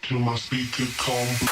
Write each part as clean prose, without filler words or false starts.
till my speaker come.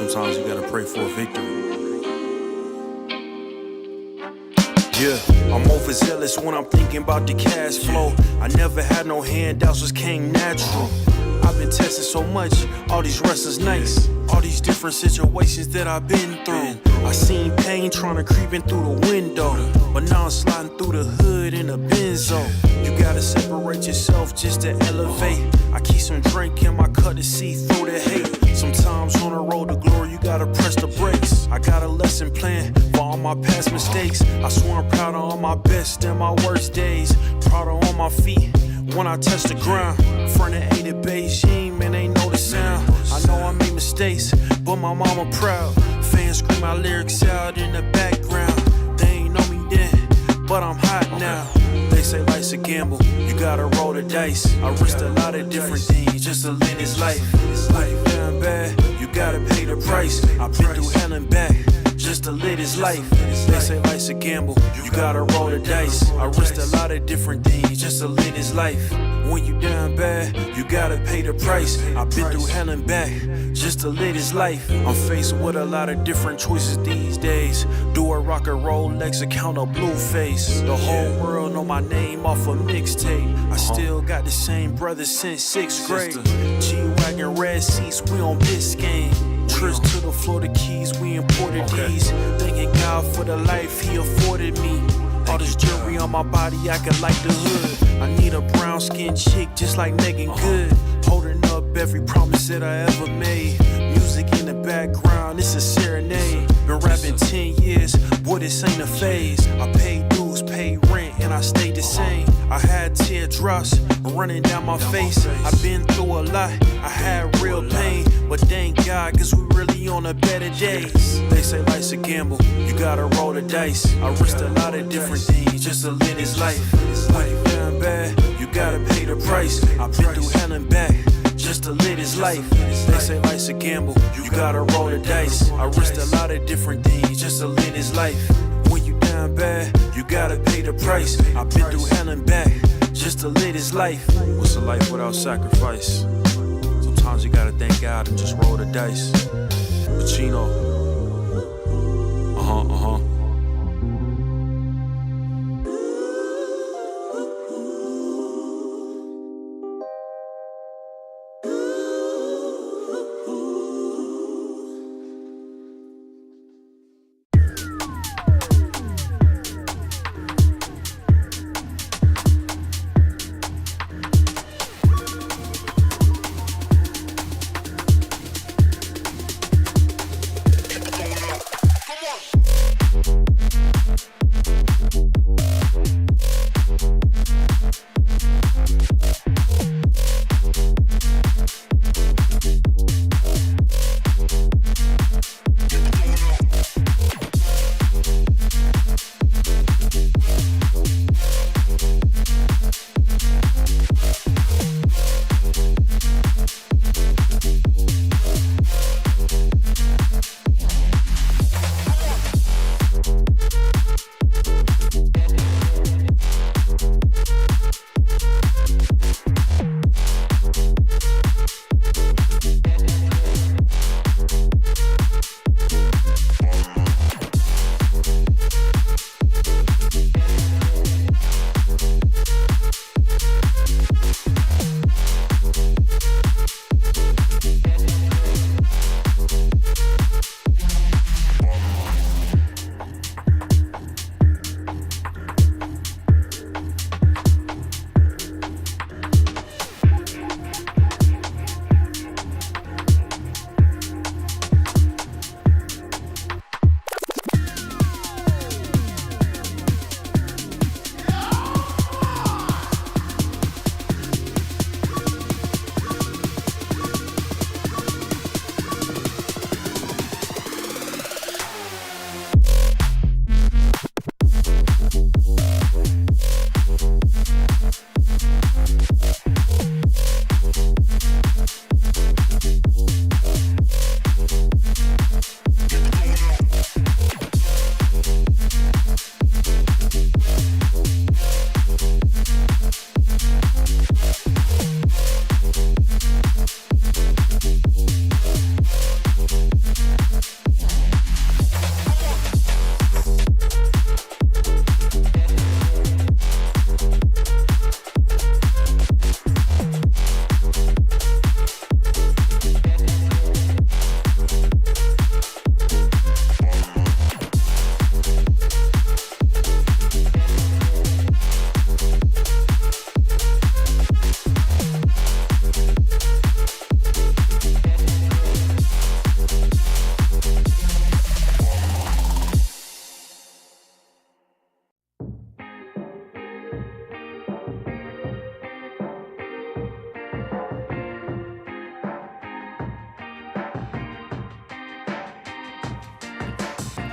Sometimes you gotta pray for a victory. Yeah, I'm overzealous when I'm thinking about the cash flow. I never had no handouts, just came natural. I've been tested so much, all these restless nights, all these different situations that I've been through. I seen pain trying to creep in through the window, but now I'm sliding through the hood in a benzo. You gotta separate yourself just to elevate. I keep some drink in my cup to see through the hate. Sometimes on the road to glory, you gotta press the brakes. I got a lesson plan for all my past mistakes. I swear I'm proud of all my best and my worst days. Proud of all my feet when I touch the ground. Front of ain't it Beijing, man, ain't know the sound. I know I made mistakes, but my mama proud. Fans scream my lyrics out in the background. They ain't know me then, but I'm hot now. They say life's a gamble, you gotta roll the dice. I risked a lot of different things just to live this life. Life down bad, you gotta pay the price. I've been through hell and back just to live this life. They say life's a gamble, you gotta roll the dice. I risked a lot of different things just to live this life. When you down bad, you gotta pay the price. I've been through hell and back just to live this life. I'm faced with a lot of different choices these days. Do a rock and roll Lex account of Blueface. The whole world know my name off a mixtape. I still got the same brothers since 6th grade. G-Wagon red seats, we on Biscayne. Trips to the Florida Keys, we imported these. Thanking God for the life he afforded me. All this jewelry on my body, I could light the hood. I need a brown skinned chick just like Megan Good. Holding up every promise that I ever made. Music in the background, it's a serenade. Been rapping 10 years, boy, this ain't a phase. I paid dues, paid rent, and I stayed the same. I had teardrops running down my face. I've been through a lot, I had real pain. But thank God, cause we really on a better days. They say life's a gamble, you gotta roll the dice. I risked a lot of different things just to live this life. Life down bad, you gotta pay the price. I've been through hell and back just to live this life. They say life's a gamble, you gotta roll the dice. I risked a lot of different things just to live this life. When you down bad, you gotta pay the price. I've been through hell and back just to live this life. What's a life without sacrifice? Sometimes you gotta thank God and just roll the dice. But you know, Come on.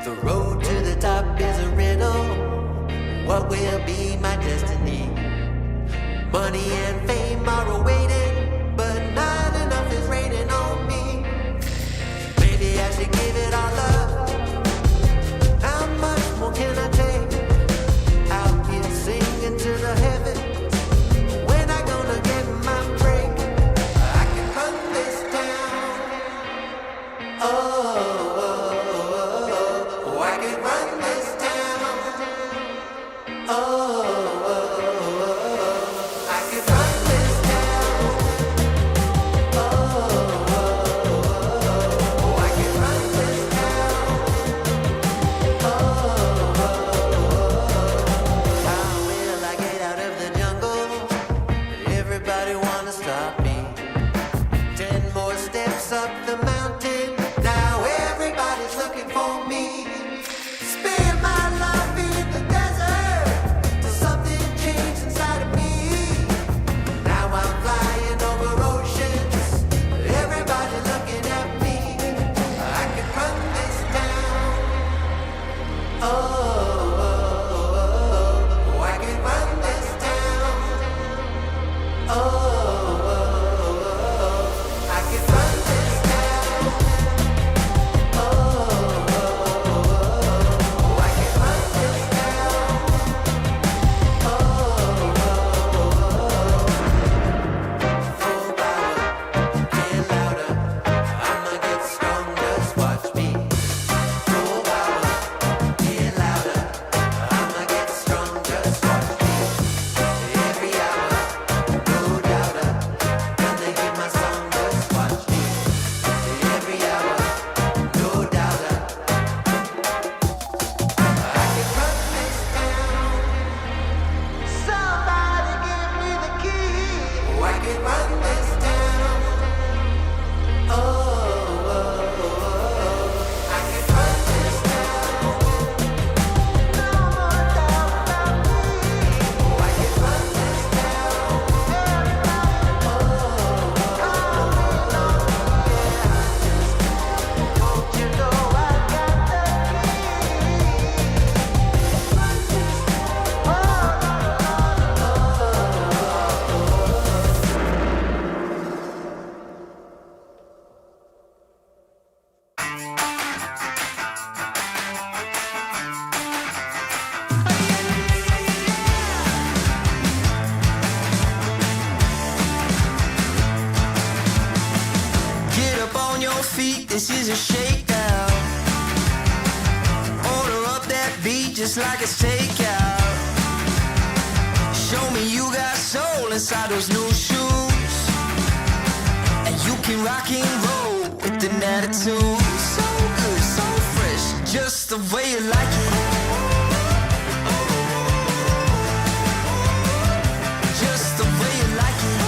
The road to the top is a riddle. What will be my destiny? Money and fame are awaiting, but not enough is raining on me. Maybe I should give it all up. How much more can I take? Out here singing to the heavens. When I gonna get my break? I can run this town. Oh, I can run this town. Oh, I can run this town. Oh, I can run this town. How will I get out of the jungle? Everybody wanna stop me. 10 more steps up the mountain. Now everybody's looking for me. Spend my life in the desert till something changed inside of me. Now I'm flying over oceans. Everybody looking at me. I can run this town. Oh, I can run this town. Oh, I can run this town. Oh, I can run this town. Full power, get louder. I'ma get stronger, just watch me. Full power, get louder. I'ma get stronger, just watch me. Every hour, no doubter. Gonna hear my song, just watch me. Every hour, no doubter. I can run this town. Somebody give me the key. Oh, I can run this town. Oh, I can run this town. No more doubt about me. Oh, I can run this town. Don't you know I got the Get up on your feet, this is a shakedown. Order up that beat just like it's takeout. Show me you got soul inside those new shoes. And you can rock and roll with an attitude. So good, so fresh, just the way you like it. Just the way you like it.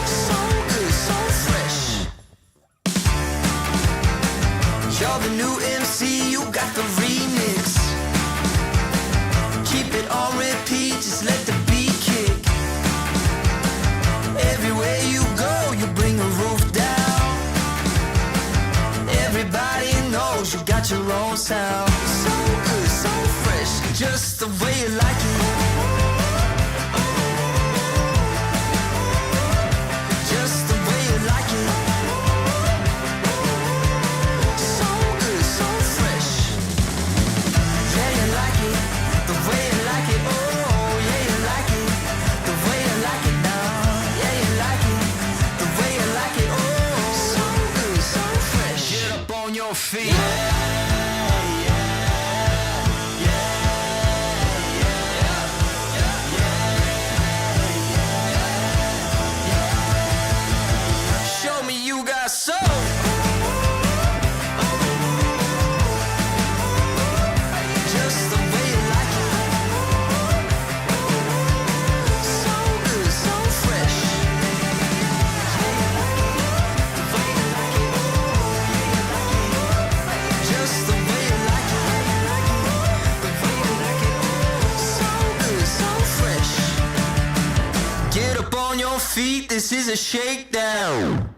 So good, so fresh. You're the new MC, you got the remix. Keep it on repeat, just let the beat kick. Everywhere you go, you bring the roof down. Everybody knows you got your own sound. So good, so fresh, just the way you like it. Just the way you like it. So good, so fresh. Yeah, you like it, the way you like it. Oh, yeah, you like it, the way you like it now. Yeah, you like it, the way you like it. Oh, so good, so fresh. Get up on your feet. Show me you got soul. Just the way you like it. So good, so fresh. Just the way you like it. The way you like it. So good, so fresh. Get up on your feet, this is a shakedown.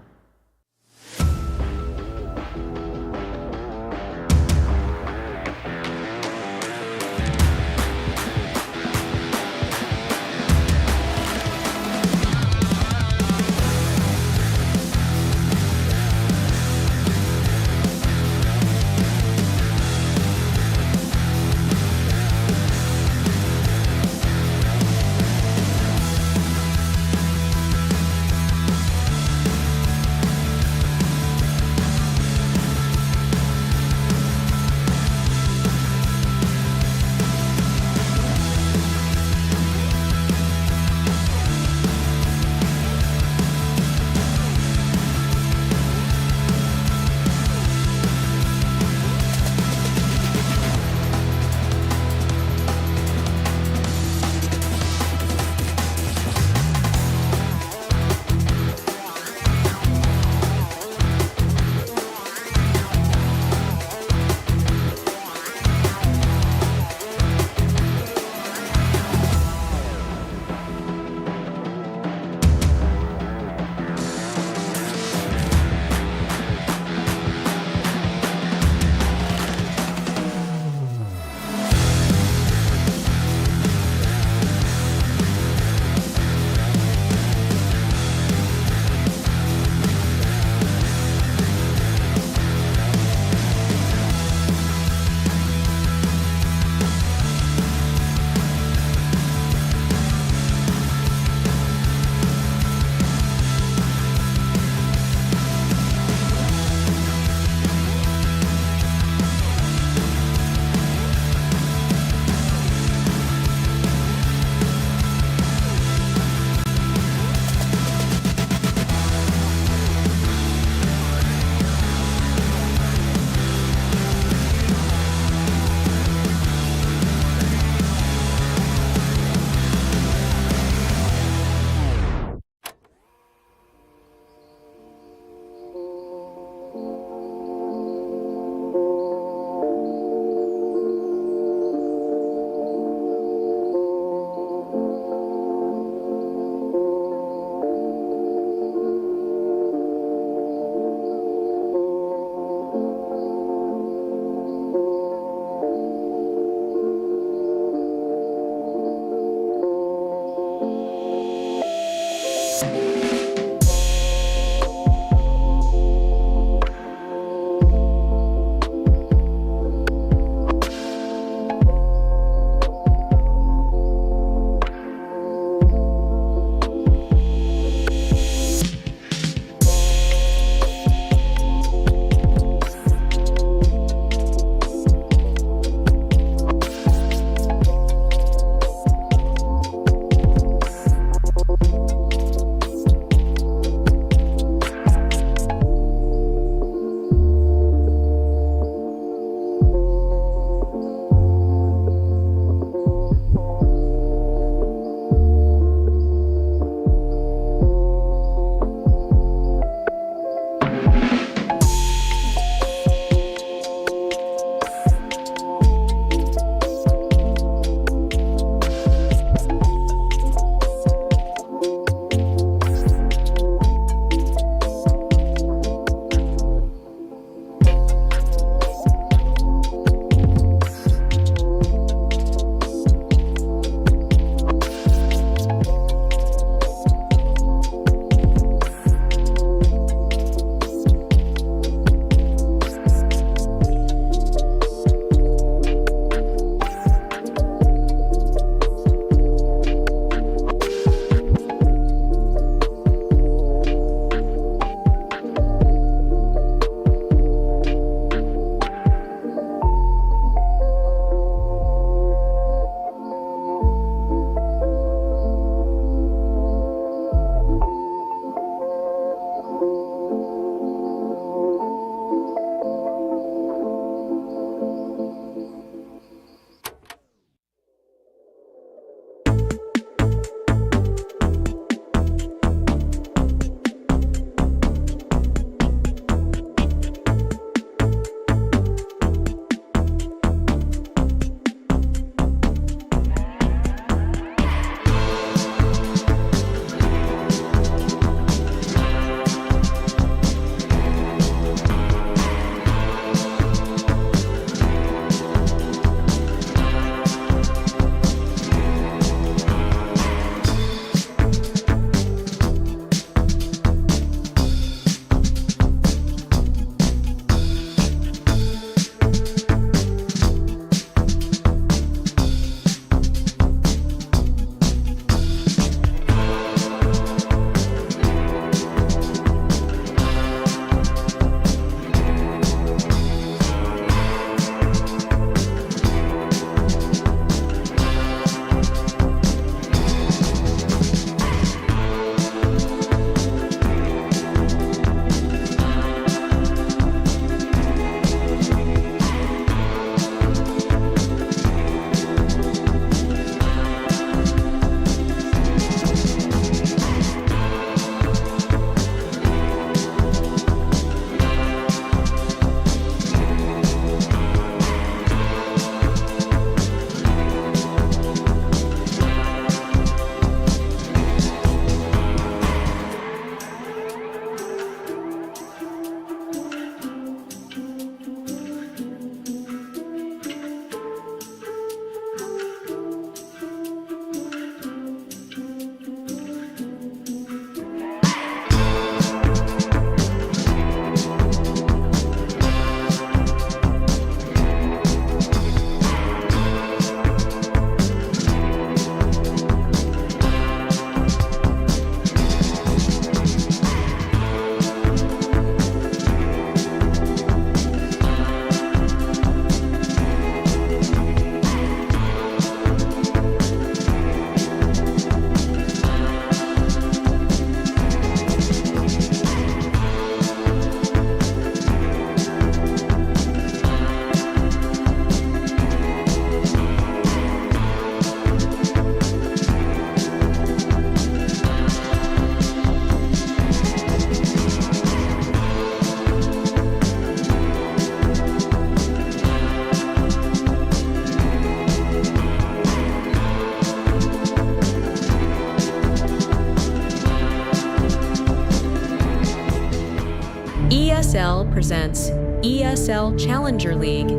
ESL presents ESL Challenger League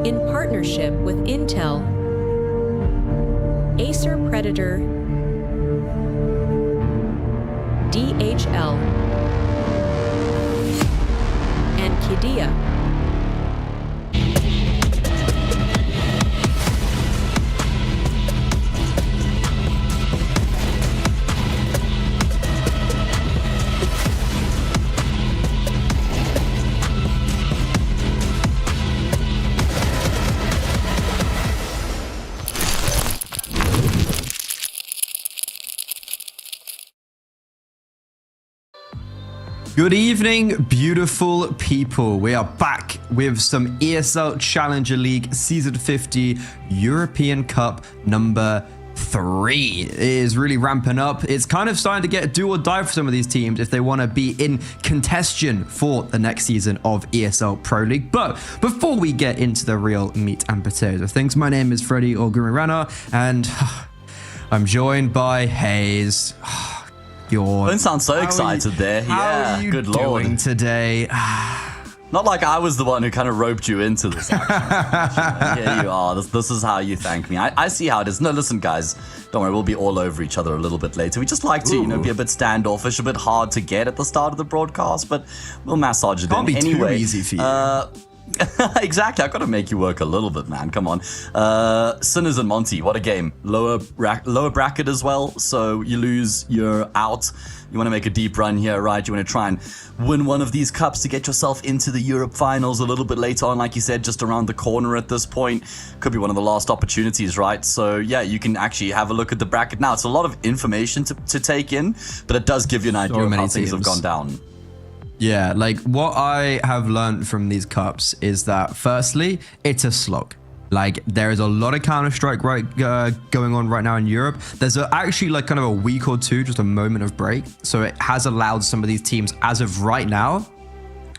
in partnership with Intel, Acer Predator, EHL, and Kidia. Good evening, beautiful people. We are back with some ESL Challenger League Season 50 European Cup number 3. It is really ramping up. It's kind of starting to get do or die for some of these teams if they want to be in contention for the next season of ESL Pro League. But before we get into the real meat and potatoes of things, my name is Freddie Orgumirana, and I'm joined by Hayes. Don't sound so excited there. How are you good doing lord. today? Not like I was the one who kind of roped you into this action. Here you are. This is how you thank me. I see how it is. No, listen, guys. Don't worry. We'll be all over each other a little bit later. We just like to, be a bit standoffish, a bit hard to get at the start of the broadcast, but we'll massage it Can't in. be Anyway, too easy for you. Exactly. I've got to make you work a little bit, man. Come on. Sinners and Monte. What a game. Lower bracket as well. So you lose, you're out. You want to make a deep run here, right? You want to try and win one of these cups to get yourself into the Europe finals a little bit later on. Like you said, just around the corner at this point. Could be one of the last opportunities, right? So yeah, you can actually have a look at the bracket now. It's a lot of information to take in, but it does give you an idea of how things have gone down. Yeah, like what I have learned from these cups is that firstly, it's a slog. Like there is a lot of Counter-Strike going on right now in Europe. There's actually like kind of a week or two, just a moment of break. So it has allowed some of these teams as of right now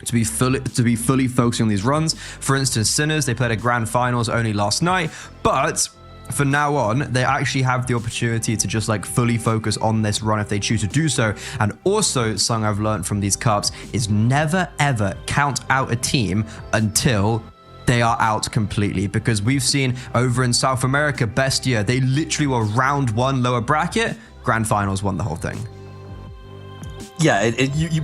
to be fully focusing on these runs. For instance, Sinners, they played a grand finals only last night, but for now on, they actually have the opportunity to just like fully focus on this run if they choose to do so. And also, something I've learned from these cups is never ever count out a team until they are out completely, because we've seen over in South America, best year, they literally were round 1 lower bracket, grand finals won the whole thing. Yeah,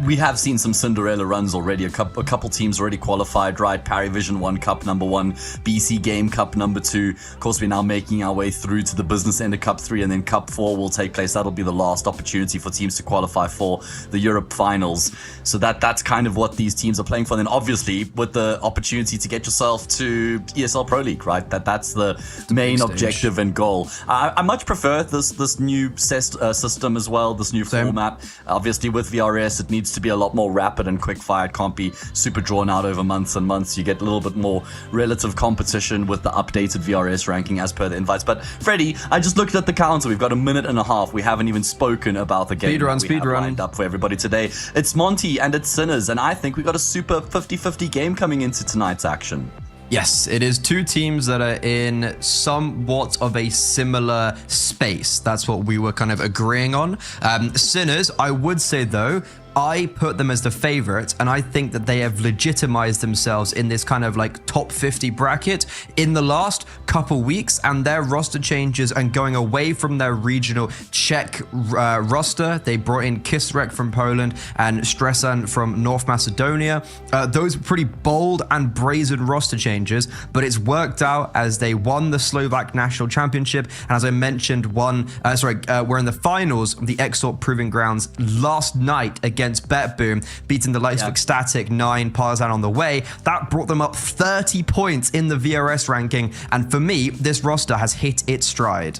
we have seen some Cinderella runs already. A couple teams already qualified, right? Parivision 1 Cup number 1, BC Game Cup number 2. Of course, we're now making our way through to the Business Ender Cup 3, and then Cup 4 will take place. That'll be the last opportunity for teams to qualify for the Europe finals. So that's kind of what these teams are playing for. And then obviously, with the opportunity to get yourself to ESL Pro League, right? That's the main objective and goal. I much prefer this new system as well, this new format. Obviously, with VRS, it needs to be a lot more rapid and quick fire. It can't be super drawn out over months and months. You get a little bit more relative competition with the updated VRS ranking as per the invites. But Freddie, I just looked at the counter. We've got a minute and a half. We haven't even spoken about the game Speed run. lined up for everybody today. It's Monte and it's Sinners, and I think we got a super 50-50 game coming into tonight's action. Yes, it is two teams that are in somewhat of a similar space. That's what we were kind of agreeing on. Sinners, I would say though, I put them as the favorite, and I think that they have legitimized themselves in this kind of like top 50 bracket in the last couple weeks, and their roster changes and going away from their regional Czech roster. They brought in Kisrek from Poland and Stresan from North Macedonia. Those were pretty bold and brazen roster changes, but it's worked out as they won the Slovak National Championship, and as I mentioned, we're in the finals of the Exort Proving Grounds last night against BetBoom, beating the likes of Ecstatic, 9, Partizan on the way. That brought them up 30 points in the VRS ranking, and for me, this roster has hit its stride.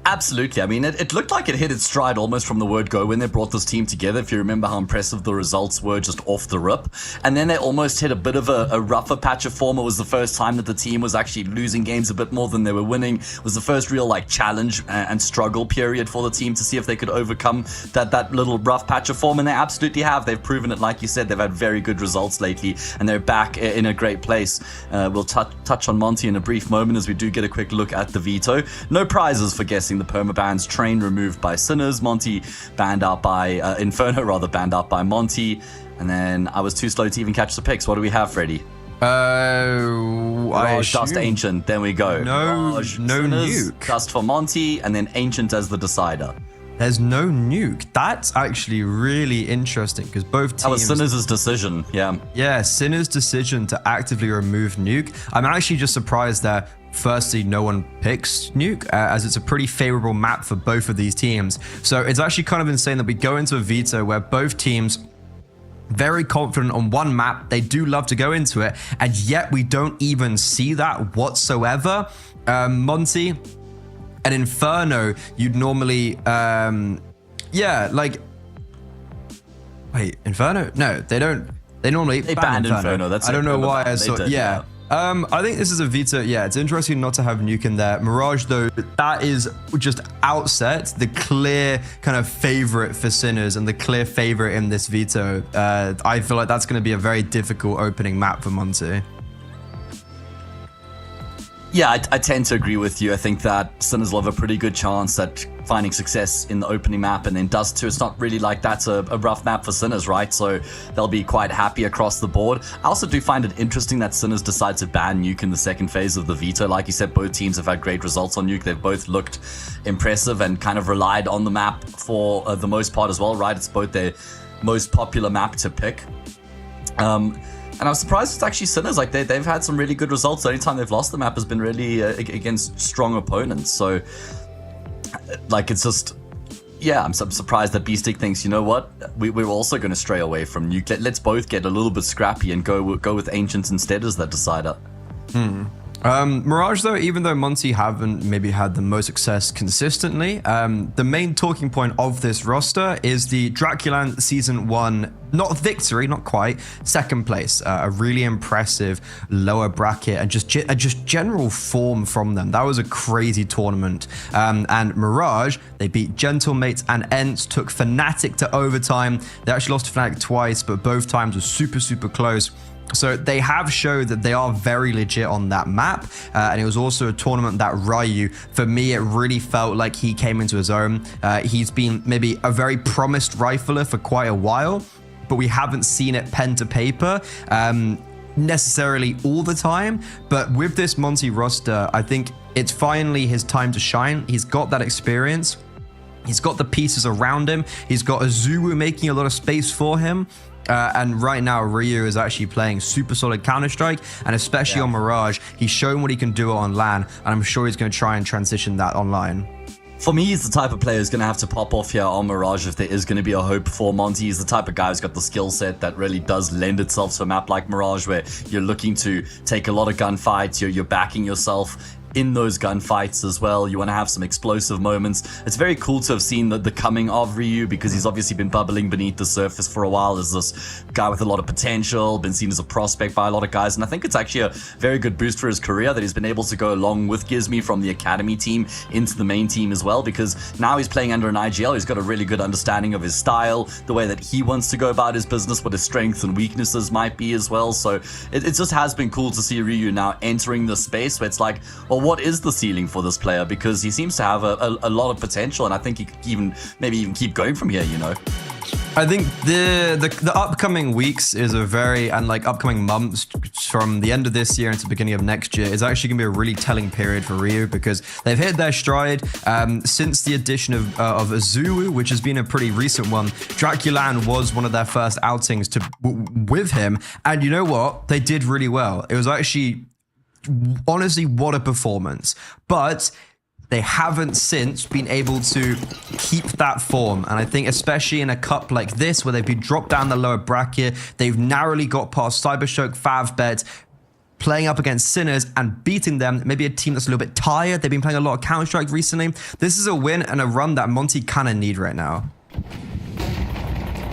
Absolutely. I mean, it looked like it hit its stride almost from the word go when they brought this team together, if you remember how impressive the results were just off the rip. And then they almost hit a bit of a rougher patch of form. It was the first time that the team was actually losing games a bit more than they were winning. It was the first real like challenge and struggle period for the team to see if they could overcome that little rough patch of form. And they absolutely have. They've proven it. Like you said, they've had very good results lately, and they're back in a great place. We'll touch on Monte in a brief moment as we do get a quick look at the veto. No prizes for guessing the permabans. Train removed by Sinners. Monte banned out by Inferno, banned out by Monte. And then I was too slow to even catch the picks. What do we have, Freddie? Mirage, Dust, Ancient. Then we go. No Mirage, Sinners, nuke. Dust for Monte, and then Ancient as the decider. there's no nuke. That's actually really interesting because both teams... That was Sinners' decision, yeah. Yeah, Sinners' decision to actively remove nuke. I'm actually just surprised that firstly, no one picks nuke, as it's a pretty favorable map for both of these teams. So it's actually kind of insane that we go into a veto where both teams very confident on one map. They do love to go into it, and yet we don't even see that whatsoever. Monte and Inferno, you'd normally, yeah, like, wait, Inferno? No, they don't. They normally ban Inferno. That's I don't know why I saw. did, yeah. I think this is a veto. Yeah, it's interesting not to have nuke in there. Mirage, though, that is just outset the clear kind of favorite for Sinners and the clear favorite in this veto. I feel like that's going to be a very difficult opening map for Monte. Yeah, I tend to agree with you. I think that Sinners will have a pretty good chance at finding success in the opening map, and then Dust 2, it's not really like that's a rough map for Sinners, right? So they'll be quite happy across the board. I also do find it interesting that Sinners decide to ban nuke in the second phase of the veto. Like you said, both teams have had great results on nuke. They've both looked impressive and kind of relied on the map for the most part as well, right? It's both their most popular map to pick. And I was surprised it's actually Sinners. Like they've had some really good results. The only time they've lost the map has been really against strong opponents. So, like, it's just, yeah, I'm surprised that B-Stick thinks, you know what, we're also going to stray away from nuke. Let's both get a little bit scrappy and go with Ancients instead as that decider. Mirage, though, even though Monte haven't maybe had the most success consistently, the main talking point of this roster is the Draculan Season 1, not victory, not quite, second place. A really impressive lower bracket and just general form from them. That was a crazy tournament. And Mirage, they beat Gentlemates and Ents, took Fnatic to overtime. They actually lost to Fnatic twice, but both times were super, super close. So they have showed that they are very legit on that map. And it was also a tournament that Ryu, for me, it really felt like he came into his own. He's been maybe a very promised rifler for quite a while, but we haven't seen it pen to paper necessarily all the time. But with this Monte roster, I think it's finally his time to shine. He's got that experience. He's got the pieces around him. He's got Azuwu making a lot of space for him. And right now, Ryu is actually playing super solid Counter-Strike, and especially on Mirage, he's shown what he can do on LAN, and I'm sure he's going to try and transition that online. For me, he's the type of player who's going to have to pop off here on Mirage if there is going to be a hope for Monte. He's the type of guy who's got the skill set that really does lend itself to a map like Mirage, where you're looking to take a lot of gunfights, you're backing yourself in those gunfights as well. You want to have some explosive moments. It's very cool to have seen the coming of Ryu, because he's obviously been bubbling beneath the surface for a while as this guy with a lot of potential, been seen as a prospect by a lot of guys, and I think it's actually a very good boost for his career that he's been able to go along with Gizmy from the academy team into the main team as well, because now he's playing under an IGL. He's got a really good understanding of his style, the way that he wants to go about his business, what his strengths and weaknesses might be as well. So it just has been cool to see Ryu now entering the space where it's like, well, what is the ceiling for this player? Because he seems to have a lot of potential, and I think he could maybe even keep going from here, you know. I think the upcoming weeks is a very, and like upcoming months from the end of this year into the beginning of next year is actually going to be a really telling period for Ryu, because they've hit their stride since the addition of Azuwu, which has been a pretty recent one. Draculan was one of their first outings with him, and you know what? They did really well. It was actually, honestly, what a performance. But they haven't since been able to keep that form. And I think especially in a cup like this, where they've been dropped down the lower bracket, they've narrowly got past Cybershock, Favbet, playing up against Sinners and beating them, maybe a team that's a little bit tired. They've been playing a lot of Counter-Strike recently. This is a win and a run that Monte kind of need right now.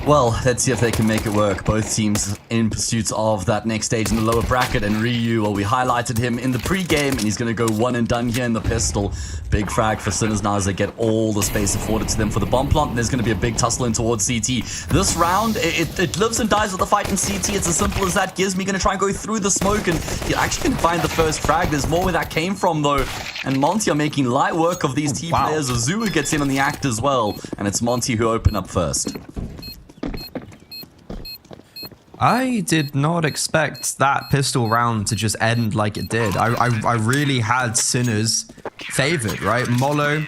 Well, let's see if they can make it work. Both teams in pursuit of that next stage in the lower bracket, and Ryu, well, we highlighted him in the pre-game, and he's going to go one and done here in the pistol. Big frag for Sinners now as they get all the space afforded to them for the bomb plant, and there's going to be a big tussle in towards CT. This round, it lives and dies with the fight in CT. It's as simple as that. Gizmy going to try and go through the smoke, and he actually can find the first frag. There's more where that came from, though, and Monte are making light work of these T players. Azuwu gets in on the act as well, and it's Monte who open up first. I did not expect that pistol round to just end like it did. I really had Sinners favored, right? Molo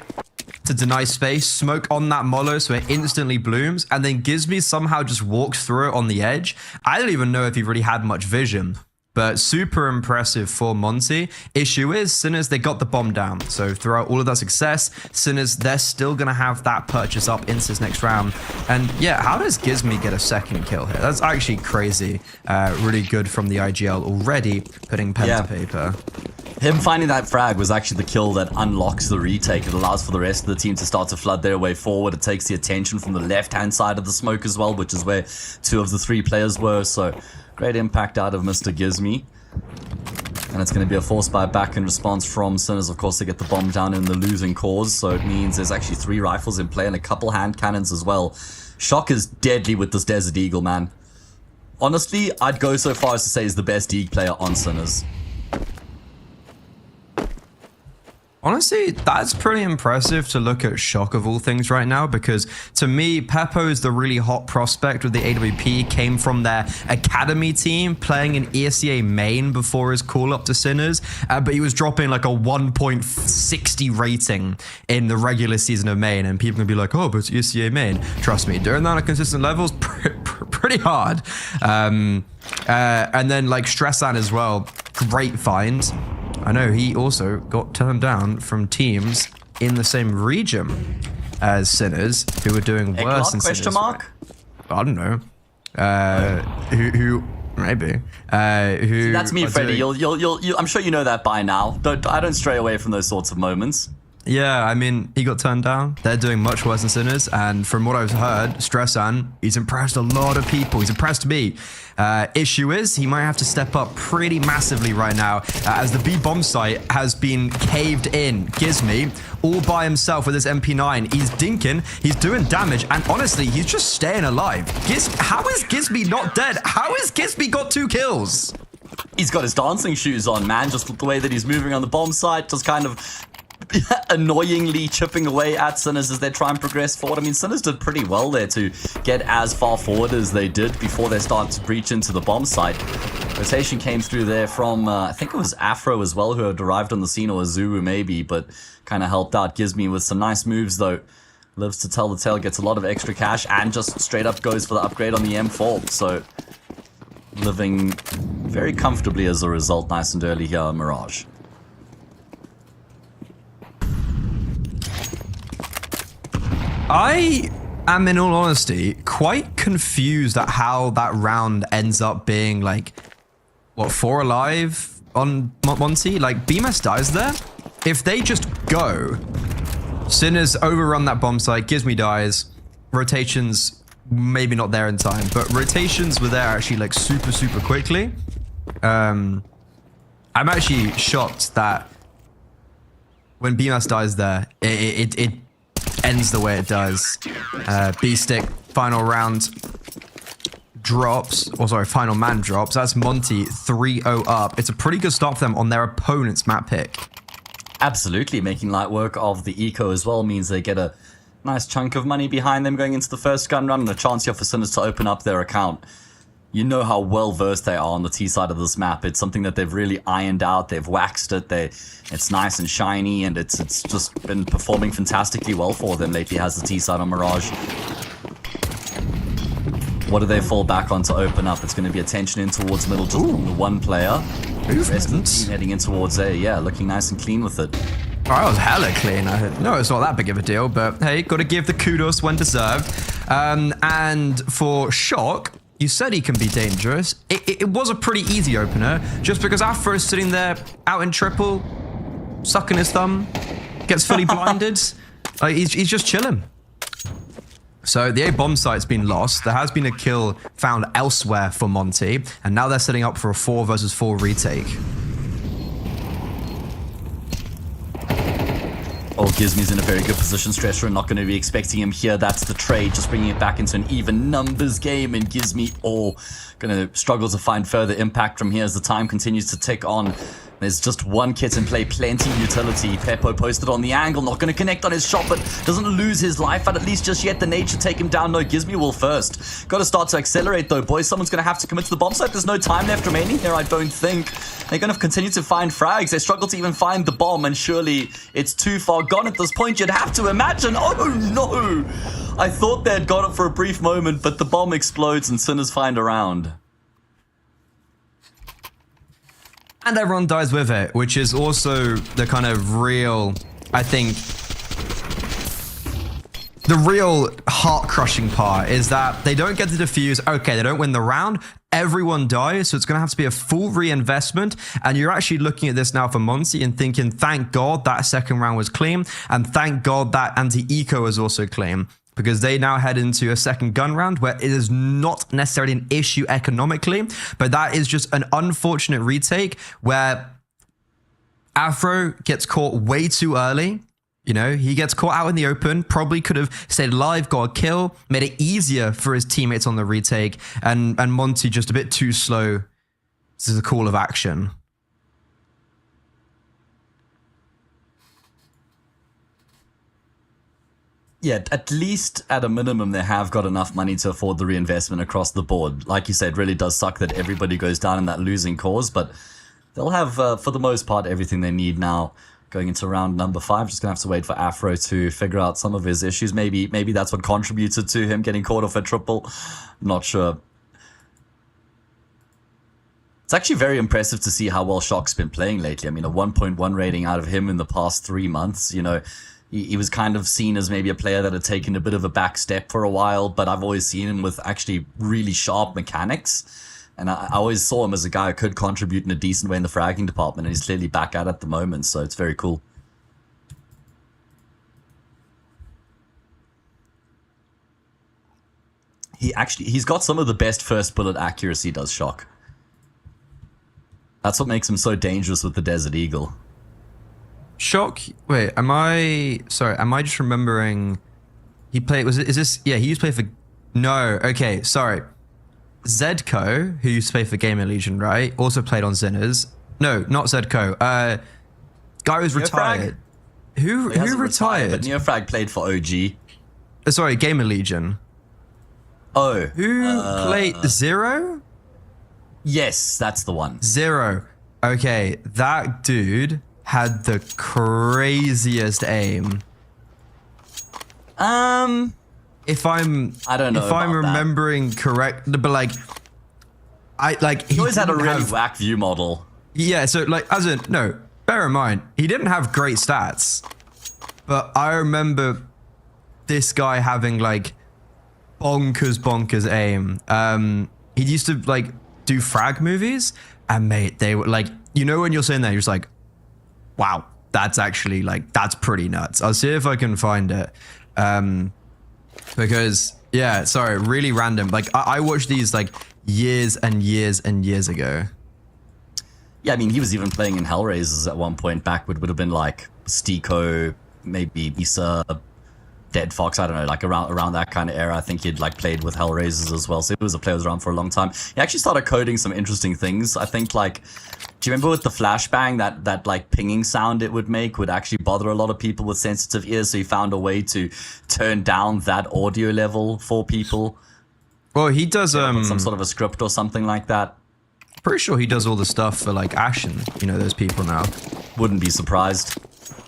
to deny space, smoke on that Molo so it instantly blooms, and then Gizmi somehow just walks through it on the edge. I don't even know if he really had much vision, but super impressive for Monte. Issue is, Sinners, they got the bomb down. So throughout all of that success, Sinners, they're still going to have that purchase up into this next round. And yeah, how does Gizmi get a second kill here? That's actually crazy. Really good from the IGL already, putting pen to paper. Him finding that frag was actually the kill that unlocks the retake. It allows for the rest of the team to start to flood their way forward. It takes the attention from the left-hand side of the smoke as well, which is where 2 of the 3 players were. So great impact out of Mr. Gizmi. And it's going to be a force buy back in response from Sinners, of course, to get the bomb down in the losing cause. So it means there's actually 3 rifles in play and a couple hand cannons as well. Shock is deadly with this Desert Eagle, man. Honestly, I'd go so far as to say he's the best Eagle player on Sinners. Honestly, that's pretty impressive to look at Shock of all things right now, because to me, Peppo is the really hot prospect with the AWP, came from their academy team, playing in ESCA main before his call up to Sinners, but he was dropping like a 1.60 rating in the regular season of main, and people can be like, oh, but it's ESCA main. Trust me, doing that on a consistent level is pretty hard. And then like Stressan as well, great find. I know he also got turned down from teams in the same region as Sinners, who were doing worse than Sinners. Mark? I don't know. Who maybe? Who? That's me, Freddie. I'm sure you know that by now. I don't stray away from those sorts of moments. Yeah, I mean, he got turned down. They're doing much worse than Sinners, and from what I've heard, Stressan, he's impressed a lot of people. He's impressed me. Issue is, he might have to step up pretty massively right now, as the B bomb site has been caved in. Gizmi, all by himself with his MP9. He's dinking, he's doing damage, and honestly, he's just staying alive. How is Gizmi not dead? How has Gizmi got 2 kills? He's got his dancing shoes on, man. Just the way that he's moving on the bomb site, just kind of annoyingly chipping away at Sinners as they try and progress forward. I mean, Sinners did pretty well there to get as far forward as they did before they started to breach into the bomb site. Rotation came through there from, I think it was Afro as well, who had arrived on the scene, or Zuru maybe, but kind of helped out Gizmi with some nice moves though. Lives to tell the tale, gets a lot of extra cash, and just straight up goes for the upgrade on the M4. So living very comfortably as a result, nice and early here on Mirage. I am, in all honesty, quite confused at how that round ends up being like, what, 4 alive on Monte? Like, BMS dies there. If they just go, Sinners overrun that bomb site, Gizmi dies, rotations maybe not there in time, but rotations were there actually like super quickly. I'm actually shocked that when BMS dies there, it ends the way it does. B-Stick, final round drops, or sorry, final man drops. That's Monte 3-0 up. It's a pretty good start for them on their opponent's map pick. Absolutely, making light work of the eco as well means they get a nice chunk of money behind them going into the first gun run, and a chance here for Sinners to open up their account. You know how well versed they are on the T side of this map. It's something that they've really ironed out. They've waxed it. It's nice and shiny, and it's just been performing fantastically well for them lately. Has the T side on Mirage. What do they fall back on to open up? It's going to be attention in towards middle, just from the one player. The rest of the team heading in towards A. Yeah, looking nice and clean with it. Oh, that was hella clean. No, it's not that big of a deal, but hey, got to give the kudos when deserved. And for Shock, you said he can be dangerous. It was a pretty easy opener, just because Afro is sitting there out in triple, sucking his thumb, gets fully blinded. He's just chilling. So the A bomb site's been lost. There has been a kill found elsewhere for Monte, and now they're setting up for a 4 versus 4 retake. Oh, Gizmi's in a very good position. Stresser not going to be expecting him here. That's the trade, just bringing it back into an even numbers game, and Gizmi going to struggle to find further impact from here as the time continues to tick on. There's just one kit in play, plenty utility. Peppo posted on the angle, not going to connect on his shot, but doesn't lose his life at least just yet. The nade should take him down. No, Gizmy will first. Got to start to accelerate though, boys. Someone's going to have to commit to the bomb site. There's no time left remaining here, I don't think. They're going to continue to find frags. They struggle to even find the bomb, and surely it's too far gone at this point. You'd have to imagine. Oh no! I thought they had got it for a brief moment, but the bomb explodes and Sinners find a round. And everyone dies with it, which is also the kind of real, I think, the real heart-crushing part is that they don't get to defuse. Okay, they don't win the round. Everyone dies, so it's going to have to be a full reinvestment. And you're actually looking at this now for Monte and thinking, thank God that second round was clean. And thank God that anti-eco was also clean. Because they now head into a second gun round where it is not necessarily an issue economically, but that is just an unfortunate retake where Afro gets caught way too early. You know, he gets caught out in the open, probably could have stayed alive, got a kill, made it easier for his teammates on the retake, and Monte just a bit too slow. This is a call of action. Yeah, at least at a minimum, they have got enough money to afford the reinvestment across the board. Like you said, it really does suck that everybody goes down in that losing cause, but they'll have, for the most part, everything they need now going into round number 5. Just going to have to wait for Afro to figure out some of his issues. Maybe that's what contributed to him getting caught off a triple. Not sure. It's actually very impressive to see how well Shock's been playing lately. I mean, a 1.1 rating out of him in the past 3 months, you know. He was kind of seen as maybe a player that had taken a bit of a back step for a while, but I've always seen him with actually really sharp mechanics. And I always saw him as a guy who could contribute in a decent way in the fragging department, and he's clearly back at the moment, so it's very cool. He's got some of the best first bullet accuracy, does Shock. That's what makes him so dangerous with the Desert Eagle. Shock. Wait, am I just remembering? He played. Yeah, he used to play for. No, okay, sorry. Zedco, who used to play for Gamer Legion, right? Also played on Sinners. No, not Zedco. Guy was retired. Who retired? But Neofrag played for OG. Sorry, Gamer Legion. Oh. Who played Zero? Yes, that's the one. Zero. Okay, that dude had the craziest aim. If I'm remembering correct, but like, he always had a really whack view model. Yeah, so like, bear in mind, he didn't have great stats, but I remember this guy having like bonkers aim. He used to like do frag movies, and mate, they were like, you know, when you're sitting there, you're just like, wow, that's actually like, that's pretty nuts. I'll see if I can find it. Because yeah, sorry, really random. Like I watched these like years and years and years ago. Yeah, I mean, he was even playing in Hellraisers at one point. Back would have been like Stico, maybe Issa, Dead Fox, I don't know, like around that kind of era. I think he'd like played with Hellraisers as well. So he was a player who was around for a long time. He actually started coding some interesting things. I think like, do you remember with the flashbang, that like pinging sound it would make would actually bother a lot of people with sensitive ears? So he found a way to turn down that audio level for people. Well, he does some sort of a script or something like that. Pretty sure he does all the stuff for like Ashen, you know, those people now. Wouldn't be surprised.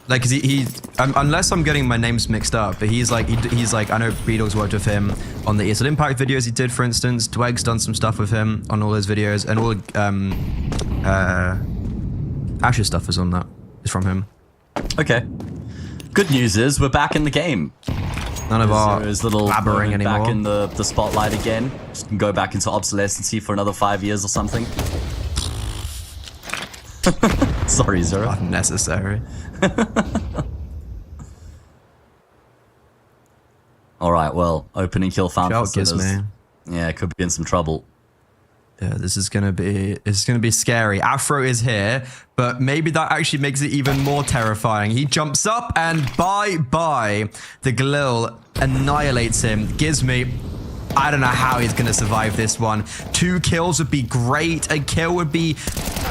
Like, cause he unless I'm getting my names mixed up, but he's like, I know B-Dog's worked with him on the ESL Impact videos he did, for instance. Dweg's done some stuff with him on all his videos, and all Ash's stuff is on that. Is from him. Okay. Good news is we're back in the game. None of our little blabbering anymore. Back in the spotlight again. Just can go back into obsolescence for another 5 years or something. Sorry, Zero. Unnecessary. All right, well, opening kill found for Sinners. Yeah, could be in some trouble. Yeah, this is gonna be scary. Afro is here, but maybe that actually makes it even more terrifying. He jumps up and bye. The Galil annihilates him. Gizmy I don't know how he's going to survive this one. 2 kills would be great. A kill would be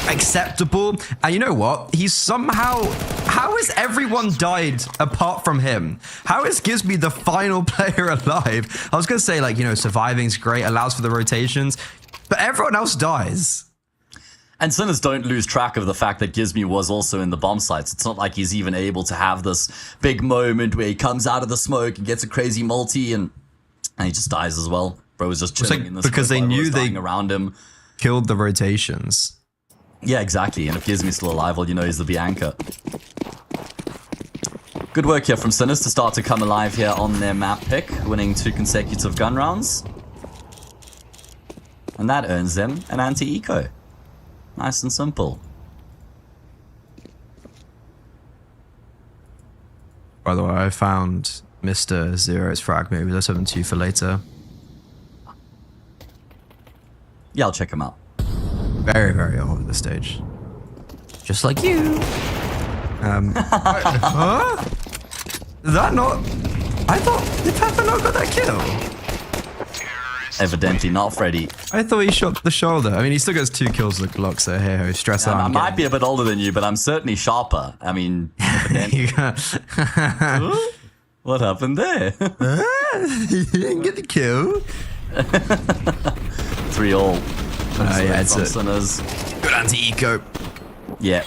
acceptable. And you know what? He's somehow... How has everyone died apart from him? How is Gizmy the final player alive? I was going to say, like, you know, surviving's great, allows for the rotations, but everyone else dies. And Sinners don't lose track of the fact that Gizmy was also in the bomb sites. It's not like he's even able to have this big moment where he comes out of the smoke and gets a crazy multi and he just dies as well. Bro was just chilling in the smoke because they knew they around him. Killed the rotations. Yeah, exactly. And if Gizmy's still alive, well, you know he's the Bianca. Good work here from Sinners to start to come alive here on their map pick, winning 2 consecutive gun rounds. And that earns them an anti-eco. Nice and simple. By the way, I found Mr. Zero's frag movie. Let's have them to you for later. Yeah, I'll check him out. Very, very old at this stage. Just like you. Huh? Is that not... I thought... Did Pepper not got that kill? Evidently not, Freddy. I thought he shot the shoulder. I mean, he still gets 2 kills with the Glock, so hey, stress out. I might be a bit older than you, but I'm certainly sharper. I mean, evidently. What happened there? He didn't get the kill. 3-all. Yeah, it's it. Sinners. Good anti-eco. Yeah.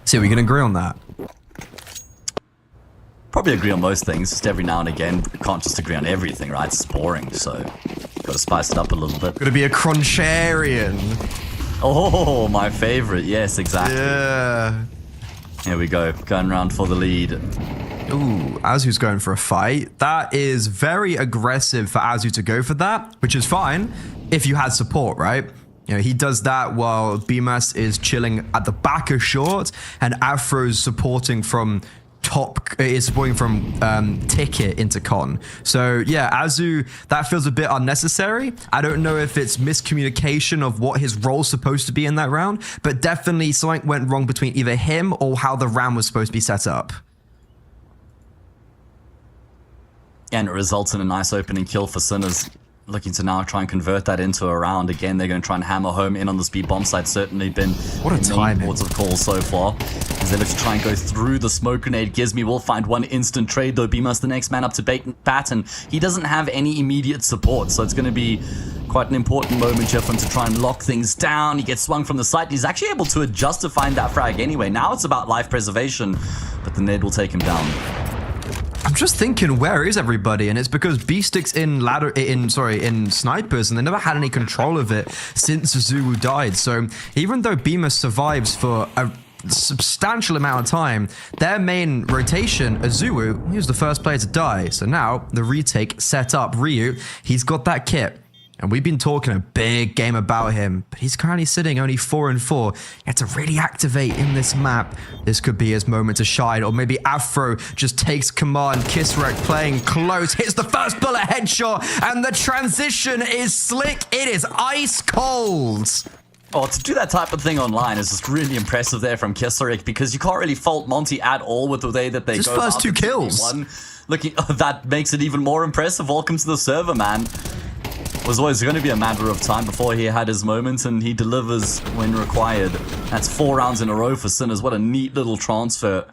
See, we can agree on that. Probably agree on most things, just every now and again. Can't just agree on everything, right? It's boring, so gotta spice it up a little bit. Gonna be a cruncharian. Oh, my favorite. Yes, exactly. Yeah. Here we go. Going round for the lead. Ooh, Azu's going for a fight. That is very aggressive for Azu to go for that, which is fine if you had support, right? You know, he does that while BMAS is chilling at the back of short and Afro's supporting from ticket into con. So yeah, Azu, that feels a bit unnecessary. I don't know if it's miscommunication of what his role's supposed to be in that round, but definitely something went wrong between either him or how the round was supposed to be set up. And it results in a nice opening kill for Sinners. Looking to now try and convert that into a round. Again, they're going to try and hammer home in on the speed bomb site. Certainly been what a timing. Ports of call so far. As they look to try and go through the smoke grenade. Gizmy will find one instant trade though. Beamer's the next man up to bat, and he doesn't have any immediate support. So it's going to be quite an important moment here for him to try and lock things down. He gets swung from the site. He's actually able to adjust to find that frag anyway. Now it's about life preservation, but the nade will take him down. I'm just thinking, where is everybody? And it's because B-Stick's in snipers, and they never had any control of it since Zulu died. So even though Beamer survives for a substantial amount of time, their main rotation, Azuu, he was the first player to die. So now the retake set up. Ryu, he's got that kit. And we've been talking a big game about him, but he's currently sitting only 4-4. He had to really activate in this map. This could be his moment to shine, or maybe Afro just takes command. Kisrek playing close, hits the first bullet headshot, and the transition is slick. It is ice cold. Oh, to do that type of thing online is just really impressive there from Kisarek, because you can't really fault Monte at all with the way that they his go. First 2 kills. That makes it even more impressive. Welcome to the server, man. It was always going to be a matter of time before he had his moment, and he delivers when required. That's 4 rounds in a row for Sinners. What a neat little transfer.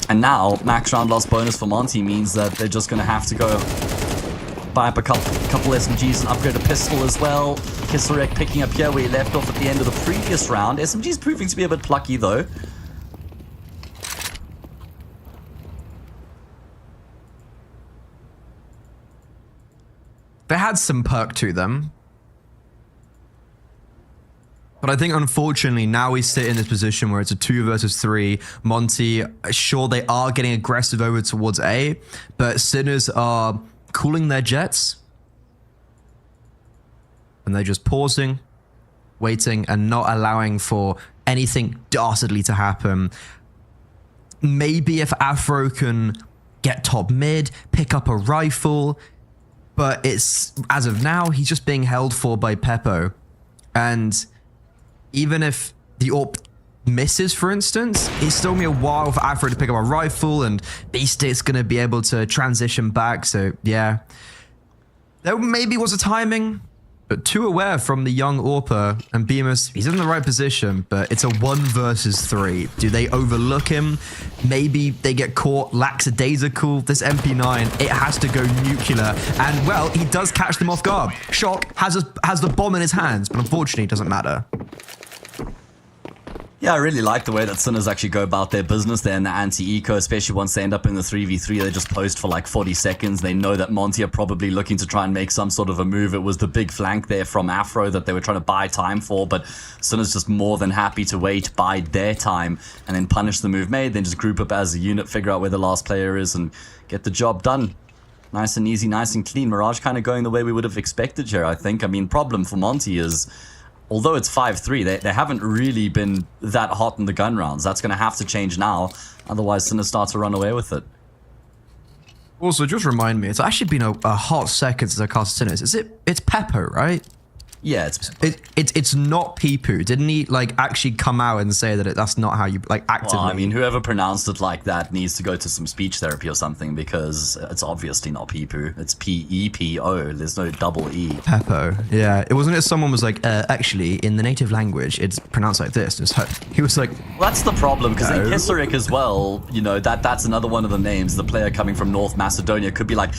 And now, max round loss bonus for Monte means that they're just going to have to go buy up a couple SMGs and upgrade a pistol as well. Kisarek picking up here where he left off at the end of the previous round. SMG's proving to be a bit plucky though. They had some perk to them. But I think, unfortunately, now we sit in this position where it's a 2 versus 3. Monte, sure, they are getting aggressive over towards A, but Sinners are cooling their jets. And they're just pausing, waiting, and not allowing for anything dastardly to happen. Maybe if Afro can get top mid, pick up a rifle, but it's, as of now, he's just being held for by Peppo. And even if the AWP misses, for instance, it's still me a while for Afro to pick up a rifle, and Beast's going to be able to transition back. So, yeah. There maybe was a timing, but too aware from the young Orpa, and Bemis, he's in the right position, but it's a 1 versus 3. Do they overlook him? Maybe they get caught lackadaisical. This MP9, it has to go nuclear. And, well, he does catch them off guard. Shock has the bomb in his hands, but unfortunately it doesn't matter. Yeah, I really like the way that Sinners actually go about their business there in the anti-eco, especially once they end up in the 3v3. They just post for like 40 seconds. They know that Monte are probably looking to try and make some sort of a move. It was the big flank there from Afro that they were trying to buy time for, but Sinners just more than happy to wait, bide their time, and then punish the move made, then just group up as a unit, figure out where the last player is, and get the job done. Nice and easy, nice and clean. Mirage kind of going the way we would have expected here, I think. I mean, problem for Monte is, although it's 5-3, they haven't really been that hot in the gun rounds. That's going to have to change now. Otherwise, Sinners start to run away with it. Also, just remind me, it's actually been a hot second since I cast Sinners. It's Peppo, right? Yeah, it's not Peepoo. Didn't he like actually come out and say that that's not how you like actively? well, I mean, whoever pronounced it like that needs to go to some speech therapy or something, because it's obviously not Peepoo. It's P-E-P-O. There's no double E. Peppo. Yeah, it wasn't. It someone was like, actually, in the native language, it's pronounced like this. He was like, Well, that's the problem, because in No. Kesserik as well, you know, that's another one of the names. The player coming from North Macedonia could be like,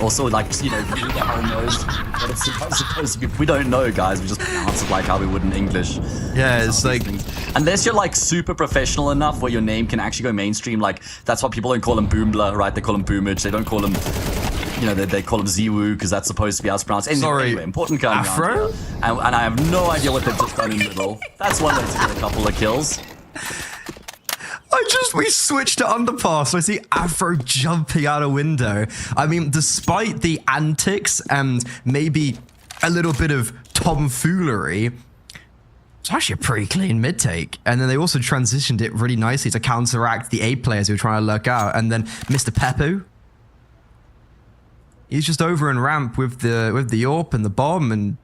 also like, you know, who the hell knows what it's supposed to be. We don't know, guys. We just pronounce it like how we would in English. yeah, it's like, Unless you're like super professional enough where your name can actually go mainstream, like that's why people don't call him Boombler, right? They call him Boomage. They don't call him, you know, they call him Ziwu because that's supposed to be how it's pronounced. Anyway, important gun Afro? around here. And I have no idea what they've just done in the middle. That's one way to get a couple of kills. we switched to underpass. I see Afro jumping out a window. I mean, despite the antics and maybe a little bit of tomfoolery, it's actually a pretty clean mid take. And then they also transitioned it really nicely to counteract the A players who were trying to lurk out. And then Mr. Peppo, he's just over in ramp with the AWP and the bomb and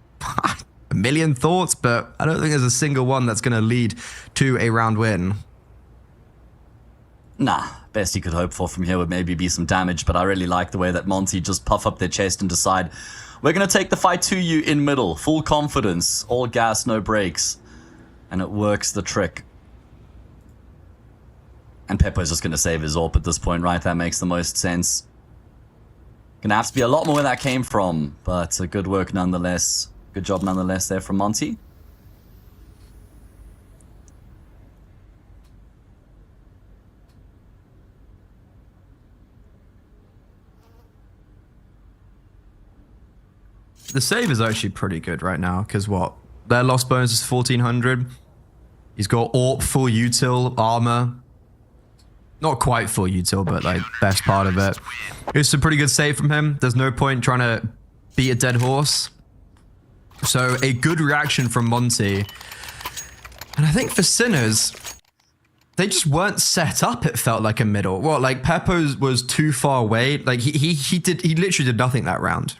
a million thoughts, but I don't think there's a single one that's going to lead to a round win. Nah, best you could hope for from here would maybe be some damage, but I really like the way that Monte just puff up their chest and decide, we're going to take the fight to you in middle. Full confidence, all gas, no brakes. And it works the trick. And Peppo's just going to save his AWP at this point, right? That makes the most sense. Gonna have to be a lot more where that came from, but good work nonetheless. Good job nonetheless there from Monte. The save is actually pretty good right now, because what? Their loss bonus is 1400. He's got AWP, full util, armor. Not quite full util, but like best part of it. It's a pretty good save from him. There's no point trying to beat a dead horse. So a good reaction from Monte. And I think for Sinners, they just weren't set up, it felt like, a middle. Well, like Peppo was too far away. Like he literally did nothing that round.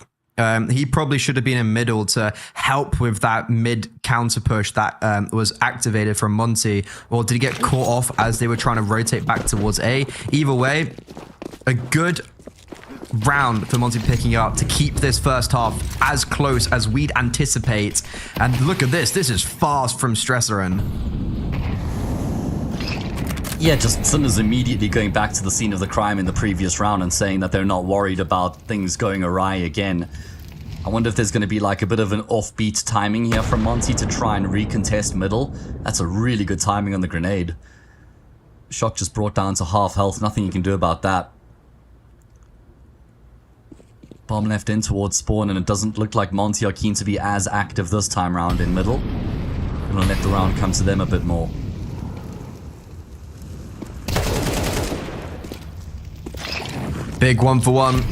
He probably should have been in middle to help with that mid counter push that was activated from Monte. Or did he get caught off as they were trying to rotate back towards A? Either way, a good round for Monte picking up to keep this first half as close as we'd anticipate. And look at this. This is fast from Stresserin. Yeah, just Sinners immediately going back to the scene of the crime in the previous round and saying that they're not worried about things going awry again. I wonder if there's going to be like a bit of an offbeat timing here from Monte to try and recontest middle. That's a really good timing on the grenade. Shock just brought down to half health. Nothing you can do about that. Bomb left in towards spawn, and it doesn't look like Monte are keen to be as active this time round in middle. Gonna let the round come to them a bit more. Big 1-for-1.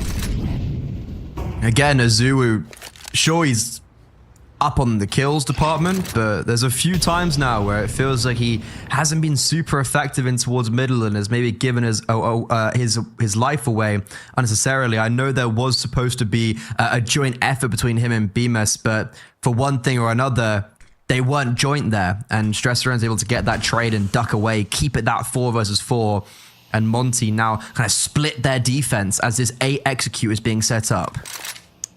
Again, Azuwu, sure, he's up on the kills department, but there's a few times now where it feels like he hasn't been super effective in towards middle and has maybe given his life away unnecessarily. I know there was supposed to be a joint effort between him and Bemis, but for one thing or another, they weren't joint there, and Stresseran's able to get that trade and duck away, keep it that 4 versus 4, and Monte now kind of split their defense as this A execute is being set up.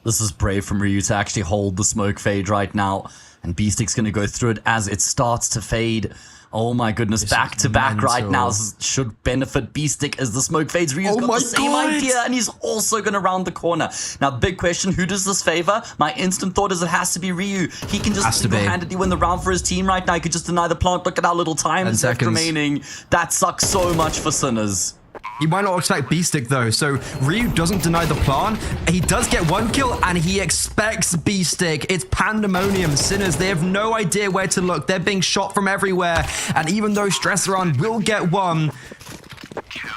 This is brave from Ryu to actually hold the smoke fade right now, and Beastick's going to go through it as it starts to fade. Oh my goodness, back to back right now should benefit Beastick as the smoke fades. Ryu's got the same idea, and he's also going to round the corner. Now, big question, who does this favor? My instant thought is it has to be Ryu. He can just single-handedly win the round for his team right now. He could just deny the plant. Look at how little time is left remaining. That sucks so much for Sinners. He might not expect Beastick though, so Ryu doesn't deny the plan. He does get 1 kill, and he expects Beastick. It's pandemonium. Sinners, they have no idea where to look. They're being shot from everywhere, and even though Stresseran will get 1,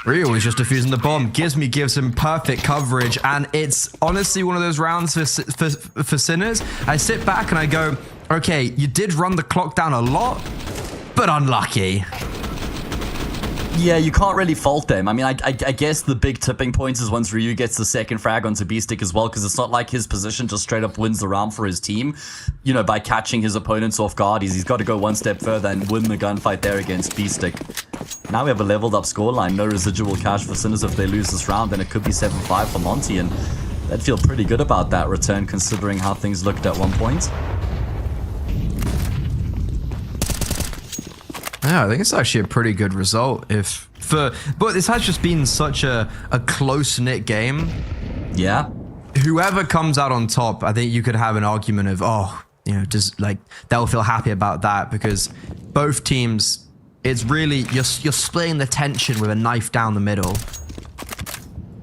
Ryu is just defusing the bomb. Gizmi gives him perfect coverage, and it's honestly one of those rounds for Sinners. I sit back and I go, okay, you did run the clock down a lot, but unlucky. Yeah, you can't really fault them. I mean, I guess the big tipping point is once Ryu gets the second frag onto Beastick as well, because it's not like his position just straight up wins the round for his team. You know, by catching his opponents off guard, he's got to go one step further and win the gunfight there against Beastick. Now we have a leveled up scoreline, no residual cash for Sinners if they lose this round, then it could be 7-5 for Monte, and they'd feel pretty good about that return considering how things looked at one point. Yeah, I think it's actually a pretty good result but this has just been such a close-knit game. Yeah. Whoever comes out on top, I think you could have an argument of, they'll feel happy about that, because both teams, it's really, you're splitting the tension with a knife down the middle.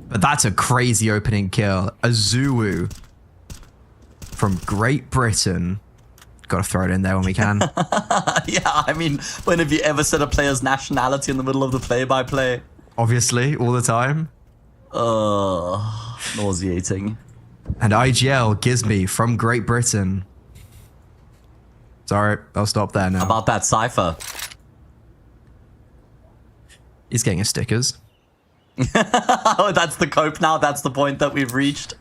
But that's a crazy opening kill. Azuu from Great Britain. Got to throw it in there when we can. Yeah, I mean, when have you ever said a player's nationality in the middle of the play-by-play? Obviously, all the time. Nauseating. And IGL Gizmi from Great Britain. Sorry, I'll stop there now. How about that Cypher? He's getting his stickers. Oh, that's the cope now. That's the point that we've reached.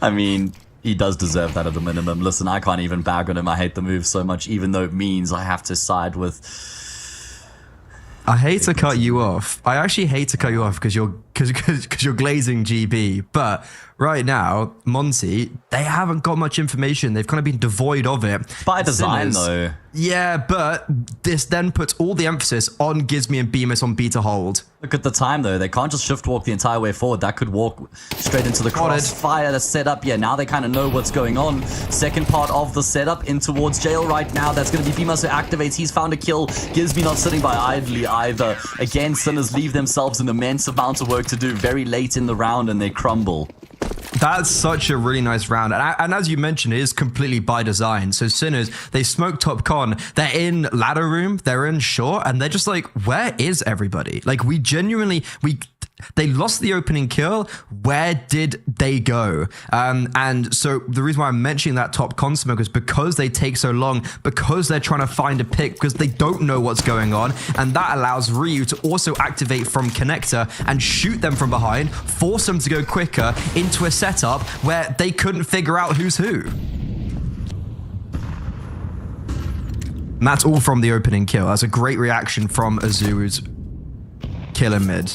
I mean, he does deserve that at the minimum. Listen, I can't even bag on him. I hate the move so much, even though it means I have to side with... I hate to cut you off. I actually hate to cut you off because you're glazing GB. But right now, Monte, they haven't got much information. They've kind of been devoid of it. By design, though. Yeah, but this then puts all the emphasis on Gizmi and Bemis on B to hold. Look at the time, though. They can't just shift walk the entire way forward. That could walk straight into the crossfire that's set up. Yeah, now they kind of know what's going on. Second part of the setup in towards jail right now. That's going to be Bemis who activates. He's found a kill. Gizmi not sitting by idly either. Again, Sinners leave themselves an immense amount of work to do very late in the round, and they crumble. That's such a really nice round. And as you mentioned, it is completely by design. So Sinners, they smoke top con. They're in ladder room. They're in short. And they're just like, where is everybody? Like, we genuinely... They lost the opening kill. Where did they go? And so the reason why I'm mentioning that top con smoke is because they take so long, because they're trying to find a pick, because they don't know what's going on. And that allows Ryu to also activate from connector and shoot them from behind, force them to go quicker into a setup where they couldn't figure out who's who. And that's all from the opening kill. That's a great reaction from Azuu's kill in mid.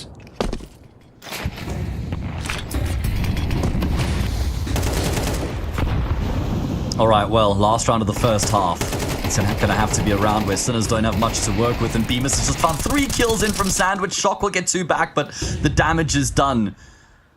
Alright, well, last round of the first half. It's going to have to be a round where Sinners don't have much to work with, and Bemis has just found 3 kills in from Sandwich. Shock will get 2 back, but the damage is done.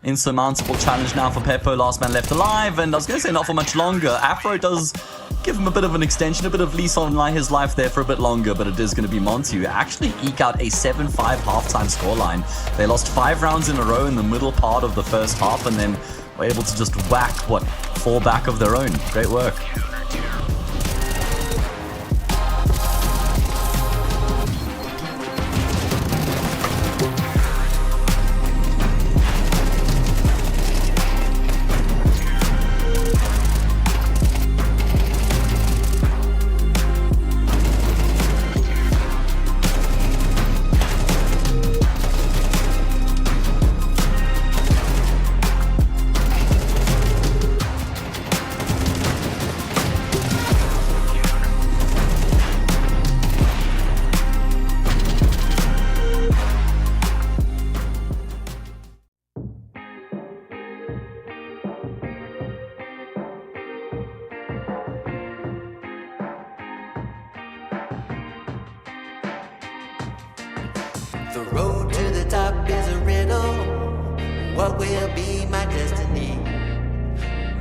Insurmountable challenge now for Peppo, last man left alive, and I was going to say not for much longer. Afro does give him a bit of an extension, a bit of lease on his life there for a bit longer, but it is going to be Monte who actually eke out a 7-5 halftime scoreline. They lost 5 rounds in a row in the middle part of the first half, and then were able to just whack, 4 back of their own. Great work. The road to the top is a riddle. What will be my destiny?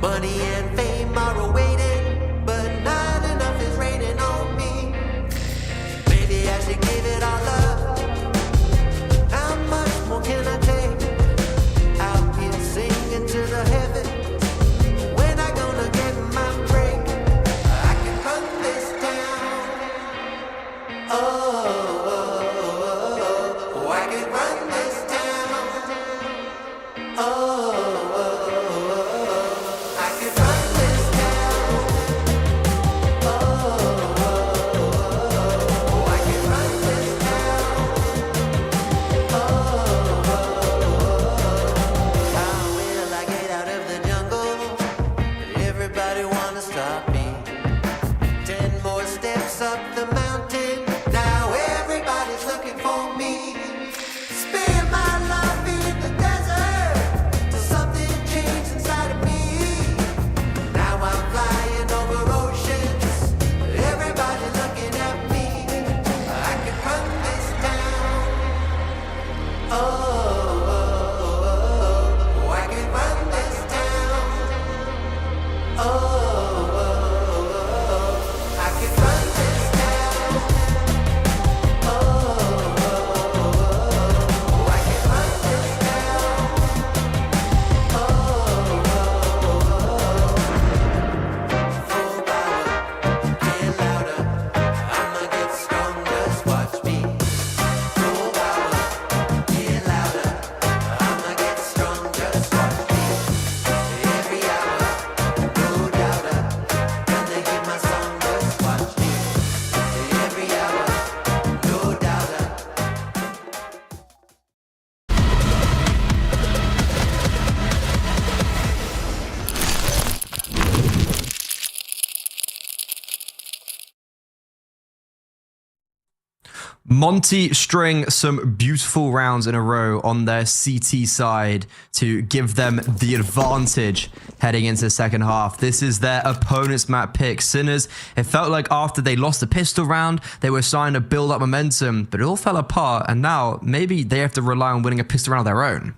Money and fame are awaiting, but not enough is raining on me. Maybe I should give it all up. How much more can I take? Out here singing to the heavens. When I gonna get my break? I can run this town. Oh, I can run this town. Oh, I can run this town. Oh, I can run this town. How will I get out of the jungle? Everybody wanna stop me. 10 more steps up the mountain. Now everybody's looking for me. Spend my life in the desert till something changed inside of me. Now I'm flying over oceans. Everybody looking at me. I can run this town. Oh, I can run this town. Oh, I can run this town. Oh, I can run this town. Full power, get louder. I'ma get stronger, just watch me. Full power, get louder. I'ma get stronger, just watch me. Every hour, no doubter. Gonna hear my song, just watch me. Every hour, no doubter. Monte string some beautiful rounds in a row on their CT side to give them the advantage heading into the second half. This is their opponent's map pick. Sinners, it felt like after they lost the pistol round, they were starting to build up momentum, but it all fell apart, and now maybe they have to rely on winning a pistol round of their own.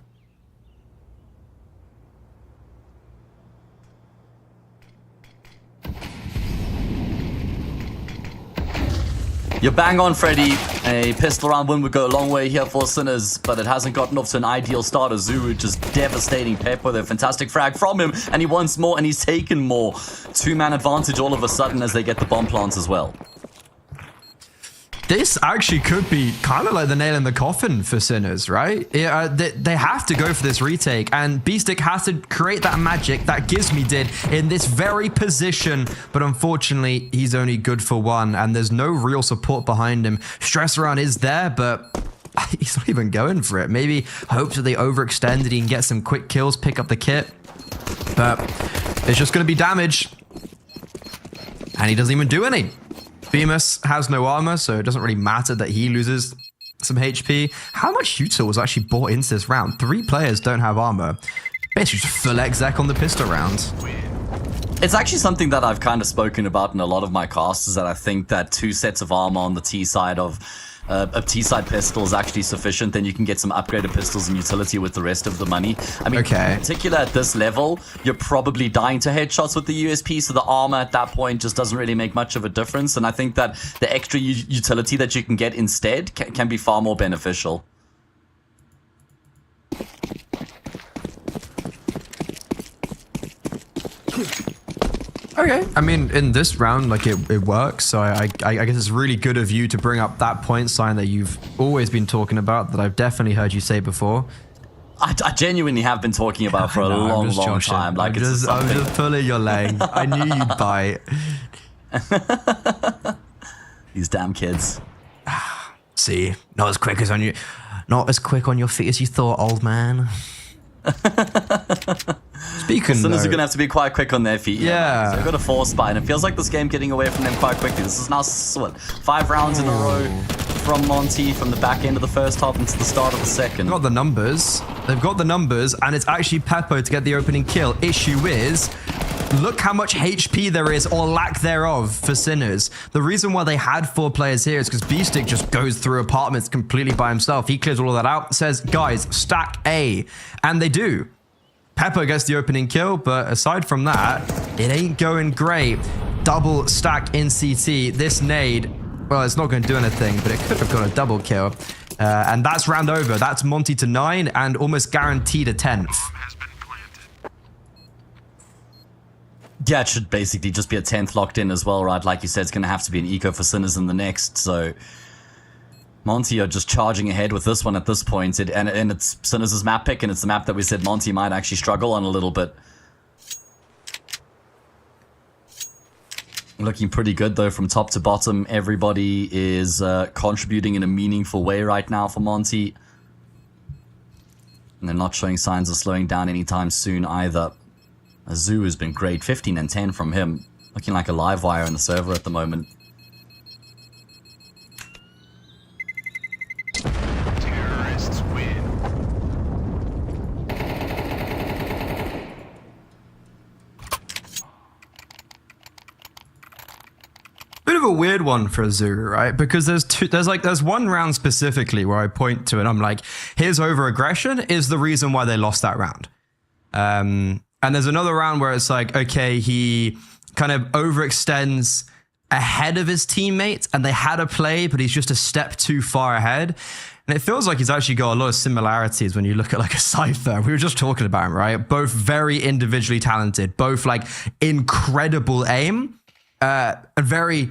You're bang on, Freddy. A pistol round win would go a long way here for Sinners, but it hasn't gotten off to an ideal start. Zuru just devastating Pep with a fantastic frag from him, and he wants more, and he's taken more. Two-man advantage all of a sudden as they get the bomb plants as well. This actually could be kind of like the nail in the coffin for Sinners, right? They have to go for this retake, and Beastick has to create that magic that Gizmi did in this very position, but unfortunately, he's only good for one, and there's no real support behind him. Stress around is there, but he's not even going for it. Maybe hopes that they overextend and he can get some quick kills, pick up the kit, but it's just going to be damage, and he doesn't even do any. Bemis has no armor, so it doesn't really matter that he loses some HP. How much util was actually bought into this round? 3 players don't have armor. Basically just full exec on the pistol round. It's actually something that I've kind of spoken about in a lot of my casts, is that I think that 2 sets of armor on the T side of a T-side pistol is actually sufficient. Then you can get some upgraded pistols and utility with the rest of the money. I mean, in particular at this level, you're probably dying to headshots with the USP, so the armor at that point just doesn't really make much of a difference. And I think that the extra utility that you can get instead can be far more beneficial. Okay, I mean, in this round, like, it works, so I guess it's really good of you to bring up that point sign that you've always been talking about, that I've definitely heard you say before. I genuinely have been talking about for a long time. Like, I'm just pulling your leg. I knew you'd bite. These damn kids. See, not as quick on your feet as you thought, old man. Speaking Sinners are going to have to be quite quick on their feet. Yeah. So they've got a 4 spy, and it feels like this game getting away from them quite quickly. This is now, what, 5 rounds in a row from Monte, from the back end of the first half into the start of the second. They've got the numbers, and it's actually Peppo to get the opening kill. Issue is, look how much HP there is, or lack thereof, for Sinners. The reason why they had 4 players here is because Beestick just goes through apartments completely by himself. He clears all of that out, says, guys, stack A. And they do. Pepper gets the opening kill, but aside from that, it ain't going great. Double stack in CT. This nade, well, it's not going to do anything, but it could have got a double kill. And that's round over. That's Monte to 9 and almost guaranteed a 10th. Yeah, it should basically just be a 10th locked in as well, right? Like you said, it's going to have to be an eco for Sinners in the next, so Monte are just charging ahead with this one at this point, and it's Sinners' map pick, and it's the map that we said Monte might actually struggle on a little bit. Looking pretty good, though, from top to bottom. Everybody is contributing in a meaningful way right now for Monte. And they're not showing signs of slowing down anytime soon either. Azu has been great. 15 and 10 from him. Looking like a live wire on the server at the moment. Terrorists win. Bit of a weird one for Azu, right? Because there's one round specifically where I point to it. I'm like, his over aggression is the reason why they lost that round. And there's another round where it's like, okay, he kind of overextends ahead of his teammates and they had a play, but he's just a step too far ahead. And it feels like he's actually got a lot of similarities when you look at like a Cypher. We were just talking about him, right? Both very individually talented, both like incredible aim, and very,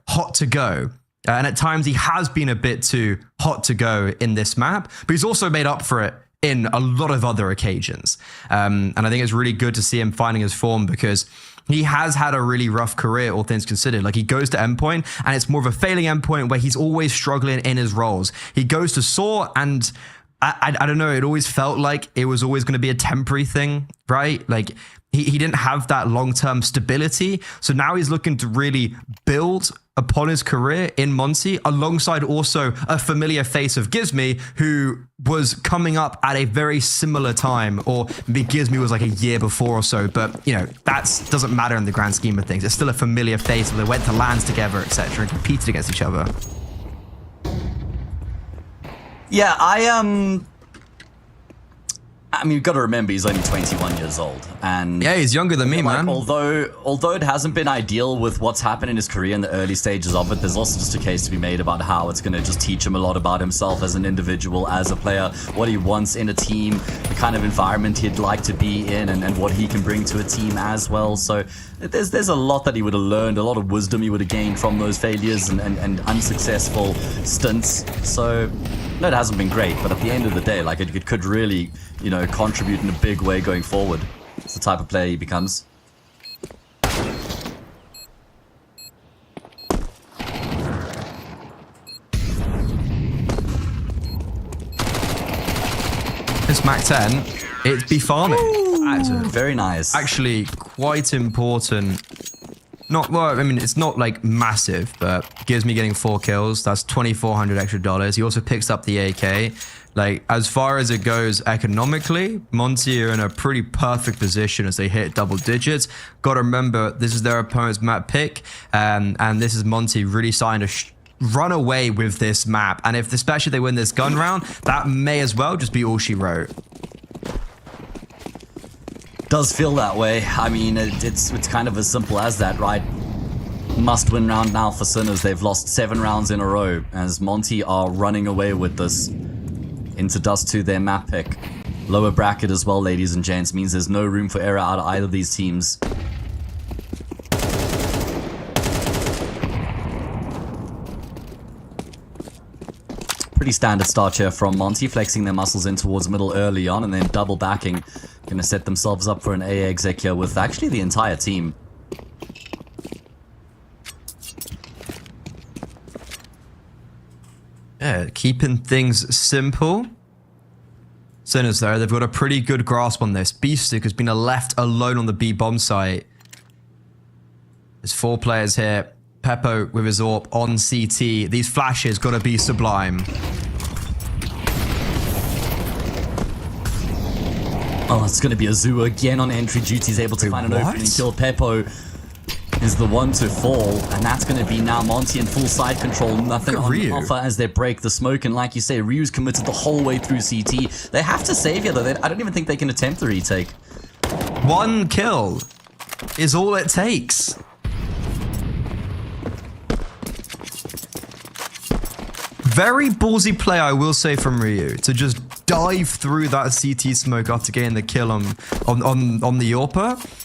hot to go. And at times he has been a bit too hot to go in this map, but he's also made up for it in a lot of other occasions. And I think it's really good to see him finding his form because he has had a really rough career, all things considered. Like he goes to endpoint and it's more of a failing endpoint where he's always struggling in his roles. He goes to Saw and I don't know, it always felt like it was always going to be a temporary thing, right? Like he didn't have that long-term stability. So now he's looking to really build upon his career in Monte, alongside also a familiar face of Gizmy, who was coming up at a very similar time, or maybe Gizmy was like a year before or so, but that doesn't matter in the grand scheme of things. It's still a familiar face. They went to LANs together, etc., and competed against each other. Yeah, I mean, you've got to remember he's only 21 years old, and yeah, he's younger than me, man. Although it hasn't been ideal with what's happened in his career in the early stages of it, there's also just a case to be made about how it's going to just teach him a lot about himself as an individual, as a player, what he wants in a team, the kind of environment he'd like to be in, and what he can bring to a team as well. So there's a lot that he would have learned, a lot of wisdom he would have gained from those failures and unsuccessful stints. So no, it hasn't been great, but at the end of the day, like it could really, contribute in a big way going forward. It's the type of player he becomes. This Mac 10, it's be farming. Very nice. Actually, quite important. It's not like massive, but gives me getting 4 kills. That's $2,400 extra. He also picks up the AK. Like, as far as it goes economically, Monte are in a pretty perfect position as they hit double digits. Got to remember, this is their opponent's map pick, and this is Monte really starting to run away with this map. And if especially they win this gun round, that may as well just be all she wrote. Does feel that way. I mean, it's kind of as simple as that, right? Must-win round now for Sinners. They've lost 7 rounds in a row as Monte are running away with this into Dust 2, their map pick. Lower bracket as well, ladies and gents, means there's no room for error out of either of these teams. Pretty standard start here from Monte, flexing their muscles in towards middle early on and then double backing. Going to set themselves up for an A exec here with actually the entire team. Yeah, keeping things simple. Sinners though, they've got a pretty good grasp on this. Beestick has been left alone on the B bomb site. There's 4 players here. Peppo with his AWP on CT. These flashes got to be sublime. Oh, it's going to be Azua again on entry duty. He's able to find an what? opening kill. Peppo is the one to fall, and that's going to be now Monte in full side control. Nothing Look at on Ryu. offer as they break the smoke, and like you say, Ryu's committed the whole way through CT. They have to save here, though. I don't even think they can attempt the retake. 1 kill is all it takes. Very ballsy play, I will say, from Ryu to just dive through that CT smoke after getting the kill on the AWPer.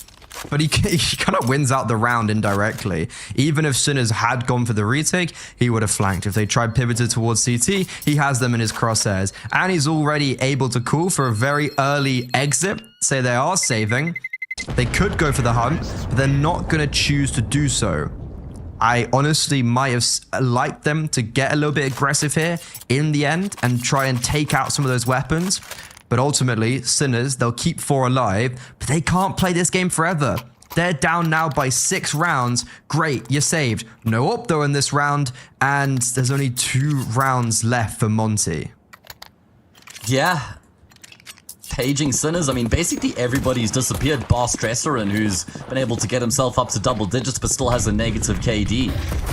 But he kind of wins out the round indirectly. Even if Sinners had gone for the retake, he would have flanked. If they tried pivoted towards CT, he has them in his crosshairs. And he's already able to call for a very early exit. Say they are saving. They could go for the hunt, but they're not going to choose to do so. I honestly might have liked them to get a little bit aggressive here in the end and try and take out some of those weapons. But ultimately, Sinners, they'll keep 4 alive, but they can't play this game forever. They're down now by 6 rounds. Great, you're saved. No up though in this round, and there's only 2 rounds left for Monte. Yeah. Paging Sinners, I mean, basically everybody's disappeared, bar Stresserin, who's been able to get himself up to double digits, but still has a negative KD.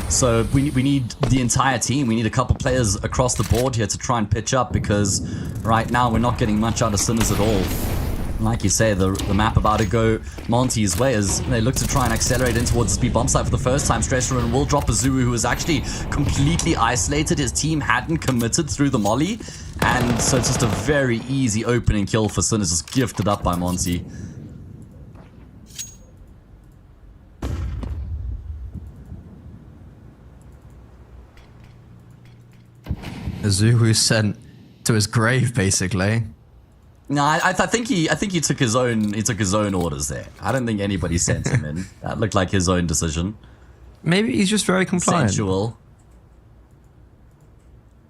So we need the entire team. We need a couple players across the board here to try and pitch up, because right now we're not getting much out of Sinners at all. Like you say, the map about to go Monte's way as they look to try and accelerate in towards the speed bomb site for the first time. Stresserin will drop a Zuru, who was actually completely isolated. His team hadn't committed through the molly. And so it's just a very easy opening kill for Sinners, just gifted up by Monte. Zuhu sent to his grave, basically. No, I think he took his own orders there. I don't think anybody sent him in. That looked like his own decision. Maybe he's just very compliant. Sensual.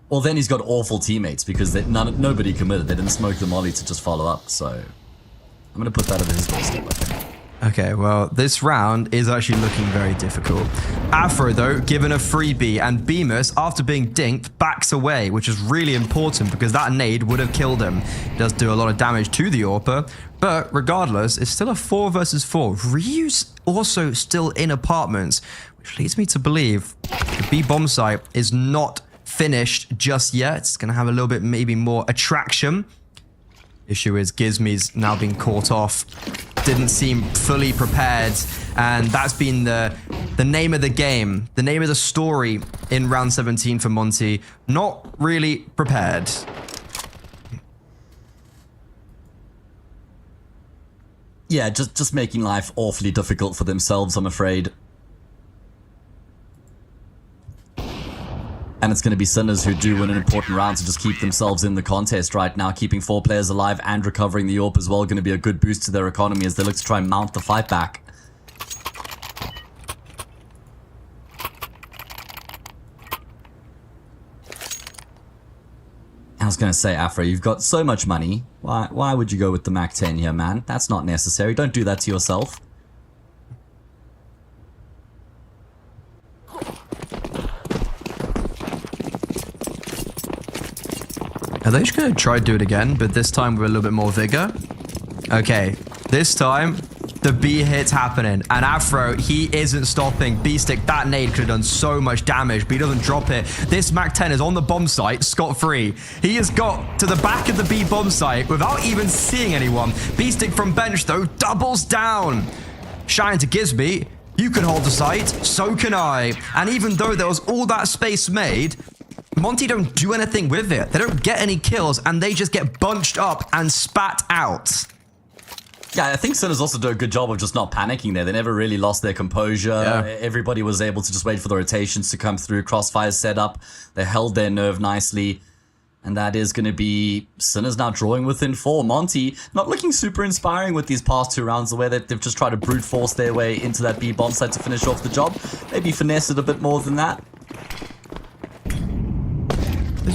Well, then he's got awful teammates because nobody committed. They didn't smoke the molly to just follow up. So I'm going to put that at his doorstep, I think. Okay, well, this round is actually looking very difficult. Afro, though, given a freebie, and Bemis, after being dinked, backs away, which is really important because that nade would have killed him. It does do a lot of damage to the AWPer, but regardless, it's still a 4 versus 4. Ryu's also still in apartments, which leads me to believe the B bomb site is not finished just yet. It's going to have a little bit maybe more attraction. Issue is Gizmi's now been caught off. Didn't seem fully prepared, and that's been the name of the game, the name of the story in round 17 for Monte. Not really prepared. Yeah, just making life awfully difficult for themselves, I'm afraid. And it's going to be Sinners who do win an important round to just keep themselves in the contest right now. Keeping 4 players alive and recovering the AWP as well. Going to be a good boost to their economy as they look to try and mount the fight back. I was going to say, Afro, you've got so much money. Why would you go with the Mac 10 here, man? That's not necessary. Don't do that to yourself. Are they just going to try to do it again, but this time with a little bit more vigor? Okay, this time, the B hit's happening. And Afro, he isn't stopping. B-Stick, that nade could have done so much damage, but he doesn't drop it. This Mac 10 is on the bomb site, scot-free. He has got to the back of the B bomb site without even seeing anyone. B-Stick from bench, though, doubles down. Shine to Gizmi. You can hold the site, so can I. And even though there was all that space made, Monte don't do anything with it. They don't get any kills, and they just get bunched up and spat out. Yeah, I think Sinners also do a good job of just not panicking there. They never really lost their composure. Yeah. Everybody was able to just wait for the rotations to come through. Crossfires set up. They held their nerve nicely. And that is going to be Sinners now drawing within 4. Monte not looking super inspiring with these past 2 rounds, the way that they've just tried to brute force their way into that B bomb site to finish off the job. Maybe finesse it a bit more than that.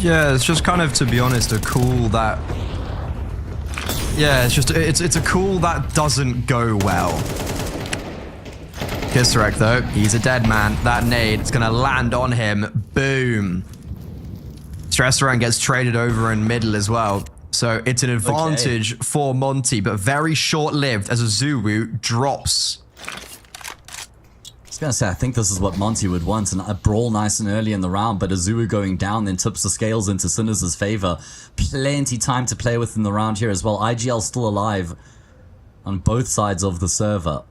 Yeah, it's just kind of, to be honest, a call that... Yeah, it's a call that doesn't go well. Kisarek, though, he's a dead man. That nade, it's going to land on him. Boom. Stresseran gets traded over in middle as well. So it's an advantage for Monte, but very short-lived as Azuru drops. I was going to say, I think this is what Monte would want, and a brawl nice and early in the round, but Azuru going down then tips the scales into Sinners' favor. Plenty time to play with in the round here as well. IGL still alive on both sides of the server.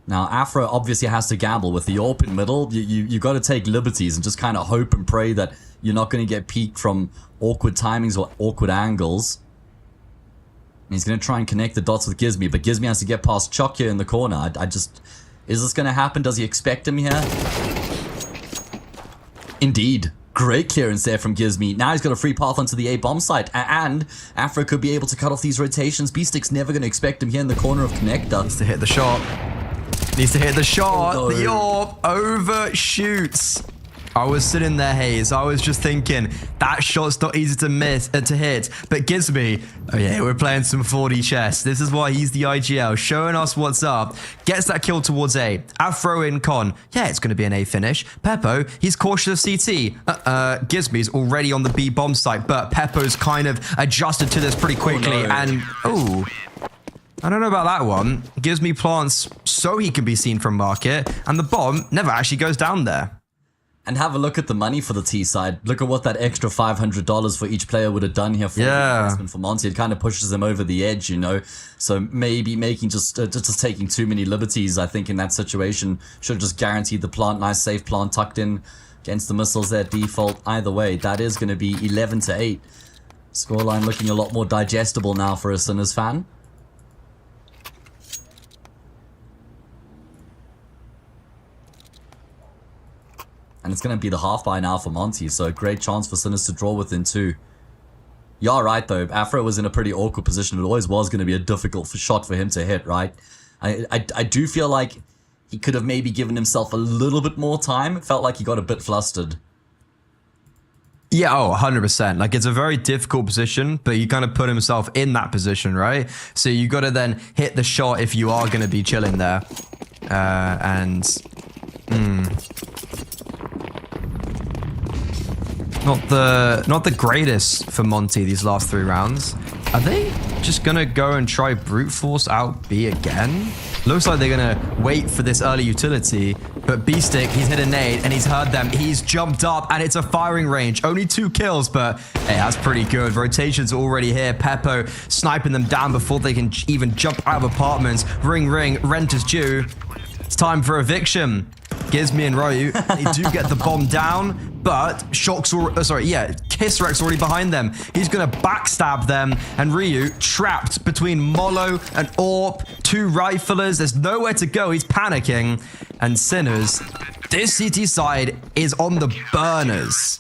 Now, Afro obviously has to gamble with the AWP in middle. You got to take liberties and just kind of hope and pray that you're not going to get peeked from awkward timings or awkward angles. And he's going to try and connect the dots with Gizmi, but Gizmi has to get past Chuck here in the corner. I just... Is this going to happen? Does he expect him here? Indeed. Great clearance there from Gizmi. Now he's got a free path onto the A bomb site. And Afro could be able to cut off these rotations. B-Stick's never going to expect him here in the corner of Connector. Needs to hit the shot. Needs to hit the shot. Oh, no. The AWP overshoots. I was sitting there, Hayes. I was just thinking, that shot's not easy to miss, to hit. But Gizmi, oh yeah, we're playing some 4D chess. This is why he's the IGL, showing us what's up. Gets that kill towards A. Afro in con. Yeah, it's going to be an A finish. Peppo, he's cautious of CT. Gizmi's already on the B bomb site, but Peppo's kind of adjusted to this pretty quickly. And, I don't know about that one. Gizmi plants so he can be seen from market, and the bomb never actually goes down there. And have a look at the money for the T side. Look at what that extra $500 for each player would have done here for the investment for Monte. It kind of pushes them over the edge, you know. So maybe making just taking too many liberties, I think, in that situation. Should have just guaranteed the plant. Nice safe plant tucked in against the missiles there. Default. Either way, that is going to be 11-8. Scoreline looking a lot more digestible now for a Sinners fan. And it's going to be the half by now for Monte, so a great chance for Sinners to draw within 2. You're right, though. Afro was in a pretty awkward position. It always was going to be a difficult shot for him to hit, right? I do feel like he could have maybe given himself a little bit more time. It felt like he got a bit flustered. Yeah, 100%. Like, it's a very difficult position, but you kind of put himself in that position, right? So you got to then hit the shot if you are going to be chilling there. Not the greatest for Monte these last 3 rounds. Are they just gonna go and try brute force out B again? Looks like they're gonna wait for this early utility, but B-Stick, he's hit a nade and he's heard them. He's jumped up and it's a firing range. Only 2 kills, but hey, that's pretty good. Rotations already here. Peppo sniping them down before they can even jump out of apartments. Ring, rent is due. It's time for eviction. Gizmi and Ryu, they do get the bomb down, but Kisrek's already behind them. He's going to backstab them, and Ryu trapped between Molo and AWP, 2 riflers. There's nowhere to go. He's panicking. And Sinners, this CT side is on the burners.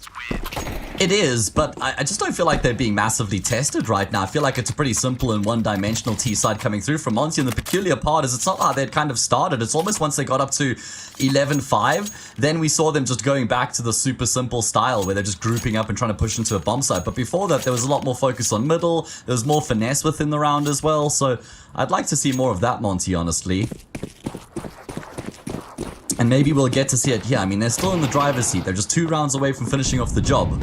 It is, but I just don't feel like they're being massively tested right now. I feel like it's a pretty simple and one-dimensional T side coming through from Monte, and the peculiar part is it's not how they'd kind of started. It's almost once they got up to 11-5, then we saw them just going back to the super simple style where they're just grouping up and trying to push into a bomb site. But before that, there was a lot more focus on middle. There was more finesse within the round as well, so I'd like to see more of that, Monte, honestly. And maybe we'll get to see it here. I mean, they're still in the driver's seat. They're just 2 rounds away from finishing off the job.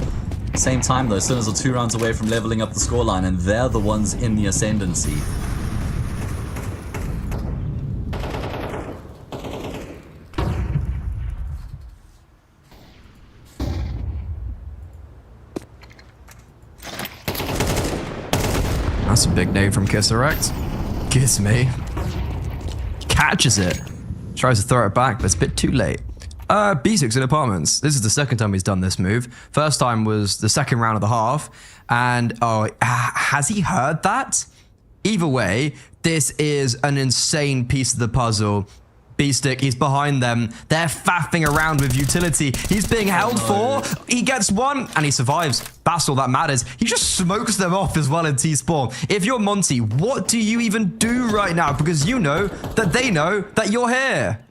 Same time, though, Sinners are 2 rounds away from leveling up the scoreline, and they're the ones in the ascendancy. That's a big name from Kisserect. Gizmi. Catches it. Tries to throw it back, but it's a bit too late. B6 in apartments. This is the second time he's done this move. First time was the second round of the half. And, has he heard that? Either way, this is an insane piece of the puzzle. B-Stick, he's behind them. They're faffing around with utility. He's being held for. He gets 1, and he survives. That's all that matters. He just smokes them off as well in T-Spawn. If you're Monte, what do you even do right now? Because you know that they know that you're here.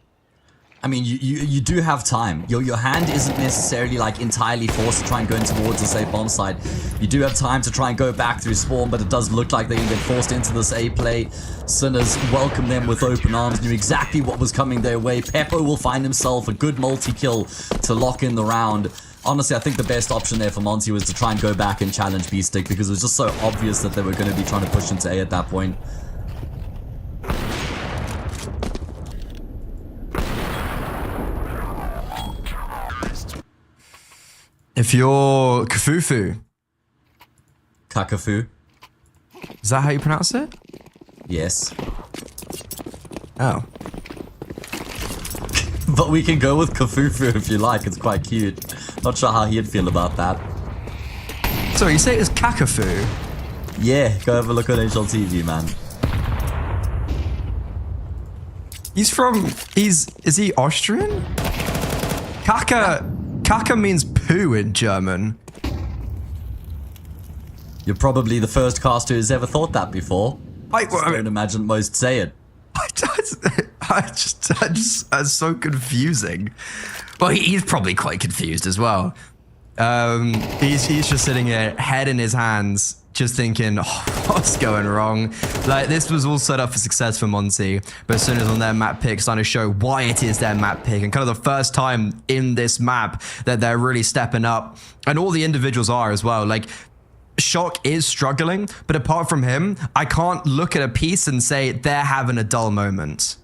I mean, you do have time. Your hand isn't necessarily like entirely forced to try and go in towards the safe bomb side. You do have time to try and go back through spawn, but it does look like they can get forced into this A play. Sinners welcome them with open arms, knew exactly what was coming their way. Peppo will find himself a good multi-kill to lock in the round. Honestly, I think the best option there for Monte was to try and go back and challenge B-Stick because it was just so obvious that they were going to be trying to push into A at that point. If you're Kafufu, Kakafu. is that how you pronounce it? Yes. Oh. But we can go with Kafufu if you like, it's quite cute. Not sure how he'd feel about that. Sorry, you say it's Kakafu? Yeah, go have a look on HLTV, man. Is he Austrian? Kaka means poo in German. You're probably the first caster who's ever thought that before. I don't imagine most say it. It's so confusing. Well, he's probably quite confused as well. He's just sitting here, head in his hands, just thinking, oh, what's going wrong? Like, this was all set up for success for Monte, but as soon as on their map pick, starting to show why it is their map pick, and kind of the first time in this map that they're really stepping up, and all the individuals are as well. Like, Shock is struggling, but apart from him, I can't look at a piece and say they're having a dull moment.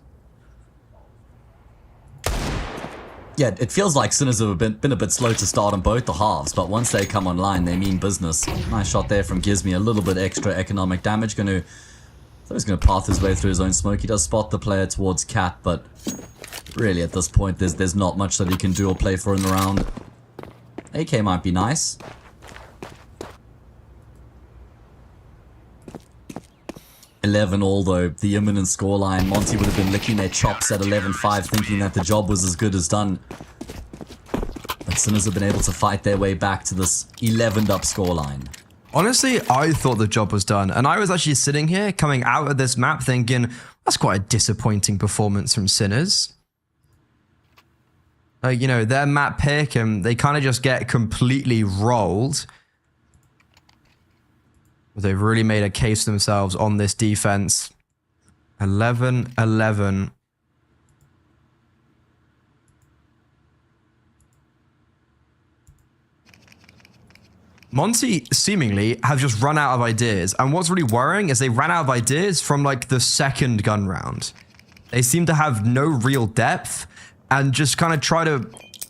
Yeah, it feels like Sinners have been a bit slow to start on both the halves, but once they come online, they mean business. Nice shot there from Gizmi, a little bit extra economic damage. He's gonna path his way through his own smoke. He does spot the player towards Cat, but really at this point, there's not much that he can do or play for in the round. AK might be nice. $11-all though, the imminent scoreline. Monte would have been licking their chops at 11-5, thinking that the job was as good as done. But Sinners have been able to fight their way back to this 11-up scoreline. Honestly, I thought the job was done, and I was actually sitting here coming out of this map thinking, that's quite a disappointing performance from Sinners. You know, their map pick, and they kind of just get completely rolled. They've really made a case for themselves on this defense. 11-11. Monte seemingly have just run out of ideas. And what's really worrying is they ran out of ideas from like the second gun round. They seem to have no real depth and just kind of try to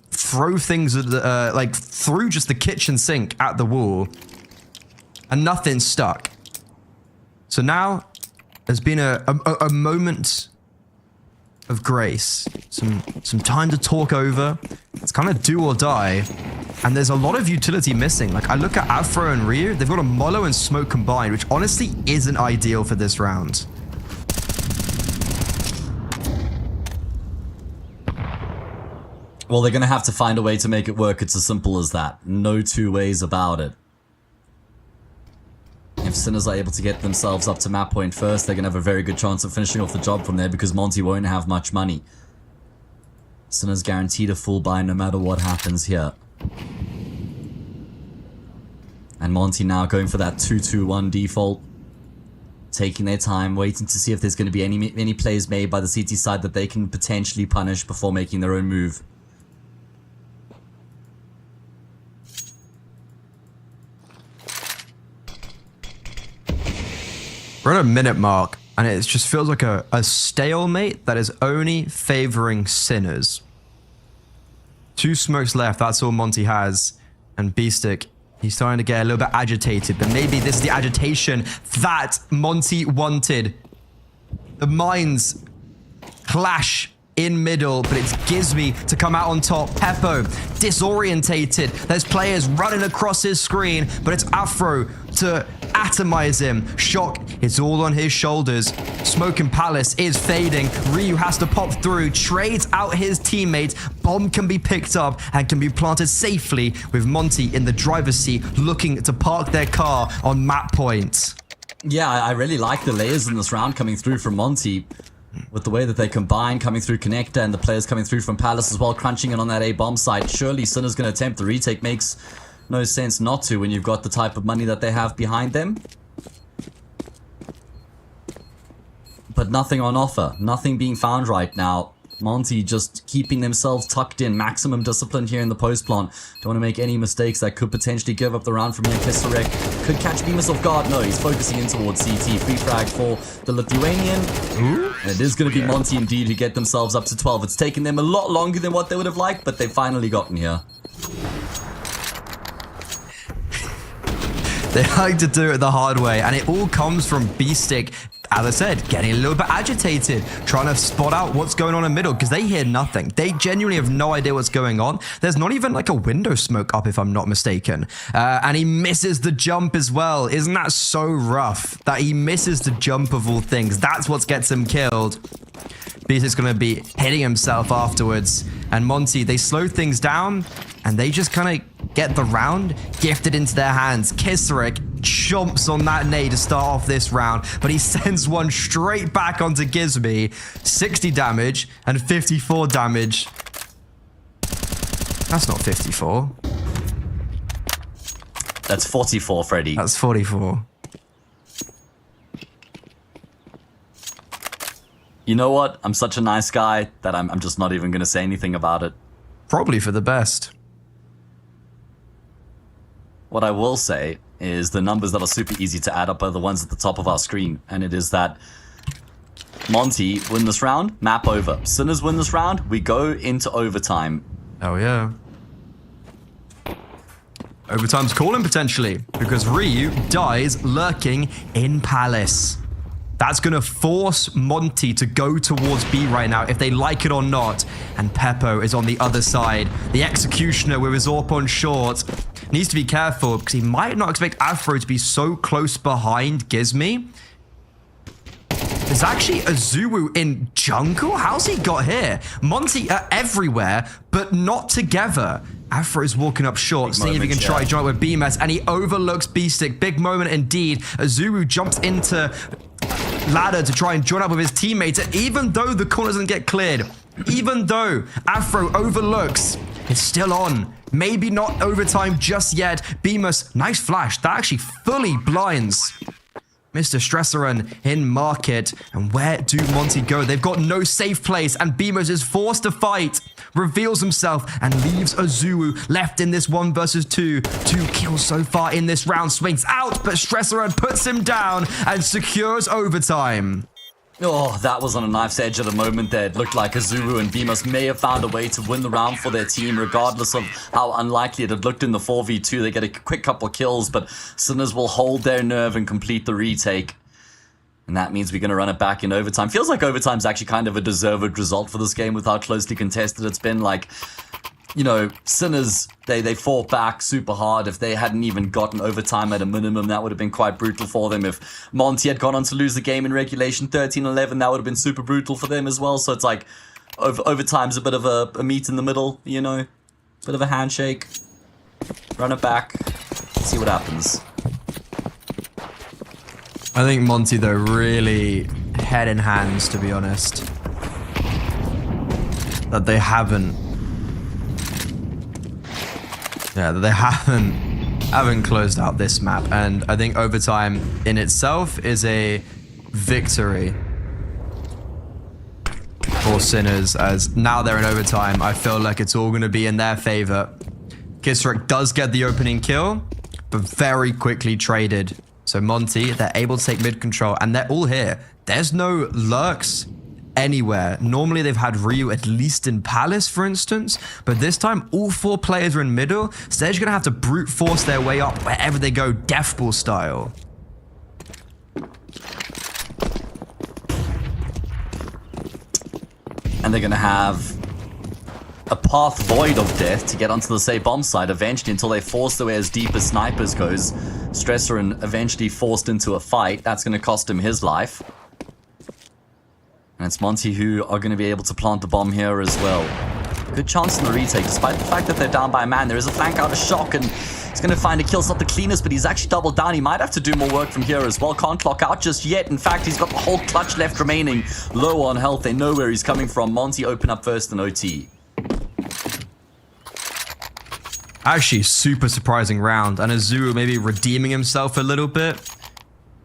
throw things at the, like through just the kitchen sink at the wall. And nothing stuck. So now there's been a moment of grace, some time to talk over. It's kind of do or die, and there's a lot of utility missing. Like I look at Afro and Ryu, they've got a Molo and Smoke combined, which honestly isn't ideal for this round. Well, they're gonna have to find a way to make it work. It's as simple as that. No two ways about it. If Sinners are able to get themselves up to map point first, they're going to have a very good chance of finishing off the job from there because Monte won't have much money. Sinners guaranteed a full buy no matter what happens here. And Monte now going for that 2-2-1 default. Taking their time, waiting to see if there's going to be any plays made by the CT side that they can potentially punish before making their own move. We're at a minute mark, and it just feels like a stalemate that is only favoring Sinners. 2 smokes left, that's all Monte has. And B-Stick, he's starting to get a little bit agitated, but maybe this is the agitation that Monte wanted. The minds clash in middle, but it's Gizmi to come out on top. Peppo, disorientated. There's players running across his screen, but it's Afro to atomize him. Shock, it's all on his shoulders. Smoke and Palace is fading. Ryu has to pop through, trades out his teammates. Bomb can be picked up and can be planted safely with Monte in the driver's seat, looking to park their car on map point. Yeah, I really like the layers in this round coming through from Monte. With the way that they combine, coming through Connector and the players coming through from Palace as well, crunching in on that A-bomb site. Surely Sinner's going to attempt the retake. Makes no sense not to when you've got the type of money that they have behind them. But nothing on offer. Nothing being found right now. Monte just keeping themselves tucked in. Maximum discipline here in the post plant. Don't want to make any mistakes that could potentially give up the round from here. Kisarek could catch Bemis off guard. No, he's focusing in towards CT. Free frag for the Lithuanian. And it is going to be Monte indeed who get themselves up to 12. It's taken them a lot longer than what they would have liked, but they've finally gotten here. They like to do it the hard way, and it all comes from B-Stick, as I said, getting a little bit agitated, trying to spot out what's going on in the middle, because they hear nothing. They genuinely have no idea what's going on. There's not even like a window smoke up, if I'm not mistaken. And he misses the jump as well. Isn't that so rough that he misses the jump of all things? That's what gets him killed. B-Stick's going to be hitting himself afterwards. And Monte, they slow things down, and they just kind of get the round gifted into their hands. Kisarek chomps on that nade to start off this round, but he sends one straight back onto Gizmi. 60 damage and 54 damage. That's not 54. That's 44, Freddy. That's 44. You know what? I'm such a nice guy that I'm just not even going to say anything about it. Probably for the best. What I will say is the numbers that are super easy to add up are the ones at the top of our screen. And it is that Monte win this round, map over. Sinners win this round, we go into overtime. Oh, yeah. Overtime's calling potentially, because Ryu dies lurking in Palace. That's going to force Monte to go towards B right now, if they like it or not. And Peppo is on the other side. The Executioner with his AWP on short needs to be careful, because he might not expect Afro to be so close behind Gizmi. There's actually a Zulu in jungle? How's he got here? Monte are everywhere, but not together. Afro's walking up short, seeing if he can try join with BMS, and he overlooks B-Stick. Big moment indeed. Azuru jumps into ladder to try and join up with his teammates, and even though the corner doesn't get cleared, even though Afro overlooks, it's still on. Maybe not overtime just yet. Bemis, nice flash. That actually fully blinds Mr. Stresserin in market. And where do Monte go? They've got no safe place, and Bemis is forced to fight. Reveals himself and leaves Azulu left in this 1 versus 2. 2 kills so far in this round. Swings out, but Stresserin puts him down and secures overtime. Oh, that was on a knife's edge at a moment there. It looked like Azuru and Bemis may have found a way to win the round for their team, regardless of how unlikely it had looked in the 4v2. They get a quick couple of kills, but Sinners will hold their nerve and complete the retake. And that means we're going to run it back in overtime. Feels like overtime's actually kind of a deserved result for this game with how closely contested it's been. Like, you know, Sinners, they fought back super hard. If they hadn't even gotten overtime at a minimum, that would have been quite brutal for them. If Monte had gone on to lose the game in regulation 13-11, that would have been super brutal for them as well. So it's like, overtime's a bit of a meet in the middle, you know? Bit of a handshake. Run it back. See what happens. I think Monte, though, really head in hands, to be honest. That they haven't... Yeah, that they haven't closed out this map. And I think overtime in itself is a victory for Sinners, as now they're in overtime. I feel like it's all going to be in their favor. Kisarek does get the opening kill, but very quickly traded. So Monte, they're able to take mid control, and they're all here. There's no lurks anywhere. Normally they've had Ryu at least in Palace, for instance, but this time all 4 players are in middle, so they're just gonna have to brute force their way up wherever they go, deathball style. And they're gonna have a path void of death to get onto the safe bomb side eventually, until they force their way as deep as Snipers goes. Stresserin eventually forced into a fight. That's going to cost him his life. And it's Monte who are going to be able to plant the bomb here as well. Good chance in the retake, despite the fact that they're down by a man. There is a flank out of shock, and he's going to find a kill. It's not the cleanest, but he's actually doubled down. He might have to do more work from here as well. Can't clock out just yet. In fact, he's got the whole clutch left remaining. Low on health. They know where he's coming from. Monte open up first in OT. Actually, super surprising round, and Azuru maybe redeeming himself a little bit.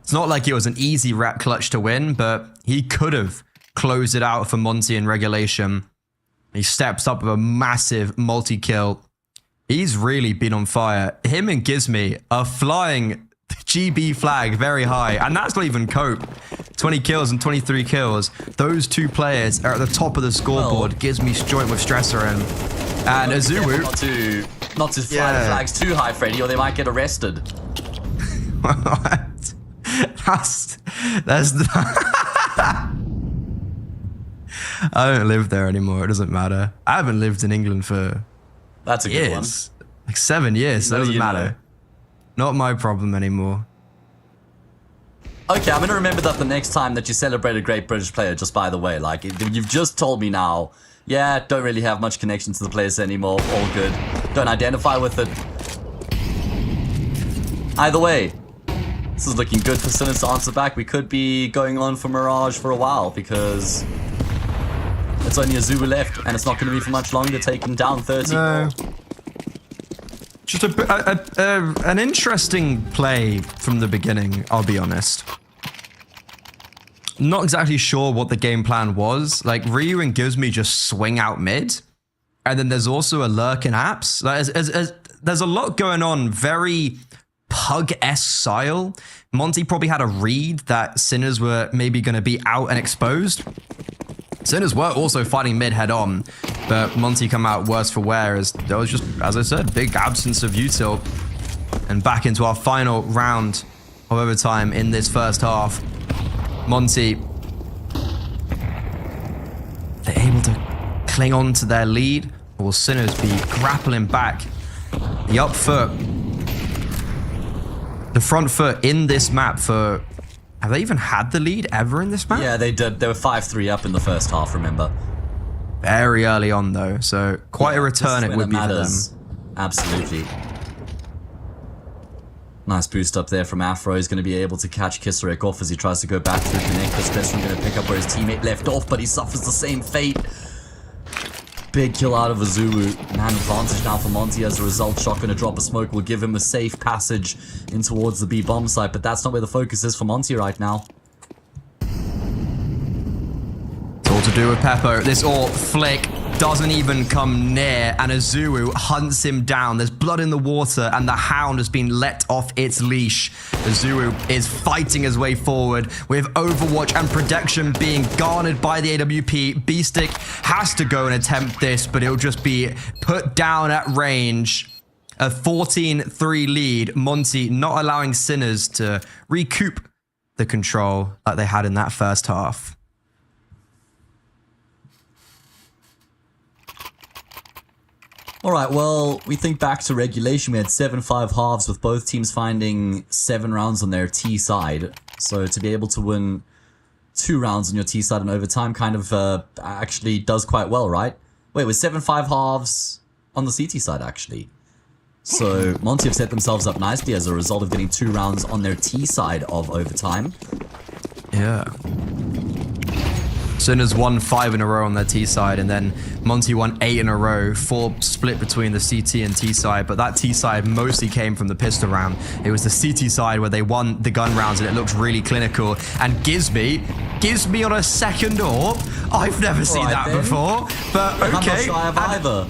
It's not like it was an easy rat clutch to win, but he could have close it out for Monte in regulation. He steps up with a massive multi-kill. He's really been on fire. Him and Gizmi are flying the GB flag very high, and that's not even Cope. 20 kills and 23 kills. Those two players are at the top of the scoreboard. Gizmi's joint with Stressor and Azulu. Not to fly the flags too high, Freddy, or they might get arrested. What? That's I don't live there anymore. It doesn't matter. I haven't lived in England for That's a good one. years. Like 7 years. So it doesn't matter. Not my problem anymore. Okay, I'm going to remember that the next time that you celebrate a great British player, just by the way. Like, you've just told me now, yeah, don't really have much connection to the players anymore. All good. Don't identify with it. Either way, this is looking good for Sinners to answer back. We could be going on for Mirage for a while, because it's only a Zulu left, and it's not going to be for much longer, taking down 30. No. Just an interesting play from the beginning, I'll be honest. Not exactly sure what the game plan was. Like, Ryu and Gizmi just swing out mid. And then there's also a lurk in apps. Like, there's a lot going on, very Pug-esque style. Monte probably had a read that Sinners were maybe going to be out and exposed. Sinners were also fighting mid head on, but Monte come out worse for wear as there was just, as I said, big absence of util. And back into our final round of overtime in this first half. Monte, they're able to cling on to their lead, or will Sinners be grappling back? The up foot, the front foot in this map for... Have they even had the lead ever in this map? Yeah, they did. They were 5-3 up in the first half, remember? Very early on, though, so quite a return it would be for them. Absolutely. Nice boost up there from Afro. He's going to be able to catch Kisarek off as he tries to go back through Connect. Special going to pick up where his teammate left off, but he suffers the same fate. Big kill out of Azulu. Man advantage now for Monte as a result. Shot going to drop a smoke will give him a safe passage in towards the B bomb site, but that's not where the focus is for Monte right now. It's all to do with Peppo. This all flick doesn't even come near, and Azulu hunts him down. There's blood in the water, and the hound has been let off its leash. Azulu is fighting his way forward with Overwatch and protection being garnered by the AWP. B-Stick has to go and attempt this, but it'll just be put down at range. A 14-3 lead. Monte not allowing Sinners to recoup the control like they had in that first half. Alright, well, we think back to regulation. We had 7-5 halves with both teams finding 7 rounds on their T side. So to be able to win 2 rounds on your T side in overtime kind of actually does quite well, right? Wait, it was 7-5 halves on the CT side, actually. So Monte have set themselves up nicely as a result of getting 2 rounds on their T side of overtime. Yeah. Sinners won 5 in a row on their T side, and then Monte won 8 in a row, 4 split between the CT and T side, but that T side mostly came from the pistol round. It was the CT side where they won the gun rounds, and it looked really clinical. And Gizmi on a second orb. I've never seen that before, but okay. I'm not sure I have either.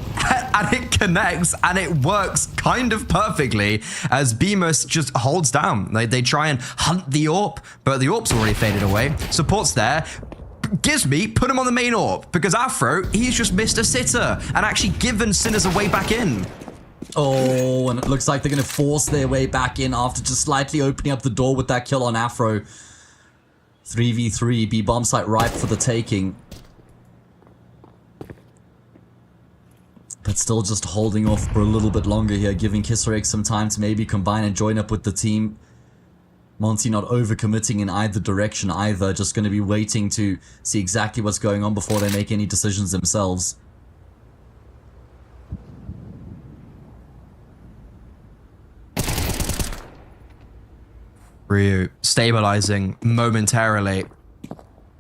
And it connects, and it works kind of perfectly as Bemis just holds down. They try and hunt the AWP, but the AWP's already faded away. Support's there. Gizmi, put him on the main AWP, because Afro, he's just missed a sitter and actually given Sinners a way back in. Oh, and it looks like they're going to force their way back in after just slightly opening up the door with that kill on Afro. 3v3, B bomb site ripe for the taking. But still just holding off for a little bit longer here, giving Kisarek some time to maybe combine and join up with the team. Monte not overcommitting in either direction either, just going to be waiting to see exactly what's going on before they make any decisions themselves. Ryu stabilizing momentarily.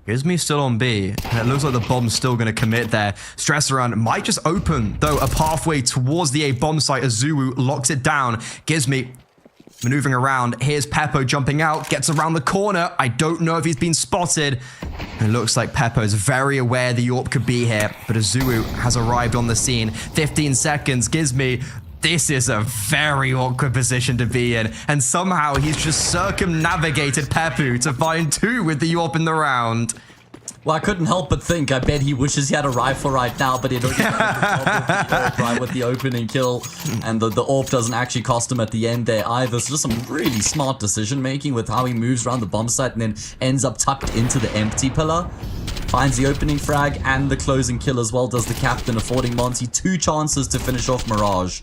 Gizmi still on B, and it looks like the bomb's still going to commit there. Stress around might just open, though, a pathway towards the A bomb site as Zulu locks it down. Gizmi maneuvering around. Here's Peppo jumping out, gets around the corner. I don't know if he's been spotted. It looks like Peppo's very aware the AWP could be here, but Azuu has arrived on the scene. 15 seconds gives me... This is a very awkward position to be in, and somehow he's just circumnavigated Peppo to find 2 with the AWP in the round. Well, I couldn't help but think, I bet he wishes he had a rifle right now, but he don't right with the opening kill, and the AWP doesn't actually cost him at the end there either. So just some really smart decision making with how he moves around the bomb site and then ends up tucked into the empty pillar. Finds the opening frag and the closing kill as well, does the captain, affording Monte 2 chances to finish off Mirage.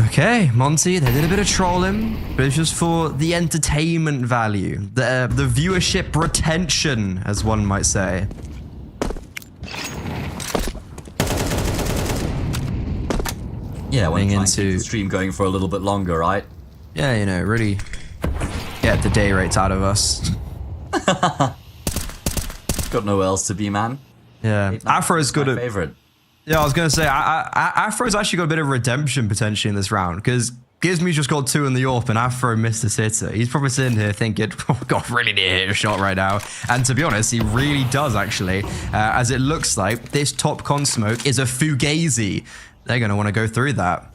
Okay, Monte, they did a bit of trolling, but it's just for the entertainment value, the viewership retention, as one might say. Yeah, when trying to into keep the stream going for a little bit longer, right? Yeah, you know, really get the day rates out of us. Got nowhere else to be, man. Yeah, Afro's good at... favorite. Yeah, I was going to say, Afro's actually got a bit of redemption potentially in this round, because Gizmy just got 2 in the AWP and Afro missed a sitter. He's probably sitting here thinking, oh God, really need to hit a shot right now. And to be honest, he really does actually, as it looks like this top con smoke is a Fugazi. They're going to want to go through that.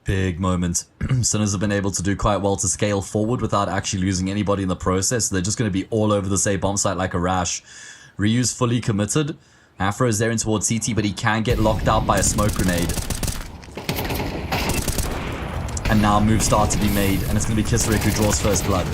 Big moment. Sinners have been able to do quite well to scale forward without actually losing anybody in the process. They're just going to be all over the same bomb site like a rash. Ryu's fully committed. Afro is there in towards CT, but he can get locked out by a smoke grenade. And now moves start to be made, and it's going to be Kisaric who draws first blood.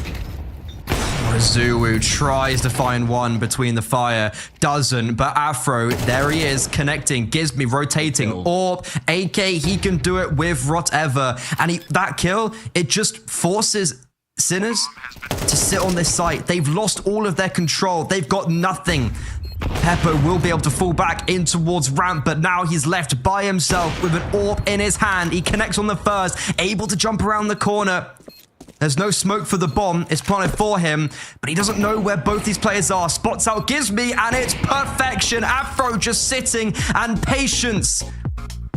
Azuu tries to find one between the fire, doesn't, but Afro, there he is, connecting, Gizmy rotating, AWP, AK, he can do it with whatever, and that kill, it just forces Sinners to sit on this site. They've lost all of their control, they've got nothing. Peppo will be able to fall back in towards ramp, but now he's left by himself with an AWP in his hand. He connects on the first, able to jump around the corner. There's no smoke for the bomb. It's planted for him, but he doesn't know where both these players are. Spots out Gizmy, and it's perfection. Afro just sitting, and patience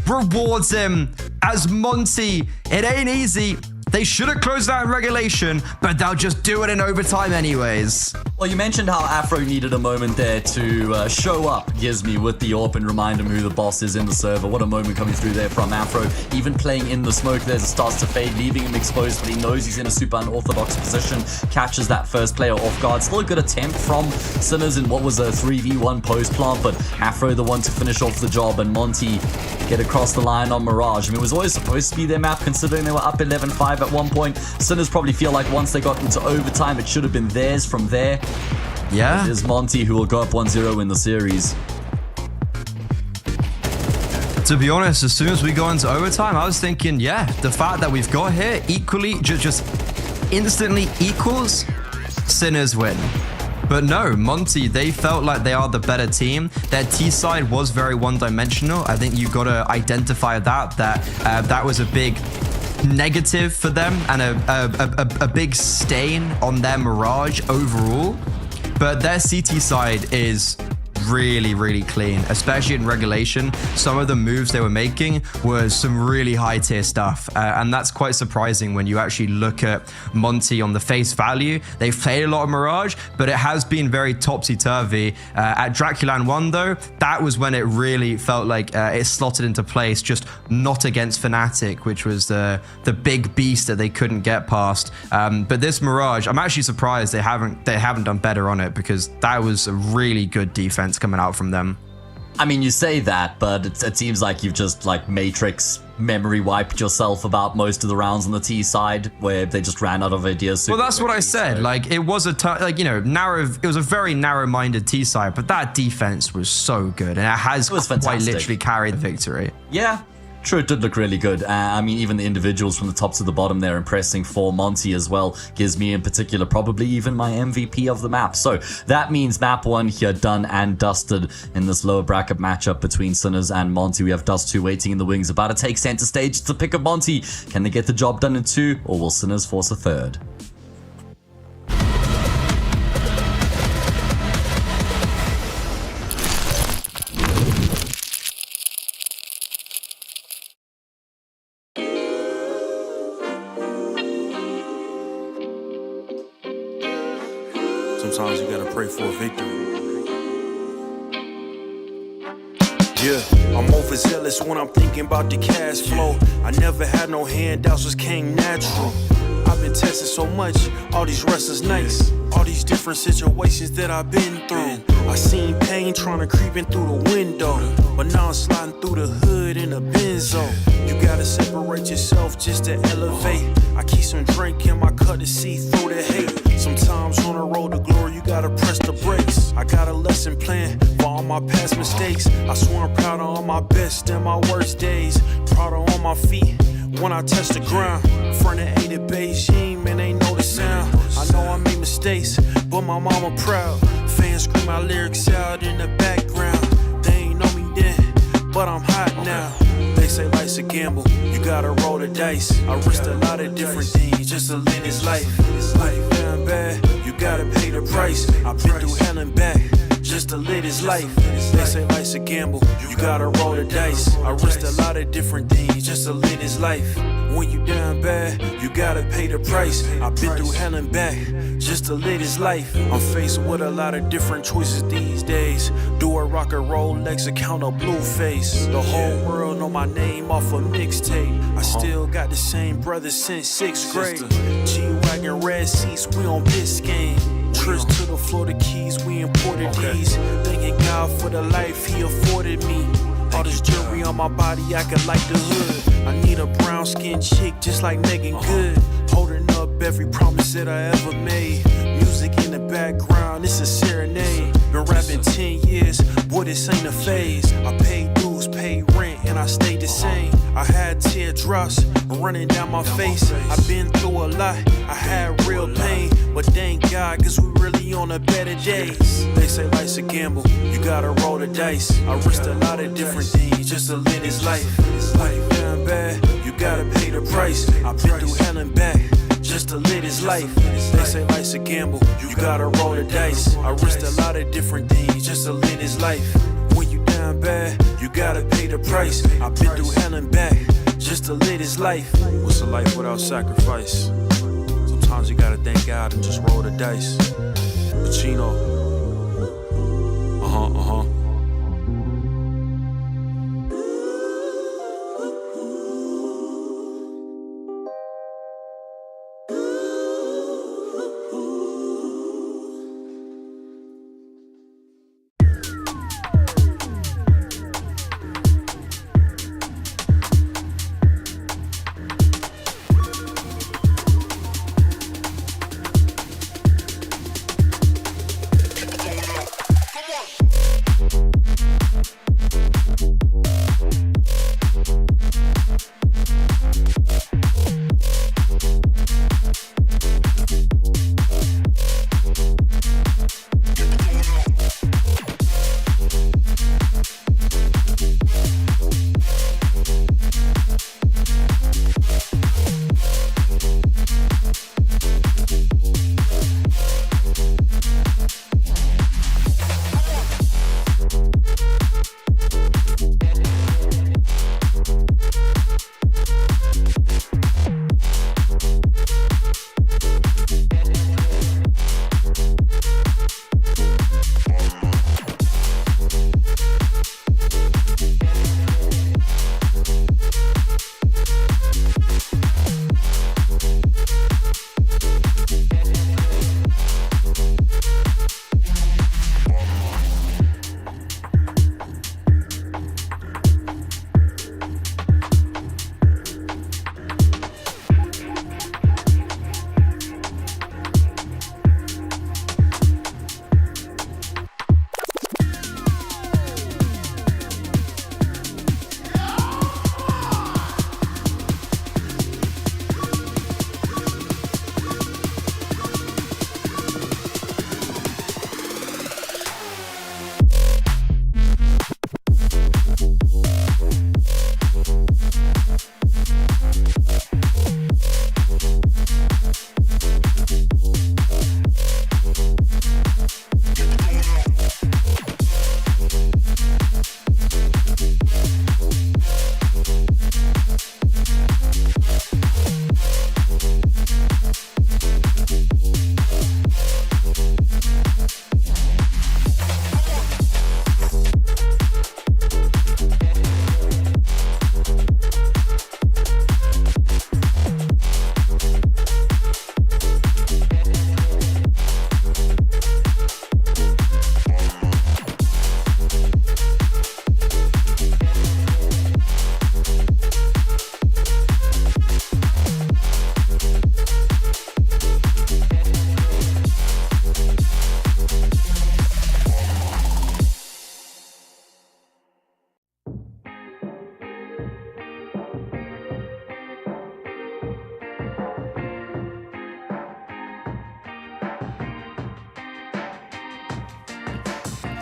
rewards him as Monte. It ain't easy. They should have closed out in regulation, but they'll just do it in overtime anyways. Well, you mentioned how Afro needed a moment there to show up Gizmy with the AWP and remind him who the boss is in the server. What a moment coming through there from Afro. Even playing in the smoke there as it starts to fade, leaving him exposed, but he knows he's in a super unorthodox position. Catches that first player off guard. Still a good attempt from Sinners in what was a 3v1 post plant, but Afro the one to finish off the job, and Monte get across the line on Mirage. I mean, it was always supposed to be their map, considering they were up 11-5 at one point. Sinners probably feel like once they got into overtime, it should have been theirs from there. Yeah. It is Monte who will go up 1-0 in the series. To be honest, as soon as we go into overtime, I was thinking, yeah, the fact that we've got here equally, just instantly equals Sinners win. But no, Monte, they felt like they are the better team. Their T side was very one-dimensional. I think you got to identify that was a big negative for them and a big stain on their Mirage overall. But their CT side is really, really clean, especially in regulation. Some of the moves they were making was some really high tier stuff. And that's quite surprising when you actually look at Monte on the face value. They've played a lot of Mirage, but it has been very topsy-turvy. At Draculan 1 though, that was when it really felt like it slotted into place, just not against Fnatic, which was the big beast that they couldn't get past. But this Mirage, I'm actually surprised they haven't done better on it, because that was a really good defense coming out from them. I mean, you say that, but it seems like you've just like Matrix memory wiped yourself about most of the rounds on the T side, where they just ran out of ideas. Well, that's what I said. So. Like, it was narrow. It was a very narrow-minded T side, but that defense was so good, and it has quite literally carried the victory. Yeah. True, it did look really good. I mean, even the individuals from the top to the bottom there impressing for Monte as well. Gives me in particular probably even my MVP of the map. So that means map 1 here done and dusted in this lower bracket matchup between Sinners and Monte. We have Dust 2 waiting in the wings, about to take center stage. It's the pick of Monte. Can they get the job done in 2, or will Sinners force a 3rd? Sometimes you gotta pray for a victory. Yeah, I'm overzealous when I'm thinking about the cash flow. I never had no handouts, just came natural. I've been tested so much, all these wrestlers nice. All these different situations that I've been through. I seen pain trying to creep in through the window, but now I'm sliding through the hood in a benzo. You gotta separate yourself just to elevate. I keep some drink in my cup to see through the hate. Sometimes on the road to glory, you gotta press the brakes. I got a lesson plan for all my past mistakes. I swear I'm proud of all my best and my worst days. Proud of all my feet when I touch the ground. Front of 8 at Beijing, man, they know the sound. I know I made mistakes, but my mama proud. Fans scream my lyrics out in the background. They ain't know me then, but I'm hot now. They say life's a gamble, you gotta roll the dice. I risked a lot of different things just to live this life. Life down bad, you gotta pay the price. I've been through hell and back just to live this life. They say life's a gamble, you gotta roll the dice. I risked a lot of different things just to live this life. When you down bad, you gotta pay the price. I've been through hell and back just to live this life. I'm faced with a lot of different choices these days. Do a rock and roll Lex account of Blueface. The whole world know my name off a mixtape. I still got the same brothers since 6th grade. G-Wagon red seats, we on Biscayne. Trips to the Florida Keys, we imported these. Thanking God for the life he afforded me. All this jewelry on my body, I could light the hood. I need a brown skinned chick just like Megan Good. Holding up every promise that I ever made. Music in the background, it's a serenade. Been rapping 10 years, boy, this ain't a phase. I paid dues, paid rent, and I stayed the same. I had teardrops running down my face. I've been through a lot, I had real pain. But thank God, cause we really on a better days. They say life's a gamble, you gotta roll the dice. I risked a lot of different things just to live this life. Life down bad, you gotta pay the price. I've been through hell and back just to live this life. They say life's a gamble, you gotta roll the dice. I risked a lot of different things just to live this life. When you down bad, you gotta pay the price. I've been through hell and back just to live this life. What's a life without sacrifice? Sometimes you gotta thank God and just roll the dice. Pacino.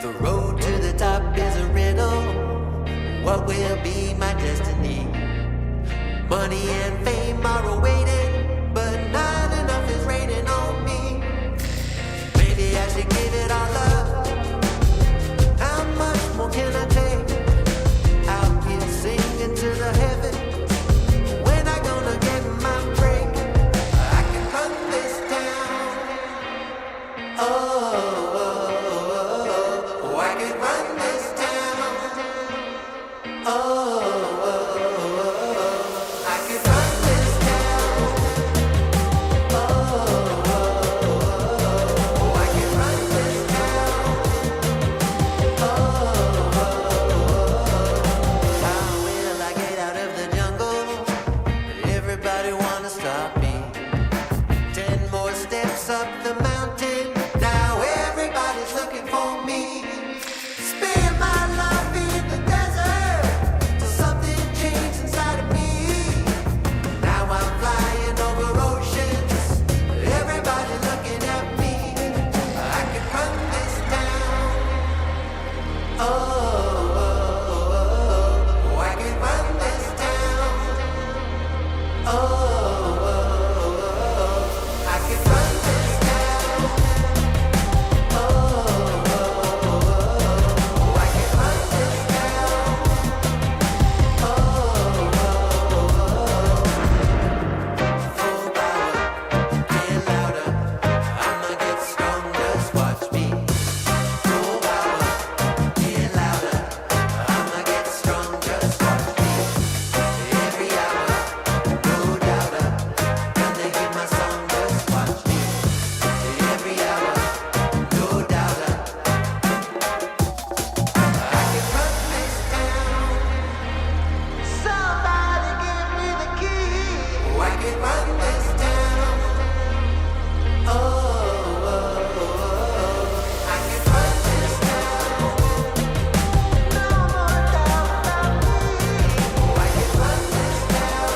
The road to the top is a riddle. What will be my destiny? Money and fame are awaiting, but not enough is raining on me. Maybe I should give it all up. How much more can I take? Out here singing to the heavens. When I gonna get my break? I can run this town. Oh, I can run this town. Oh, I can run this town. Oh, I can run this town. How will I get out of the jungle? Everybody wanna stop me. 10 more steps up the mountain. Now everybody's looking for me. Spend my life in the desert till something changed inside of me. Now I'm flying over oceans. Everybody looking at me. I can run this town. Oh, I can run this town. Oh, I can run this town. Oh, I can run this town. Full power, get louder. I'ma get stronger, just watch me. Full power, get louder. I'ma get stronger, just watch me. Every hour, no doubter. Gonna hear my song, just watch me. Every hour, no doubter. I can run this town. Somebody give me the key. Oh, I can run this town. Oh, I can run this town. No more doubt about me. Oh, I can run this town.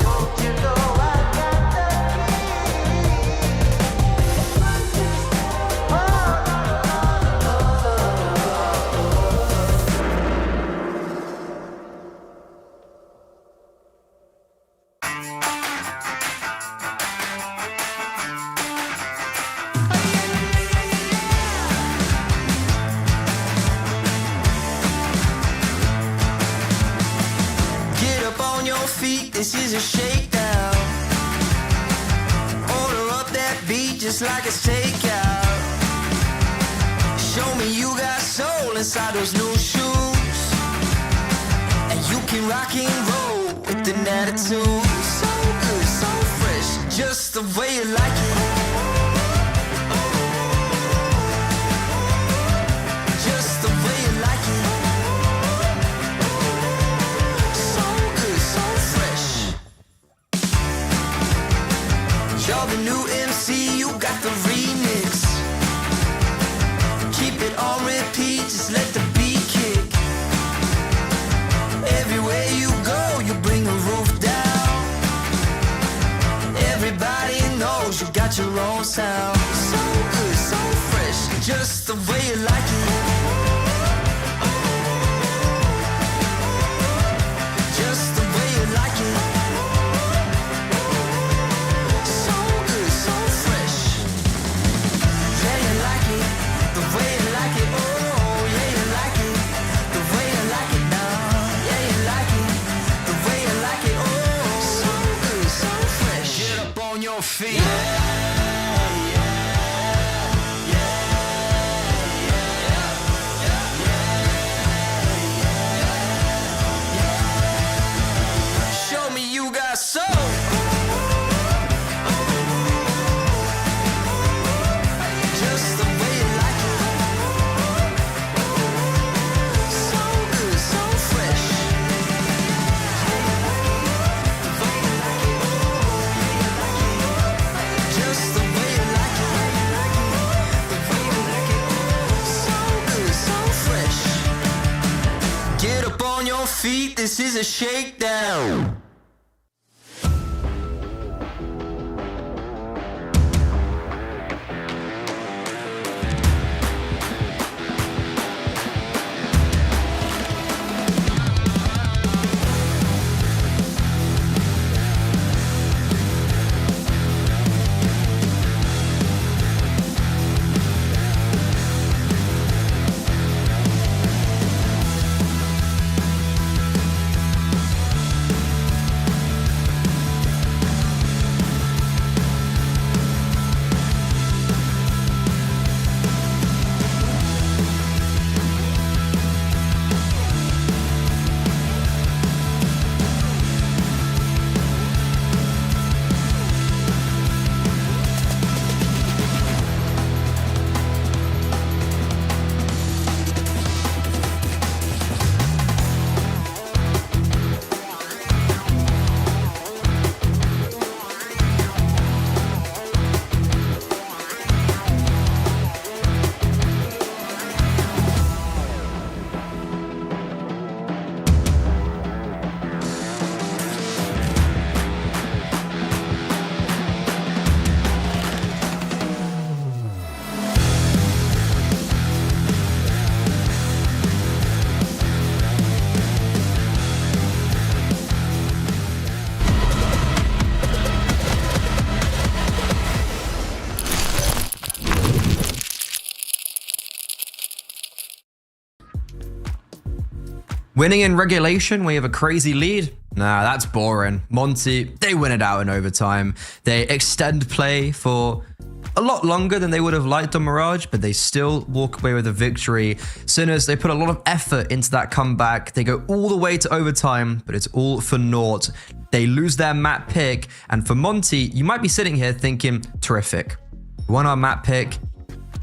Don't you know I got the Get up on your feet, this is a shakedown. Order up that beat just like it's takeout. Show me you got soul inside those new shoes. And you can rock and roll with an attitude. So good, so fresh, just the way you like it. Just the way you like it. So good, so fresh. You're the new MC, you got the remix. Keep it on repeat, just let the beat kick. Everywhere you go, you bring the roof down. Everybody knows you got your own sound. So good, so fresh, just the way you like it. Just the way you like it. So good, so fresh. Yeah, you like it, the way you like it. Oh, yeah, you like it, the way you like it now. Yeah, you like it, the way you like it. Oh, so good, so fresh. Get up on your feet. Show me you got soul. Just the way you like it. So good, so fresh. Just the way you like it. The way you like it. So good, so fresh. Get up on your feet, this is a shakedown. Winning in regulation when you have a crazy lead? Nah, that's boring. Monte, they win it out in overtime. They extend play for a lot longer than they would have liked on Mirage, but they still walk away with a victory. Sinners, they put a lot of effort into that comeback. They go all the way to overtime, but it's all for naught. They lose their map pick, and for Monte, you might be sitting here thinking, terrific. We won our map pick.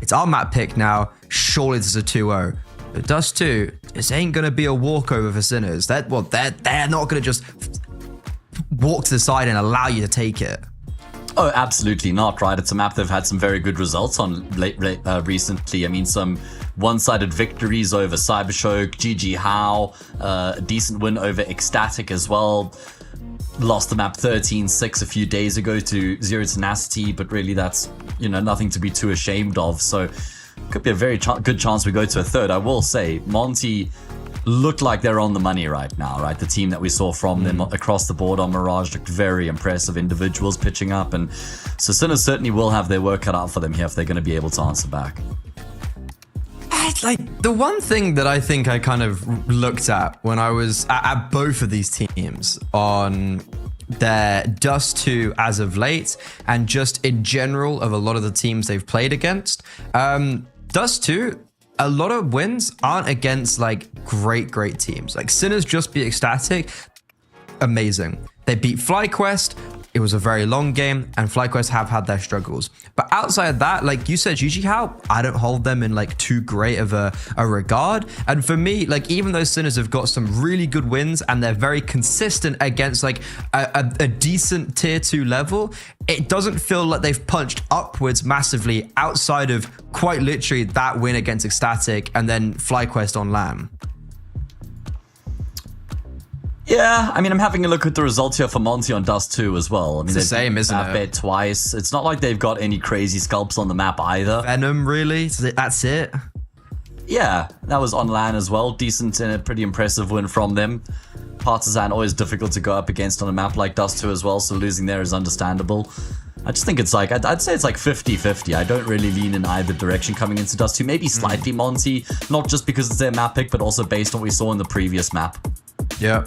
It's our map pick now. Surely this is a 2-0. But Dust 2, this ain't going to be a walkover for Sinners. They're not going to just walk to the side and allow you to take it. Oh, absolutely not, right? It's a map they've had some very good results on recently. I mean, some one-sided victories over Cybershock, GG How, a decent win over Ecstatic as well. Lost the map 13-6 a few days ago to Zero Tenacity, but really that's, nothing to be too ashamed of. So could be a very good chance we go to a third. I will say, Monte look like they're on the money right now, right? The team that we saw from them across the board on Mirage looked very impressive individuals pitching up, and so Sinners certainly will have their work cut out for them here if they're going to be able to answer back. Like, the one thing that I think I kind of looked at when I was at both of these teams on their Dust 2 as of late, and just in general of a lot of the teams they've played against, Dust 2, a lot of wins aren't against like great teams. Like Sinners just beat Ecstatic, amazing. They beat FlyQuest. It was a very long game, and FlyQuest have had their struggles. But outside of that, like you said, GG How, I don't hold them in like too great of a regard. And for me, like even though Sinners have got some really good wins and they're very consistent against like a decent tier 2 level, it doesn't feel like they've punched upwards massively outside of quite literally that win against Ecstatic and then FlyQuest on LAN. Yeah, I mean, I'm having a look at the results here for Monte on Dust 2 as well. I mean, it's the same, isn't it? Bet twice. It's not like they've got any crazy scalps on the map either. Venom, really? That's it? Yeah, that was on LAN as well. Decent and a pretty impressive win from them. Partisan, always difficult to go up against on a map like Dust 2 as well, so losing there is understandable. I just think it's like, I'd say it's like 50-50. I don't really lean in either direction coming into Dust 2. Maybe slightly Monte, not just because it's their map pick, but also based on what we saw in the previous map. Yeah.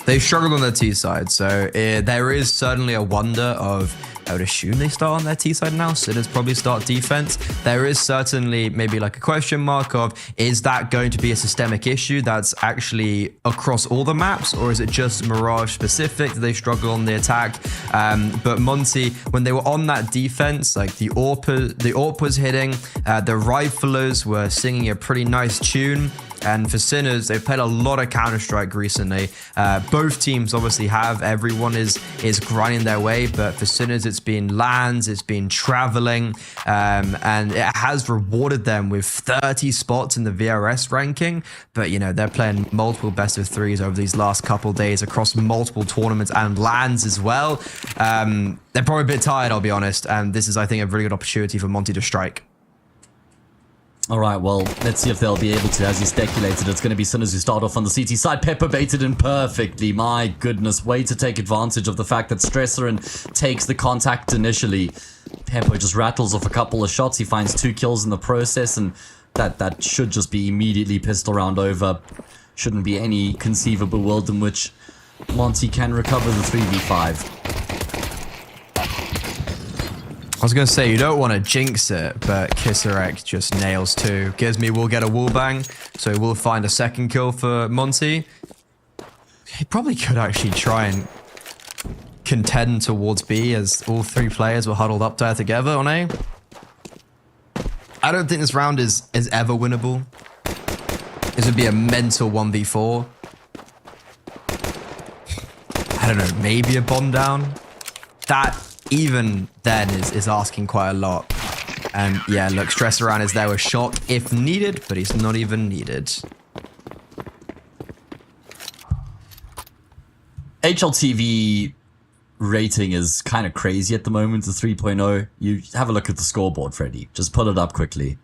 They struggled on their T side, so there is certainly a wonder of, I would assume they start on their T side now. Sinners probably start defense. There is certainly maybe like a question mark of, is that going to be a systemic issue that's actually across all the maps, or is it just Mirage specific that they struggle on the attack? But Monte, when they were on that defense, like the AWP was hitting, the Riflers were singing a pretty nice tune. And for Sinners, they've played a lot of Counter-Strike recently. Both teams obviously have. Everyone is grinding their way. But for Sinners, it's been LANs, it's been traveling. And it has rewarded them with 30 spots in the VRS ranking. But, they're playing multiple best of threes over these last couple days across multiple tournaments and LANs as well. They're probably a bit tired, I'll be honest. And this is, I think, a really good opportunity for Monte to strike. All right, well, let's see if they'll be able to. As you speculated, it's going to be Sinners who start off on the CT side. Pepper baited in perfectly. My goodness, way to take advantage of the fact that Stresserin takes the contact initially. Pepper just rattles off a couple of shots. He finds 2 kills in the process, and that should just be immediately pistol round over. Shouldn't be any conceivable world in which Monte can recover the 3v5. I was going to say, you don't want to jinx it, but Kisarek just nails 2. Gizmy will get a wallbang, so we'll find a second kill for Monte. He probably could actually try and contend towards B as all 3 players were huddled up there together on A. I don't think this round is ever winnable. This would be a mental 1v4. I don't know, maybe a bomb down. That, even then, is asking quite a lot. And yeah, look, Stresseran is there with shot if needed, but he's not even needed. HLTV rating is kind of crazy at the moment, the 3.0. You have a look at the scoreboard, Freddy. Just pull it up quickly.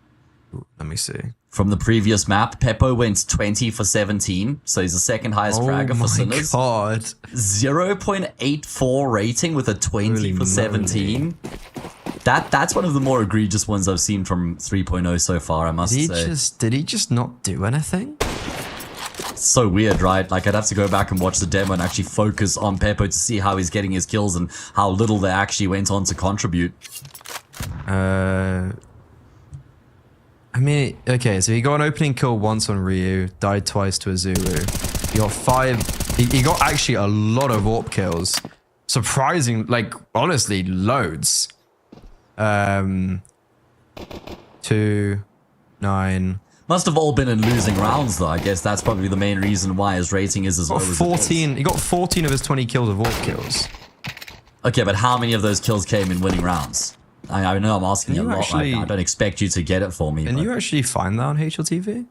Let me see. From the previous map, Peppo went 20 for 17, so he's the second highest fragger for Sinners. Oh my god. 0.84 rating with a 20 Holy for 17. That's one of the more egregious ones I've seen from 3.0 so far, I must say. Did he just not do anything? so weird, right? Like, I'd have to go back and watch the demo and actually focus on Peppo to see how he's getting his kills and how little they actually went on to contribute. I mean, okay, so he got an opening kill once on Ryu, died twice to a Zulu. He got 5... He got actually a lot of AWP kills. Surprising, like, honestly, loads. 2, 9... Must have all been in losing rounds, though. I guess that's probably the main reason why his rating is as low as it is. 14. He got 14 of his 20 kills of AWP kills. Okay, but how many of those kills came in winning rounds? I know I'm asking you a lot. Actually, I don't expect you to get it for me. Can you actually find that on HLTV?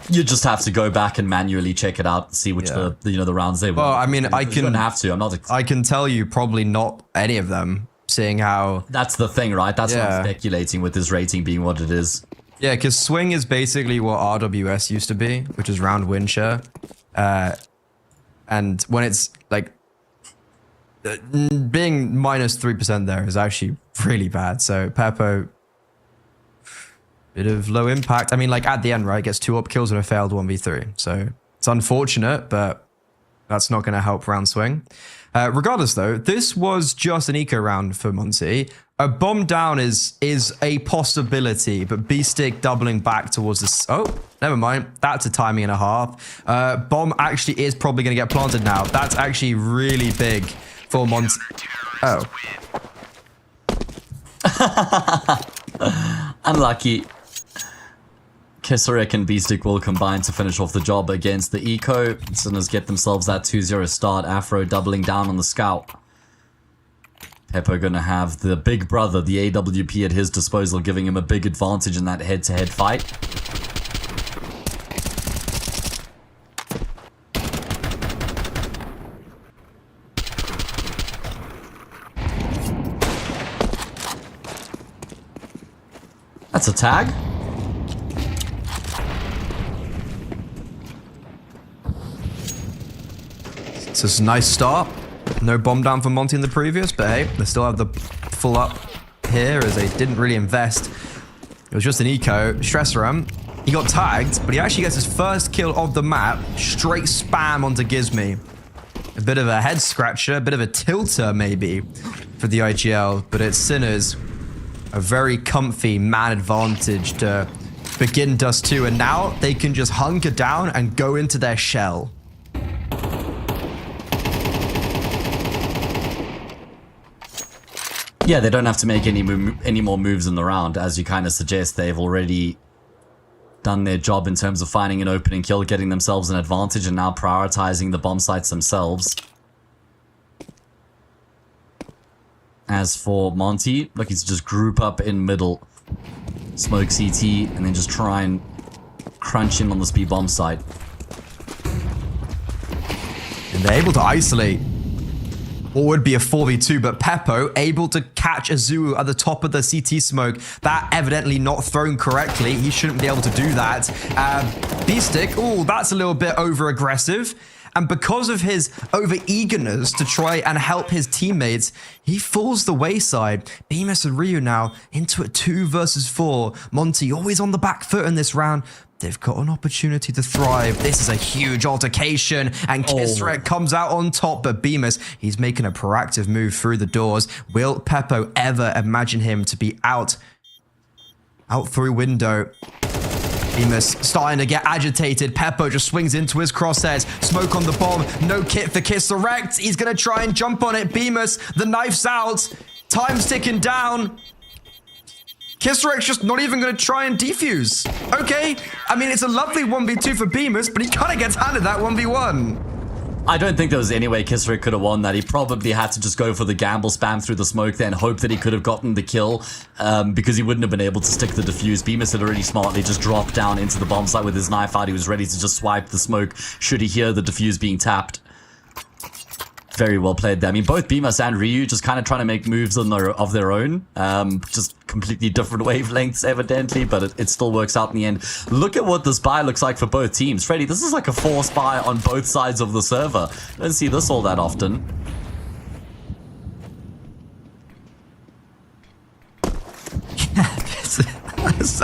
You just have to go back and manually check it out and see which the rounds they were. Well, I mean, You don't have to. I'm not. I can tell you probably not any of them, seeing how... That's the thing, right? That's what I'm speculating with his rating being what it is. Yeah, because swing is basically what RWS used to be, which is round win share. And when it's like being minus 3% there is actually really bad. So Peppo, bit of low impact. I mean, like at the end, right, gets 2 up kills and a failed 1v3. So it's unfortunate, but that's not going to help round swing. Regardless, though, this was just an eco round for Monte. A bomb down is a possibility, but B-Stick doubling back towards this. Oh, never mind. That's a timing and a half. Bomb actually is probably going to get planted now. That's actually really big for Monte. Oh. Unlucky. Kisarek and B-Stick will combine to finish off the job against the Eco. Sinners get themselves that 2-0 start. Afro doubling down on the scout. Peppo gonna have the big brother, the AWP at his disposal, giving him a big advantage in that head-to-head fight. That's a tag. So it's a nice start. No bomb down for Monte in the previous, but hey, they still have the full up here as they didn't really invest. It was just an eco. Stresser, he got tagged, but he actually gets his first kill of the map. Straight spam onto Gizme. A bit of a head scratcher, a bit of a tilter maybe for the IGL, but it's Sinners. A very comfy man advantage to begin Dust 2, and now they can just hunker down and go into their shell. Yeah, they don't have to make any more moves in the round, as you kind of suggest. They've already done their job in terms of finding an opening kill, getting themselves an advantage, and now prioritizing the bomb sites themselves. As for Monte, look, he's just group up in middle, smoke CT, and then just try and crunch in on the speed bomb site. And they're able to isolate what would be a 4v2, but Peppo able to catch a Zulu at the top of the CT smoke. That evidently not thrown correctly. He shouldn't be able to do that. B-Stick, oh, that's a little bit over-aggressive. And because of his over-eagerness to try and help his teammates, he falls the wayside. Bemis and Ryu now into a 2 versus 4. Monte always on the back foot in this round. They've got an opportunity to thrive. This is a huge altercation, and Kisrek comes out on top, but Bemis, he's making a proactive move through the doors. Will Peppo ever imagine him to be out through window? Bemis starting to get agitated. Peppo just swings into his crosshairs. Smoke on the bomb. No kit for Kisrek. He's going to try and jump on it. Bemis, the knife's out. Time's ticking down. Kisrek's just not even going to try and defuse. Okay, I mean, it's a lovely 1v2 for Bemis, but he kind of gets handed that 1v1. I don't think there was any way Kisrek could have won that. He probably had to just go for the gamble spam through the smoke there and hope that he could have gotten the kill because he wouldn't have been able to stick the defuse. Bemis had already smartly just dropped down into the bomb site with his knife out. He was ready to just swipe the smoke should he hear the defuse being tapped. Very well played there. I mean, both Bemis and Ryu just kind of trying to make moves of their own. Just completely different wavelengths, evidently, but it still works out in the end. Look at what this buy looks like for both teams. Freddy, this is like a forced buy on both sides of the server. I don't see this all that often. Yeah, it's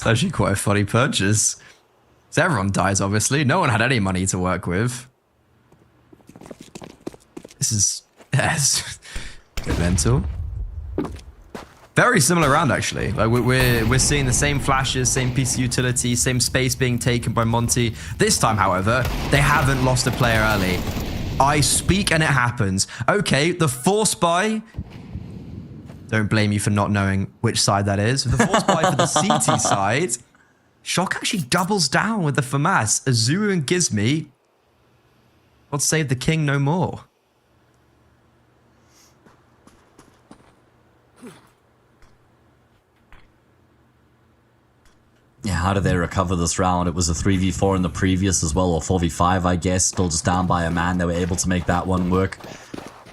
actually quite a funny purchase. So everyone dies, obviously. No one had any money to work with. This is... Yes. Bit mental. Very similar round, actually. Like we're seeing the same flashes, same piece of utility, same space being taken by Monte. This time, however, they haven't lost a player early. I speak and it happens. Okay, the force buy... Don't blame you for not knowing which side that is. The force buy for the CT side... Shock actually doubles down with the FAMAS. Azuru and Gizmi. God save the king no more. Yeah, how did they recover this round? It was a 3v4 in the previous as well, or 4v5, I guess. Still just down by a man. They were able to make that one work.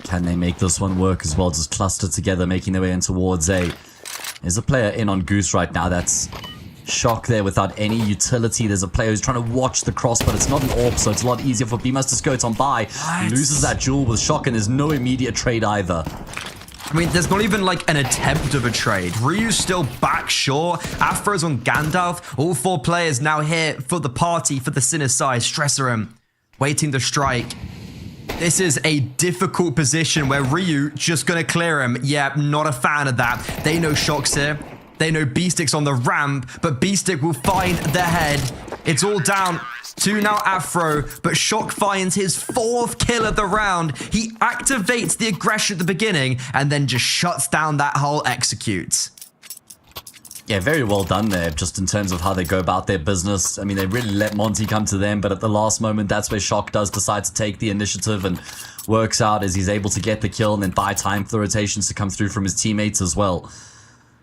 Can they make this one work as well? Just clustered together, making their way in towards A. There's a player in on Goose right now. That's Shock there without any utility. There's a player who's trying to watch the cross, but it's not an AWP, so it's a lot easier for Bemas to skirt on by. He loses that duel with Shock, and there's no immediate trade either. I mean, there's not even like an attempt of a trade. Ryu's still back shore. Afro's on Gandalf. All 4 players now here for the party, for the Sinner side. Stresserum waiting to strike. This is a difficult position where Ryu just going to clear him. Yeah, not a fan of that. They know Shock's here. They know Beastick's on the ramp, but Beastick will find the head. It's all down to now Afro, but Shock finds his 4th kill of the round. He activates the aggression at the beginning and then just shuts down that whole execute. Yeah, very well done there, just in terms of how they go about their business. I mean, they really let Monte come to them, but at the last moment, that's where Shock does decide to take the initiative and works out as he's able to get the kill and then buy time for the rotations to come through from his teammates as well.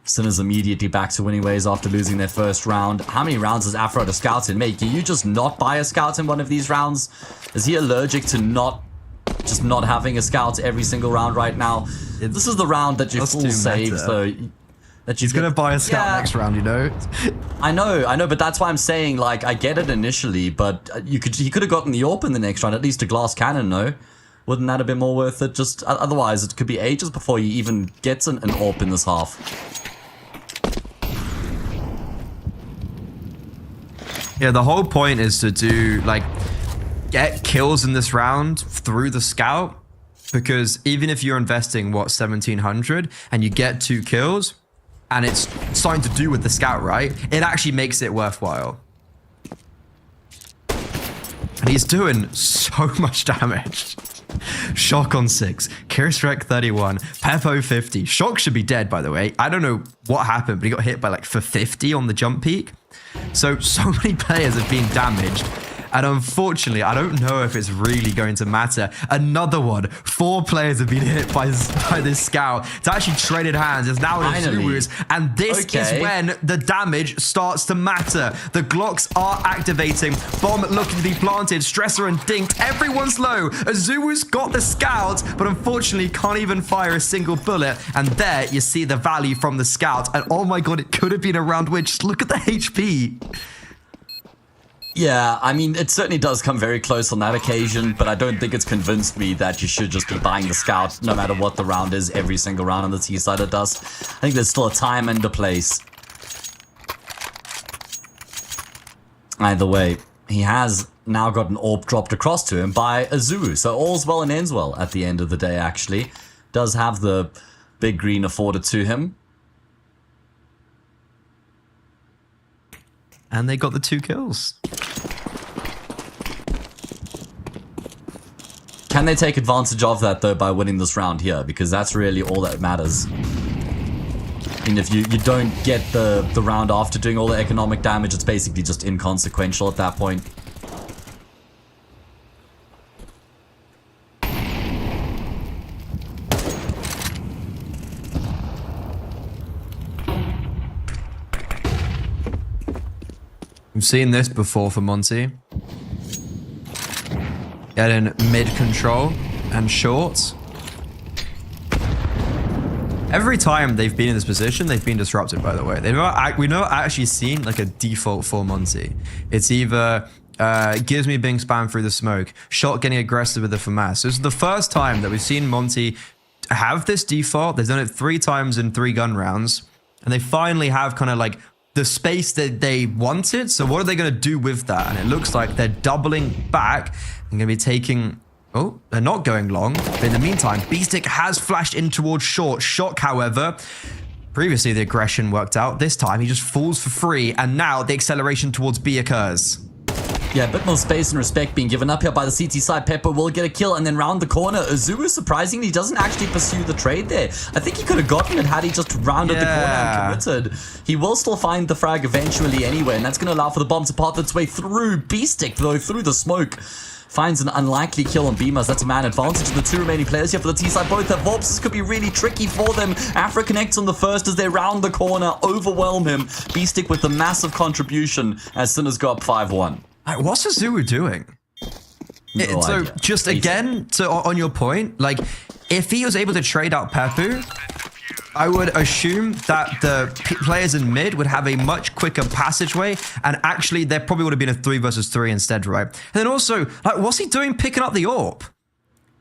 Sinners immediately back to winning ways after losing their first round. How many rounds does Afro to scout in? Mate, can you just not buy a scout in one of these rounds? Is he allergic to not having a scout every single round right now? This is the round that you full save, so that he's gonna buy a scout next round, you know. I know, but that's why I'm saying, like, I get it initially, but he could have gotten the AWP in the next round, at least a glass cannon, no? Wouldn't that have been more worth it? Just otherwise, it could be ages before he even gets an AWP in this half. Yeah, the whole point is to do, like, get kills in this round through the scout, because even if you're investing, what, 1,700, and you get 2 kills, and it's something to do with the scout, right? It actually makes it worthwhile. And he's doing so much damage. Shock on 6, Kirstrek 31, Peppo 50. Shock should be dead, by the way. I don't know what happened, but he got hit by like for 50 on the jump peak. So many players have been damaged. And unfortunately, I don't know if it's really going to matter. Another one. 4 players have been hit by this scout. It's actually traded hands. It's now in Azuru's. And this is when the damage starts to matter. The Glocks are activating. Bomb looking to be planted. Stresser and Dinked. Everyone's low. Azuru's got the scout, but unfortunately can't even fire a single bullet. And there you see the value from the scout. And oh my god, it could have been a round win. Just look at the HP. Yeah, I mean, it certainly does come very close on that occasion, but I don't think it's convinced me that you should just be buying the scout no matter what the round is, every single round on the T side of Dust. I think there's still a time and a place. Either way, he has now got an AWP dropped across to him by Azuru, so all's well and ends well at the end of the day, actually. Does have the big green afforded to him. And they got the 2 kills. Can they take advantage of that, though, by winning this round here? Because that's really all that matters. I mean, if you don't get the round after doing all the economic damage, it's basically just inconsequential at that point. We've seen this before for Monte. Get in mid control and short. Every time they've been in this position, they've been disrupted, by the way. We've never actually seen like a default for Monte. It's either Gizmi being spammed through the smoke, Shot getting aggressive with the FAMAS. This is the first time that we've seen Monte have this default. They've done it 3 times in 3 gun rounds. And they finally have kind of like the space that they wanted. So what are they going to do with that? And it looks like they're doubling back and going to be taking... Oh, they're not going long. But in the meantime, B-Stick has flashed in towards short. Shock, however... Previously, the aggression worked out. This time, he just falls for free. And now, the acceleration towards B occurs. Yeah, a bit more space and respect being given up here by the CT side. Pepper will get a kill and then round the corner. Azuru, surprisingly, doesn't actually pursue the trade there. I think he could have gotten it had he just rounded the corner and committed. He will still find the frag eventually anyway, and that's going to allow for the bomb to path its way through. B-Stick, though, through the smoke. Finds an unlikely kill on Beamers. That's a man advantage to the two remaining players here for the T-side. Both have Vorbs. This could be really tricky for them. Afra connects on the first as they round the corner, overwhelm him. B-Stick with the massive contribution as Sinners go up 5-1. What's Azuru doing? No so idea. just again, so on your point, like if he was able to trade out Pepu, I would assume that the players in mid would have a much quicker passageway, and actually there probably would have been a 3 versus 3 instead, right? And then also, like, what's he doing picking up the AWP?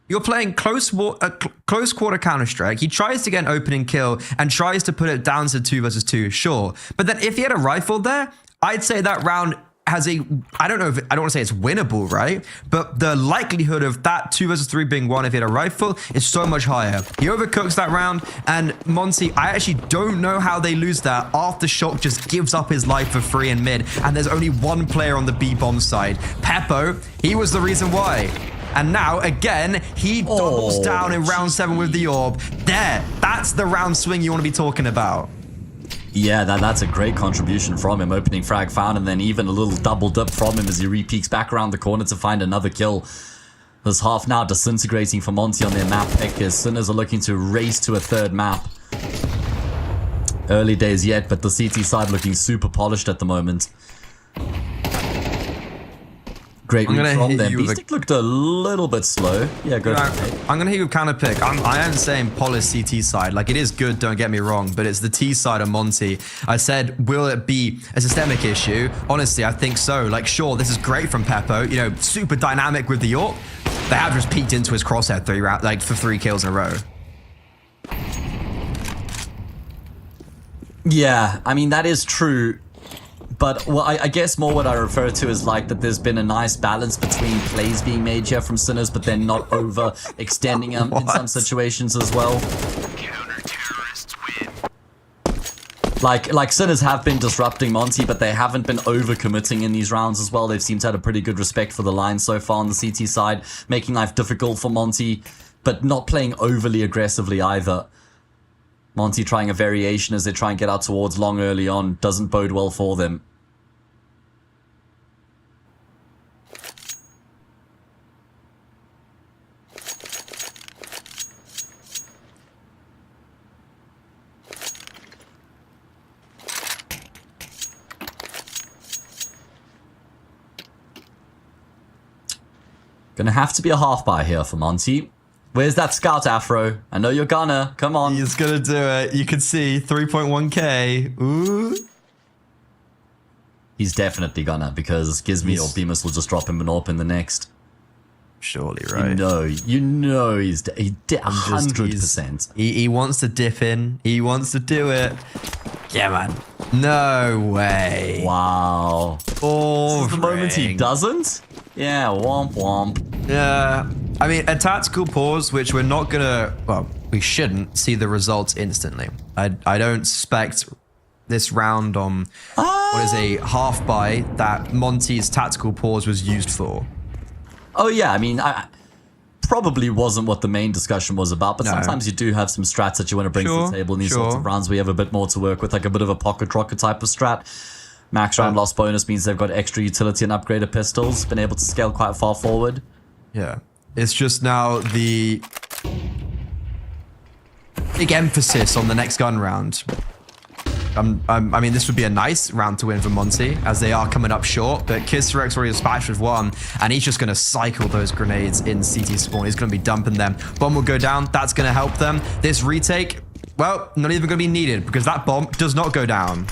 You're playing close quarter Counter-Strike. He tries to get an opening kill and tries to put it down to 2 versus 2, sure. But then if he had a rifle there, I'd say that round has a, I don't want to say it's winnable, right? But the likelihood of that 2 versus 3 being won if he had a rifle is so much higher. He overcooks that round, and Monte, I actually don't know how they lose that after Shock just gives up his life for free in mid, and there's only one player on the B-bomb side. Peppo, he was the reason why. And now, again, he doubles down in round 7 with the orb. That's the round swing you want to be talking about. Yeah, that's a great contribution from him. Opening frag found, and then even a little double dip from him as he re-peeks back around the corner to find another kill. This half now disintegrating for Monte on their map pick as Sinners are looking to race to a third map. Early days yet, but the CT side looking super polished at the moment. Great read from them. B-Stick looked a little bit slow. Yeah, go for it. I'm going to hit you with counter pick. I am saying polished CT side. Like, it is good, don't get me wrong, but it's the T side of Monte. I said, will it be a systemic issue? Honestly, I think so. Like, sure, this is great from Peppo. You know, super dynamic with the AWP. They have just peeked into his crosshair for 3 kills in a row. Yeah, I mean, that is true. But well, I guess more what I refer to is like that there's been a nice balance between plays being made here from Sinners, but then not overextending them in some situations as well. Counter-terrorists win. Like Sinners have been disrupting Monte, but they haven't been over-committing in these rounds as well. They've seemed to have a pretty good respect for the line so far on the CT side, making life difficult for Monte, but not playing overly aggressively either. Monte trying a variation as they try and get out towards long early on doesn't bode well for them. Gonna have to be a half buy here for Monte. Where's that scout, Afro? I know you're gonna. Come on. He's gonna do it. You can see 3.1k. Ooh. He's definitely gonna, because Gizmi or Bemis will just drop him an AWP in the next. Surely, right? You know he's 100%. He wants to dip in. He wants to do it. Yeah, man. No way. Wow. Oh, this is the moment he doesn't? Yeah, womp womp. Yeah. I mean, a tactical pause, which we're not gonna, well, we shouldn't see the results instantly. I don't suspect this round on what is a half buy that Monte's tactical pause was used for. Oh yeah, I mean, probably wasn't what the main discussion was about, but sometimes you do have some strats that you want to bring to the table in these sorts of rounds where you have a bit more to work with, like a bit of a pocket rocket type of strat. Max round loss bonus means they've got extra utility and upgraded pistols, been able to scale quite far forward. Yeah. It's just now the big emphasis on the next gun round. I mean, this would be a nice round to win for Monte, as they are coming up short, but Kisserex already dispatched with 1, and he's just going to cycle those grenades in CT spawn. He's going to be dumping them. Bomb will go down. That's going to help them. This retake, well, not even going to be needed, because that bomb does not go down.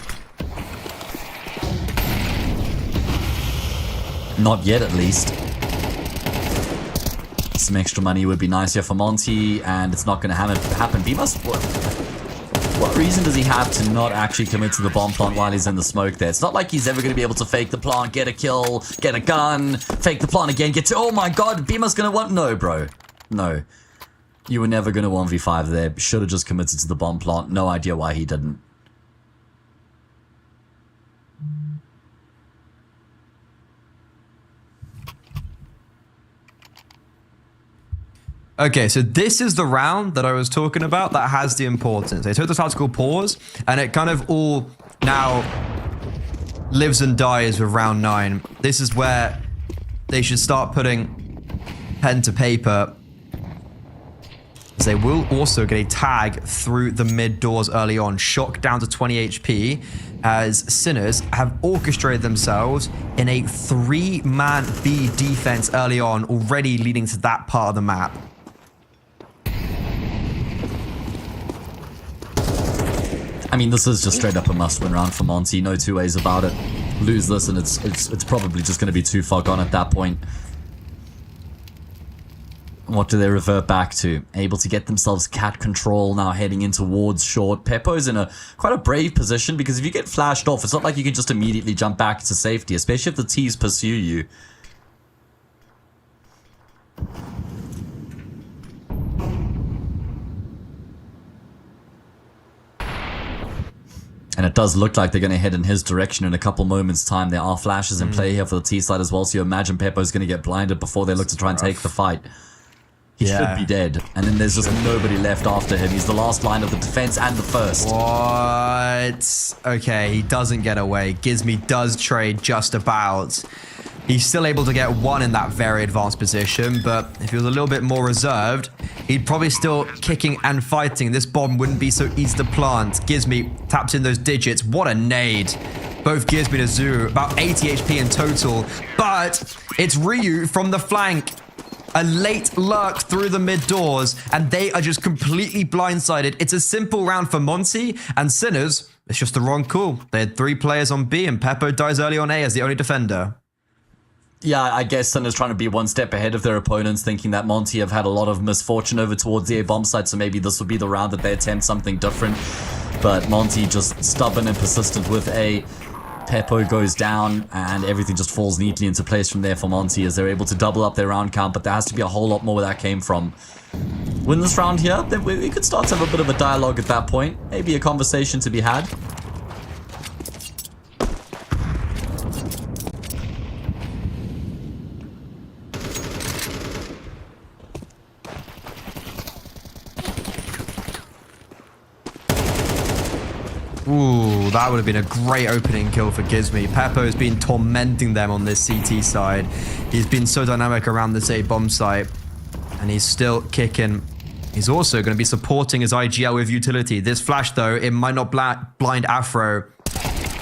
Not yet, at least. Some extra money would be nice here for Monte, and it's not going to happen. B must What reason does he have to not actually commit to the bomb plant while he's in the smoke there? It's not like he's ever going to be able to fake the plant, get a kill, get a gun, fake the plant again, get to... Oh my god, Beamer's going to want... No, bro. No. You were never going to 1v5 there. Should have just committed to the bomb plant. No idea why he didn't. Okay, so this is the round that I was talking about that has the importance. They took the tactical pause, and it kind of all now lives and dies with round 9. This is where they should start putting pen to paper. They will also get a tag through the mid doors early on. Shock down to 20 HP as Sinners have orchestrated themselves in a 3-man B defense early on, already leading to that part of the map. I mean, this is just straight up a must-win round for Monte. No two ways about it. Lose this and it's probably just going to be too far gone at that point. What do they revert back to? Able to get themselves cat control now heading in towards short. Peppo's in quite a brave position because if you get flashed off, it's not like you can just immediately jump back to safety, especially if the T's pursue you. And it does look like they're going to head in his direction in a couple moments' time. There are flashes in play here for the T side as well, so you imagine Peppo's going to get blinded before they look to try and take the fight. He should be dead. And then there's just nobody left after him. He's the last line of the defense and the first. What? Okay, he doesn't get away. Gizmy does trade just about. He's still able to get one in that very advanced position, but if he was a little bit more reserved, he'd probably still kicking and fighting. This bomb wouldn't be so easy to plant. Gizmy taps in those digits. What a nade. Both Gizmy and Azur, about 80 HP in total, but it's Ryu from the flank. A late lurk through the mid doors, and they are just completely blindsided. It's a simple round for Monte, and Sinners, it's just the wrong call. They had 3 players on B, and Peppo dies early on A as the only defender. Yeah, I guess Sinners trying to be one step ahead of their opponents, thinking that Monte have had a lot of misfortune over towards the A bomb site, so maybe this would be the round that they attempt something different. But Monte just stubborn and persistent with A. Peppo goes down, and everything just falls neatly into place from there for Monte as they're able to double up their round count, but there has to be a whole lot more where that came from. Win this round here, then we could start to have a bit of a dialogue at that point. Maybe a conversation to be had. Ooh, that would have been a great opening kill for Gizmy. Peppo's been tormenting them on this CT side. He's been so dynamic around this A bomb site, and he's still kicking. He's also going to be supporting his IGL with utility. This flash, though, it might not blind Afro.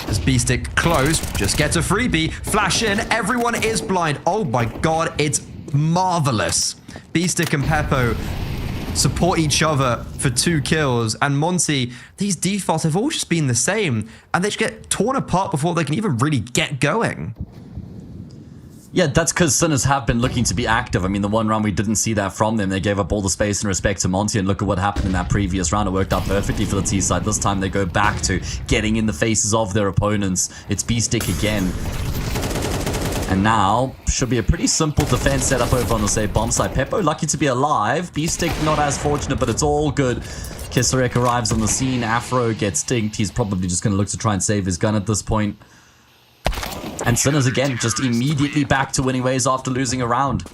As B-Stick close, just gets a freebie. Flash in, everyone is blind. Oh my god, it's marvelous. B-Stick and Peppo support each other for 2 kills, and Monte, these defaults have all just been the same, and they just get torn apart before they can even really get going. Yeah, that's because Sinners have been looking to be active. I mean, the one round we didn't see that from them. They gave up all the space and respect to Monte, and look at what happened in that previous round. It worked out perfectly for the T side. This time they go back to getting in the faces of their opponents. It's B-Stick again. And now, should be a pretty simple defense setup over on the safe bomb side. Peppo lucky to be alive. B-Stick not as fortunate, but it's all good. Kisarek arrives on the scene. Afro gets stinked. He's probably just going to look to try and save his gun at this point. And Sinners again, just immediately back to winning ways after losing a round.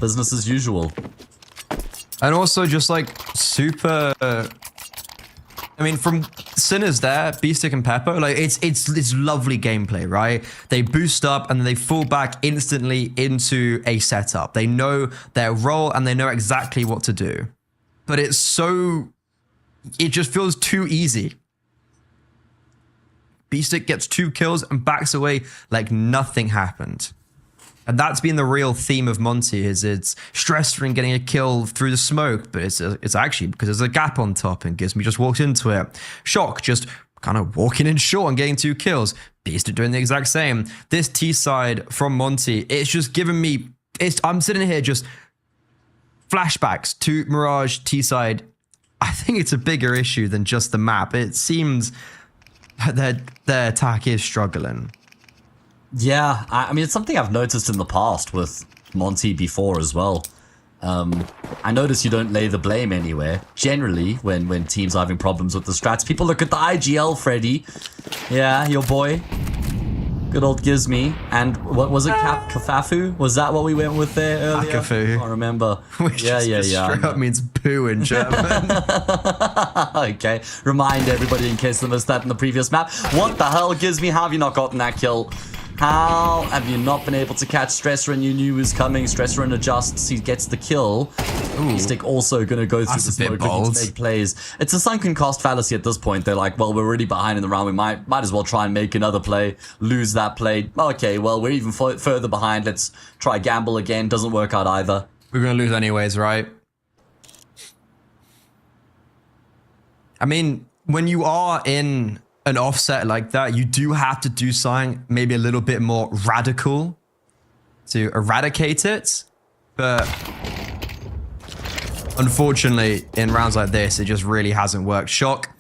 Business as usual. And also just like super... I mean, from Sinners there, B-Stick and Peppo, like it's lovely gameplay, right? They boost up and then they fall back instantly into a setup. They know their role and they know exactly what to do. But it's so... It just feels too easy. B-Stick gets 2 kills and backs away like nothing happened. And that's been the real theme of Monte, is it's stressed from getting a kill through the smoke, but it's actually because there's a gap on top and Gizmy just walked into it. Shock just kind of walking in short and getting 2 kills. Beast doing the exact same. This T side from Monte, it's just given me, I'm sitting here just flashbacks to Mirage T side. I think it's a bigger issue than just the map. It seems that their attack is struggling. Yeah, I mean, it's something I've noticed in the past with Monte before as well. I notice you don't lay the blame anywhere. Generally, when teams are having problems with the strats, people look at the IGL, Freddy. Yeah, your boy. Good old Gizmy. And what was it, Kafafu? Was that what we went with there earlier? Akafu. I can't remember. Which straight up means poo in German. Okay, remind everybody in case they missed that in the previous map. What the hell, Gizmy? How have you not gotten that kill? How have you not been able to catch Stresser and you knew he was coming? Stresser and adjusts, he gets the kill. Stick also going to go through the smoke and make plays. It's a sunken cost fallacy at this point. They're like, well, we're already behind in the round. We might as well try and make another play, lose that play. Okay, well, we're even further behind. Let's try gamble again. Doesn't work out either. We're going to lose anyways, right? I mean, when you are in an offset like that, you do have to do something maybe a little bit more radical to eradicate it. But unfortunately, in rounds like this, it just really hasn't worked. Shock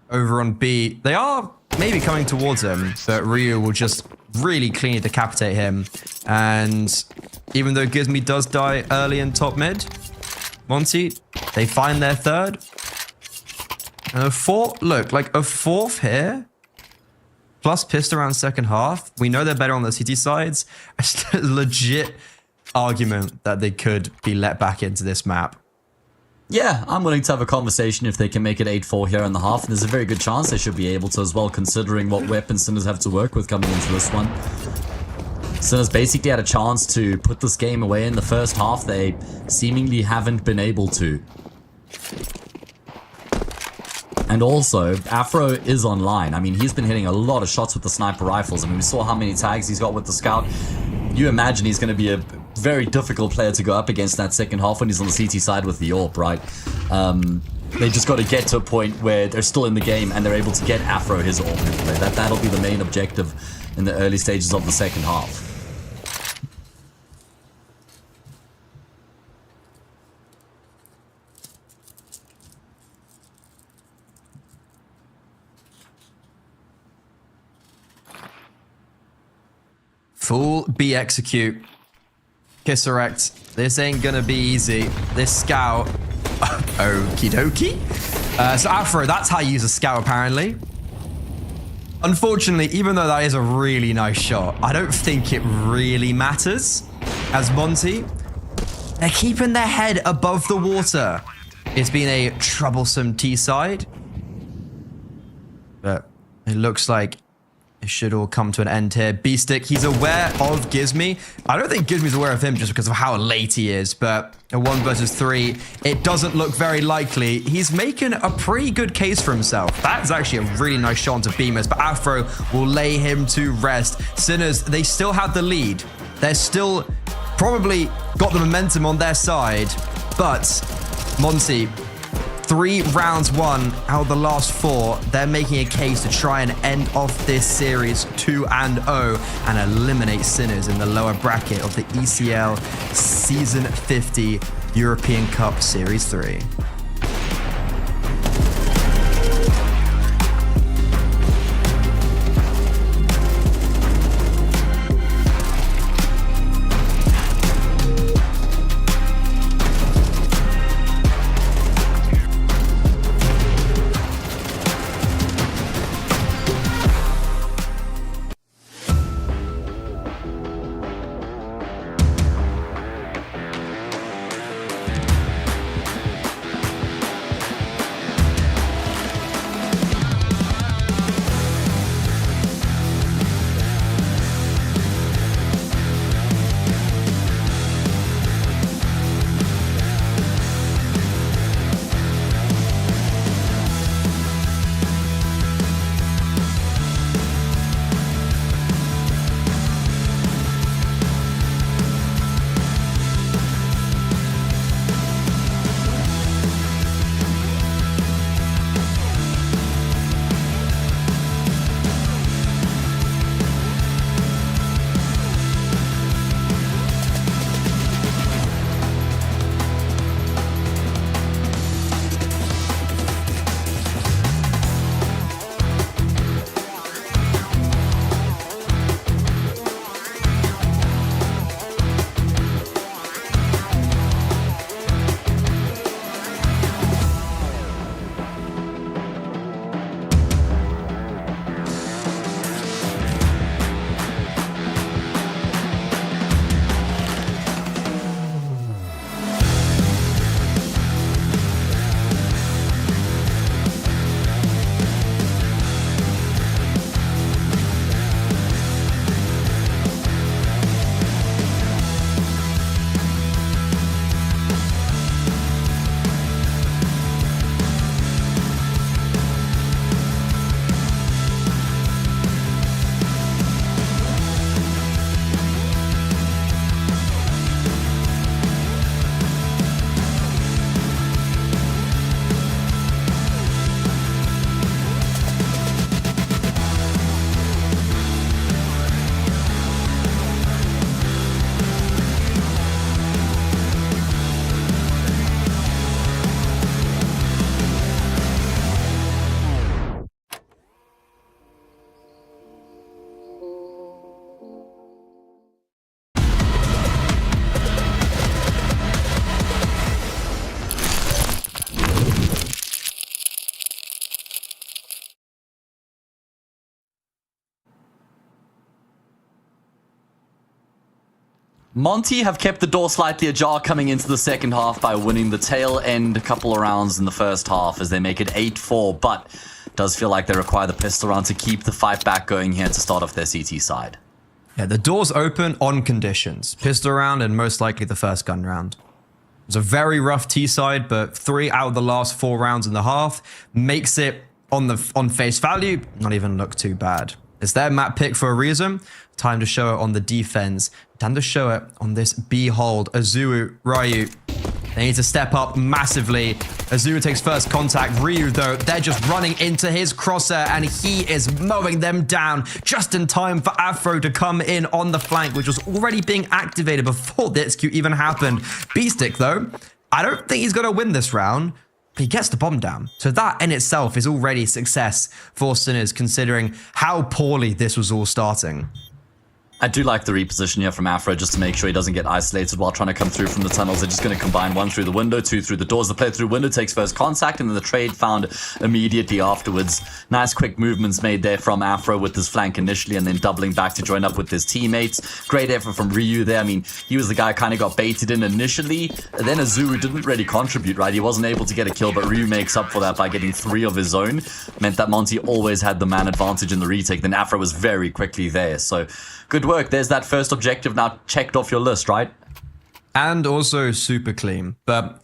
over on B. They are maybe coming towards him, but Ryu will just really cleanly decapitate him. And even though Gizmy does die early in top mid, Monte, they find their third. And a fourth, look, like a fourth here, plus pissed around second half. We know they're better on the CT sides. It's a legit argument that they could be let back into this map. Yeah, I'm willing to have a conversation if they can make it 8-4 here in the half. And there's a very good chance they should be able to as well, considering what weapons Sinners have to work with coming into this one. Sinners basically had a chance to put this game away in the first half. They seemingly haven't been able to. And also, Afro is online. I mean, he's been hitting a lot of shots with the sniper rifles. I mean, we saw how many tags he's got with the scout. You imagine he's going to be a very difficult player to go up against that second half when he's on the CT side with the AWP, right? They just got to get to a point where they're still in the game and they're able to get Afro his AWP. That'll be the main objective in the early stages of the second half. Full B execute. Kisserect. This ain't gonna be easy. This scout. Okie dokie. So Afro, that's how you use a scout apparently. Unfortunately, even though that is a really nice shot, I don't think it really matters. As Monte, they're keeping their head above the water. It's been a troublesome T side. But it looks like it should all come to an end here. B-Stick, he's aware of Gizmy. I don't think Gizmy's aware of him just because of how late he is, but a 1 versus 3, it doesn't look very likely. He's making a pretty good case for himself. That is actually a really nice shot onto Beamers, but Afro will lay him to rest. Sinners, they still have the lead. They're still probably got the momentum on their side, but Monte, 3 rounds won out of the last 4. They're making a case to try and end off this series 2-0 and eliminate Sinners in the lower bracket of the ECL Season 50 European Cup Series 3. Monte have kept the door slightly ajar coming into the second half by winning the tail end a couple of rounds in the first half as they make it 8-4, but it does feel like they require the pistol round to keep the fight back going here to start off their CT side. Yeah, the door's open on conditions. Pistol round and most likely the first gun round. It's a very rough T side, but 3 out of the last 4 rounds in the half makes it on face value not even look too bad. It's their map pick for a reason. Time to show it on the defense. Time to show it on this B hold. Azuu, Ryu, they need to step up massively. Azuu takes first contact. Ryu, though, they're just running into his crosshair, and he is mowing them down just in time for Afro to come in on the flank, which was already being activated before the execute even happened. Beestick, though, I don't think he's going to win this round. He gets the bomb down. So that in itself is already success for Sinners, considering how poorly this was all starting. I do like the reposition here from Afro just to make sure he doesn't get isolated while trying to come through from the tunnels. They're just going to combine 1 through the window, 2 through the doors. The player through window takes first contact, and then the trade found immediately afterwards. Nice quick movements made there from Afro with his flank initially and then doubling back to join up with his teammates. Great effort from Ryu there. I mean, he was the guy kind of got baited in initially. Then Azuu didn't really contribute, right? He wasn't able to get a kill, but Ryu makes up for that by getting 3 of his own. Meant that Monte always had the man advantage in the retake. Then Afro was very quickly there. So good work. There's that first objective now checked off your list, right? And also super clean. But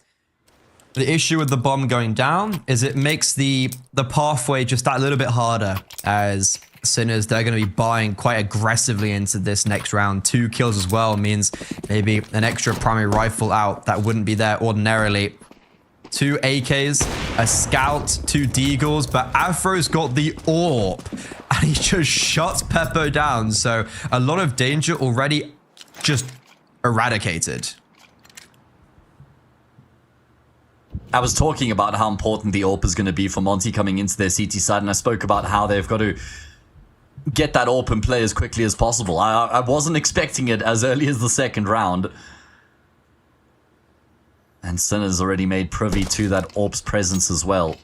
the issue with the bomb going down is it makes the pathway just that little bit harder, as Sinners, they're going to be buying quite aggressively into this next round. 2 kills as well means maybe an extra primary rifle out that wouldn't be there ordinarily. 2 AKs, a scout, 2 deagles, but Afro's got the AWP and he just shuts Peppo down. So a lot of danger already just eradicated. I was talking about how important the AWP is going to be for Monte coming into their CT side, and I spoke about how they've got to get that AWP in play as quickly as possible. I wasn't expecting it as early as the second round. And Sinner's already made privy to that AWP's presence as well.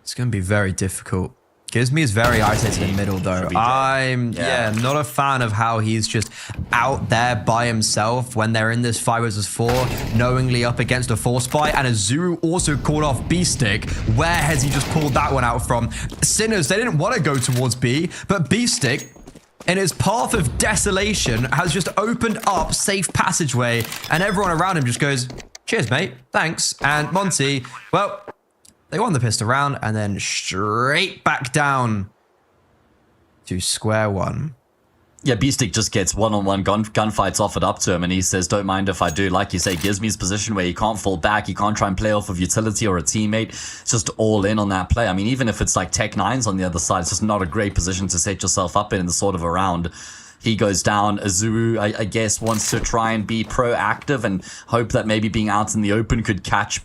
It's going to be very difficult. Gizmi is very isolated in the middle, though. I'm not a fan of how he's just out there by himself when they're in this 5 vs 4, knowingly up against a 4 spy. And Azuu also called off Beestick. Where has he just pulled that one out from? Sinners, they didn't want to go towards B, but Beestick, in his path of desolation, has just opened up safe passageway, and everyone around him just goes, cheers, mate, thanks. And Monte, well, they won the pistol round, and then straight back down to square one. Yeah, Beestick just gets one-on-one gunfights offered up to him, and he says, don't mind if I do. Like you say, Gizmi's position where he can't fall back, he can't try and play off of utility or a teammate. It's just all in on that play. I mean, even if it's like Tech 9s on the other side, it's just not a great position to set yourself up in the sort of a round. He goes down. Azuu, I guess, wants to try and be proactive and hope that maybe being out in the open could catch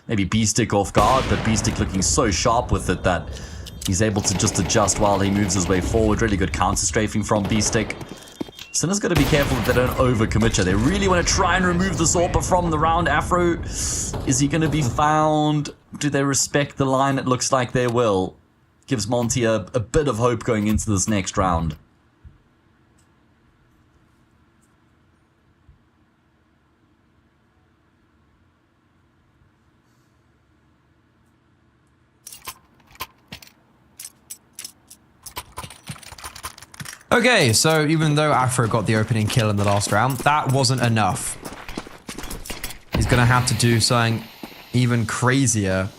maybe Beestick off guard, but Beestick looking so sharp with it that he's able to just adjust while he moves his way forward. Really good counter-strafing from Beestick. Sinner's got to be careful that they don't overcommit you. They really want to try and remove the Sorpa from the round. Afro, is he going to be found? Do they respect the line? It looks like they will. Gives Monte a bit of hope going into this next round. Okay, so even though Afro got the opening kill in the last round, that wasn't enough. He's going to have to do something even crazier.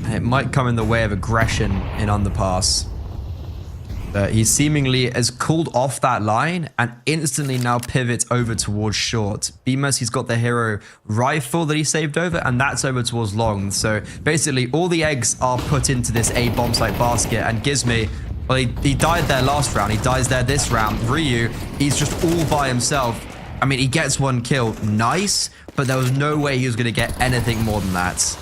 It might come in the way of aggression in underpass. But he seemingly has called off that line and instantly now pivots over towards short. Bemis, he's got the hero rifle that he saved over, and that's over towards long. So basically all the eggs are put into this A bomb site basket, and Gizmi, well, he died there last round. He dies there this round. Ryu, he's just all by himself. I mean, he gets 1 kill. Nice, but there was no way he was going to get anything more than that.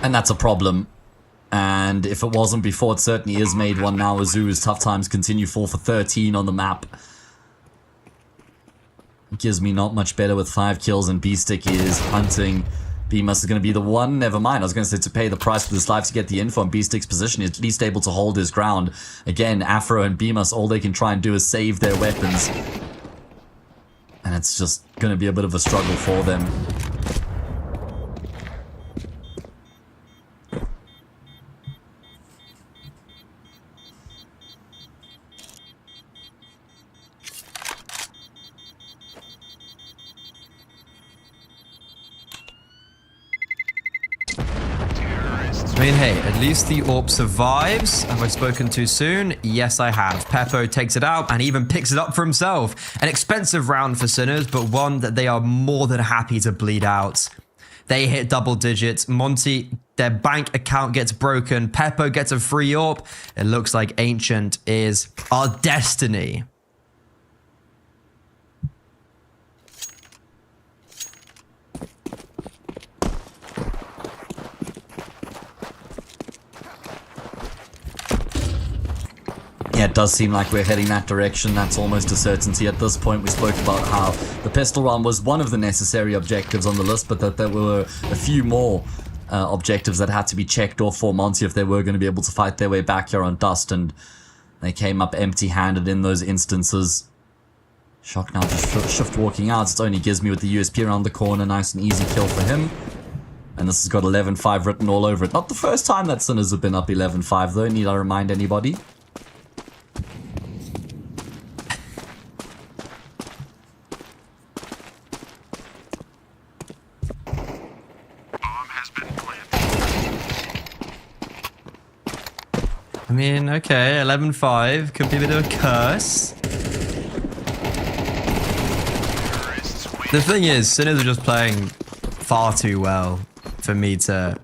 And that's a problem. And if it wasn't before, it certainly is made one now. Azoo's tough times continue. 4 for 13 on the map. Gizmi not much better with 5 kills, and Beestick is hunting Bemus is going to be the one. Never mind. I was going to say to pay the price for this life to get the info on B-Stick's position. He's at least able to hold his ground. Again, Afro and Bemus, all they can try and do is save their weapons. And it's just going to be a bit of a struggle for them. I mean, hey, at least the AWP survives. Have I spoken too soon? Yes, I have. Peppo takes it out and even picks it up for himself. An expensive round for Sinners, but one that they are more than happy to bleed out. They hit double digits. Monte, their bank account gets broken. Peppo gets a free AWP. It looks like Ancient is our destiny. Yeah, it does seem like we're heading that direction. That's almost a certainty at this point. We spoke about how the pistol round was one of the necessary objectives on the list, but that there were a few more objectives that had to be checked off for Monte if they were going to be able to fight their way back here on Dust, and they came up empty-handed in those instances. Shock now just shift walking out. It's only Gizmi with the USP around the corner. Nice and easy kill for him. And this has got 11-5 written all over it. Not the first time that Sinners have been up 11-5 though, need I remind anybody? I mean, okay, 11-5 could be a bit of a curse. The thing is, Sinners are just playing far too well for me to...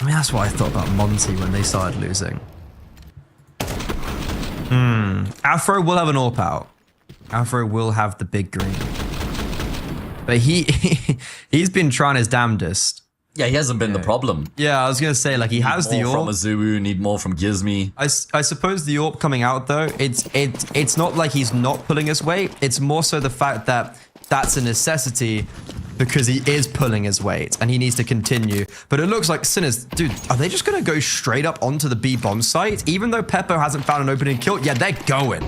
I mean, that's what I thought about Monte when they started losing. Afro will have an AWP out. Afro will have the big green. But he's been trying his damnedest. Yeah, he hasn't been the problem. Yeah, I was going to say, like, he has the More AWP. from Azuu, need more from Gizmi. I suppose the AWP coming out, though, it's not like he's not pulling his weight. It's more so the fact that that's a necessity because he is pulling his weight and he needs to continue. But it looks like Sinners, dude, are they just going to go straight up onto the B bomb site? Even though Peppo hasn't found an opening kill, yeah, they're going.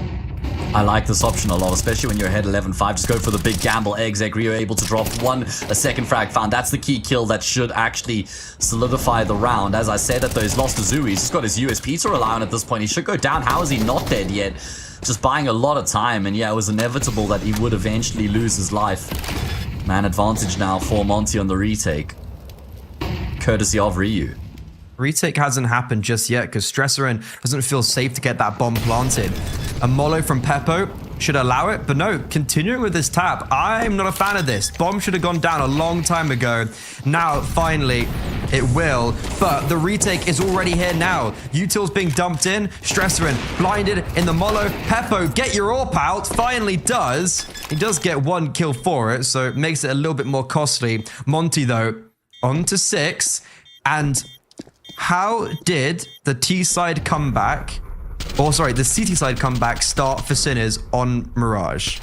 I like this option a lot, especially when you're ahead 11-5. Just go for the big gamble. Egg Rio able to drop a second frag found. That's the key kill that should actually solidify the round. As I said, that though, he's lost Azuu. He's just got his USP to rely on at this point. He should go down. How is he not dead yet? Just buying a lot of time. And yeah, it was inevitable that he would eventually lose his life. Man advantage now for Monte on the retake. Courtesy of Ryu. Retake hasn't happened just yet because Stresserin doesn't feel safe to get that bomb planted. A mollo from Peppo should allow it, but no, continuing with this tap. I'm not a fan of this. Bomb should have gone down a long time ago. Now, finally, it will, but the retake is already here now. Util's being dumped in. Stresserin blinded in the mollo. Peppo, get your AWP out. Finally does. He does get one kill for it, so it makes it a little bit more costly. Monte, though, on to 6, and... how did the T-side comeback, or sorry, the CT side comeback start for Sinners on Mirage?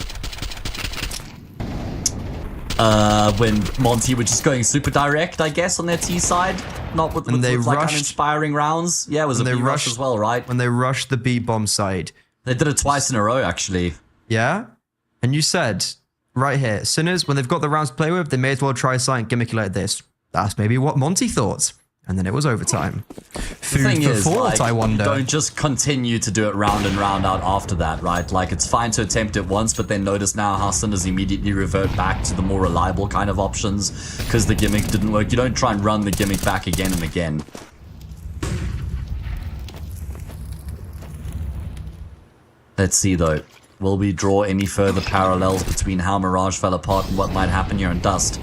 When Monte were just going super direct, I guess, on their T side. Not with like uninspiring rounds. Yeah, it was a B rush as well, right? When they rushed the B bomb side. They did it twice in a row, actually. Yeah? And you said, right here, Sinners, when they've got the rounds to play with, they may as well try something gimmicky like this. That's maybe what Monte thought. And then it was overtime. Food for thought, I wonder. Don't just continue to do it round and round out after that, right? Like, it's fine to attempt it once, but then notice now how Sinners immediately revert back to the more reliable kind of options because the gimmick didn't work. You don't try and run the gimmick back again and again. Let's see, though. Will we draw any further parallels between how Mirage fell apart and what might happen here in Dust?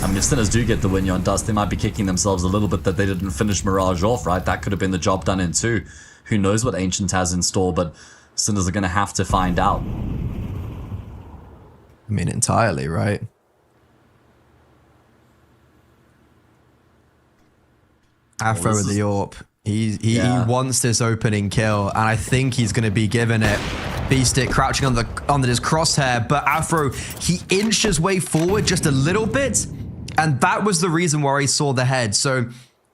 I mean, if Sinners do get the win here on Dust, they might be kicking themselves a little bit that they didn't finish Mirage off, right? That could have been the job done in 2. Who knows what Ancient has in store, but Sinners are going to have to find out. I mean, entirely, right? Afro with the AWP. He wants this opening kill, and I think he's going to be given it. B-Stick crouching under his crosshair, but Afro, he inched his way forward just a little bit, And that was the reason why he saw the head. So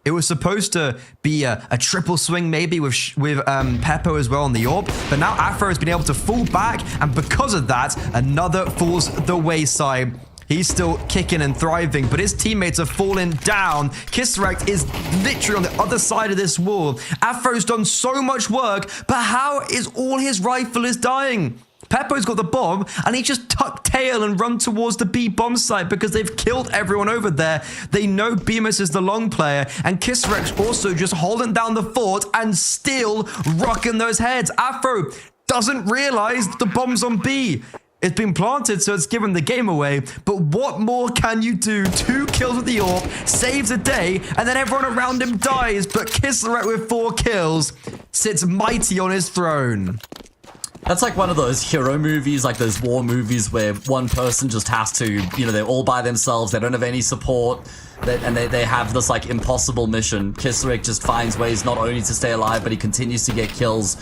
it was supposed to be a triple swing maybe with Peppo as well on the orb. But now Afro has been able to fall back. And because of that, another falls the wayside. He's still kicking and thriving, but his teammates are falling down. Kisserect is literally on the other side of this wall. Afro's done so much work, but how is all his riflers dying? Peppo's got the bomb, and he just tucked tail and run towards the B bomb site because they've killed everyone over there. They know Bemis is the long player, and Kisserect also just holding down the fort and still rocking those heads. Afro doesn't realize the bomb's on B. It's been planted, so it's given the game away. But what more can you do? 2 kills with the orb, saves a day, and then everyone around him dies. But Kisserect with 4 kills sits mighty on his throne. That's like one of those hero movies, like those war movies where one person just has to, you know, they're all by themselves, they don't have any support, and they have this like impossible mission. Kisserect just finds ways not only to stay alive, but he continues to get kills.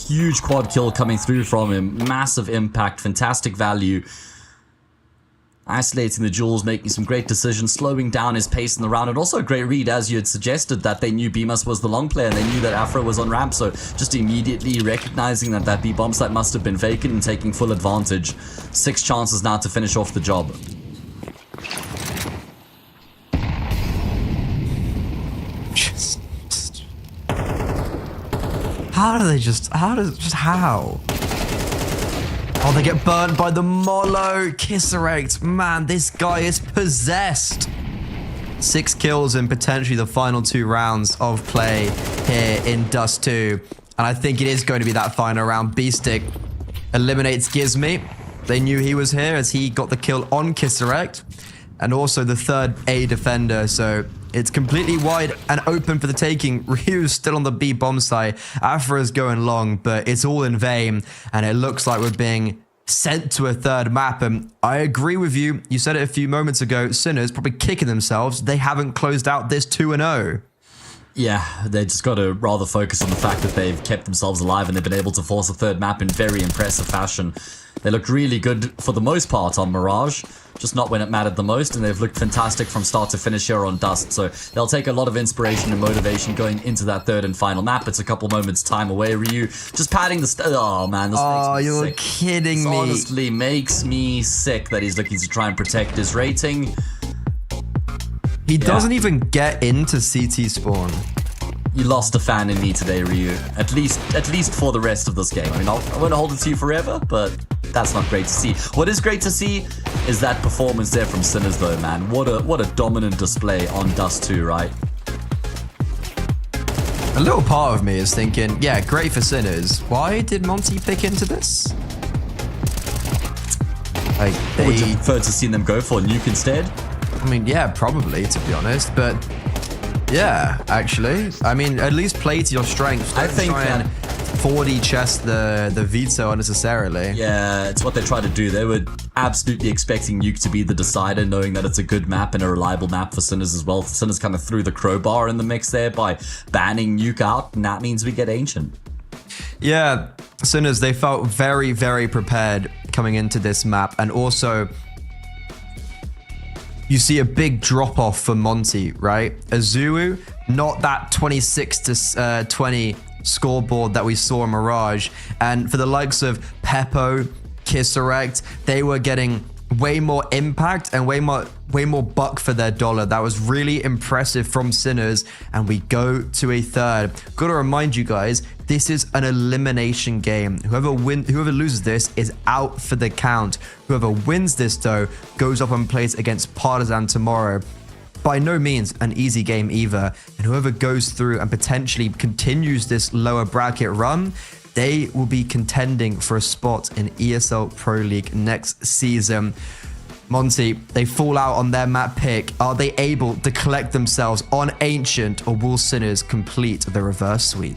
Huge quad kill coming through from him, massive impact, fantastic value. Isolating the jewels, making some great decisions, slowing down his pace in the round, and also a great read, as you had suggested, that they knew Bemis was the long player, and they knew that Afro was on ramp, so just immediately recognizing that that B bomb site must have been vacant and taking full advantage. 6 chances now to finish off the job. How? Oh, they get burnt by the Mollo. Kisserect. Man, this guy is possessed. 6 kills in potentially the final 2 rounds of play here in Dust 2. And I think it is going to be that final round. B-Stick eliminates Gizmy. They knew he was here as he got the kill on Kisserect. And also the third A defender. So it's completely wide and open for the taking. Ryu's still on the B bomb site. Afra's going long, but it's all in vain. And it looks like we're being sent to a third map. And I agree with you. You said it a few moments ago. Sinners probably kicking themselves. They haven't closed out this 2-0. Yeah, they just got to rather focus on the fact that they've kept themselves alive and they've been able to force a third map in very impressive fashion. They looked really good for the most part on Mirage, just not when it mattered the most, and they've looked fantastic from start to finish here on Dust. So they'll take a lot of inspiration and motivation going into that third and final map. It's a couple moments time away. Ryu just patting the oh man, this makes me you're sick. kidding This me. honestly makes me sick that he's looking to try and protect his rating. He doesn't even get into CT spawn. You lost a fan in me today, Ryu. At least for the rest of this game. I mean, I won't hold it to you forever, but that's not great to see. What is great to see is that performance there from Sinners, though, man. What a dominant display on Dust 2, right? A little part of me is thinking, yeah, great for Sinners. Why did Monte pick into this? Like, Would you prefer to see them go for a nuke instead? I mean, yeah, probably, to be honest, but yeah, actually. I mean, at least play to your strengths. I think try and 4D chest the veto unnecessarily. Yeah, it's what they try to do. They were absolutely expecting Nuke to be the decider, knowing that it's a good map and a reliable map for Sinners as well. Sinners kind of threw the crowbar in the mix there by banning Nuke out, and that means we get Ancient. Yeah, Sinners, they felt very, very prepared coming into this map, and also you see a big drop off for Monte, right? Azuu, not that 26 to 20 scoreboard that we saw in Mirage. And for the likes of Peppo, Kisserect, they were getting way more impact and way more buck for their dollar. That was really impressive from Sinners. And we go to a third. Gotta remind you guys, this is an elimination game. Whoever loses this is out for the count. Whoever wins this, though, goes up and plays against Partisan tomorrow. By no means an easy game either. And whoever goes through and potentially continues this lower bracket run, they will be contending for a spot in ESL Pro League next season. Monte, they fall out on their map pick. Are they able to collect themselves on Ancient, or will Sinners complete the reverse sweep?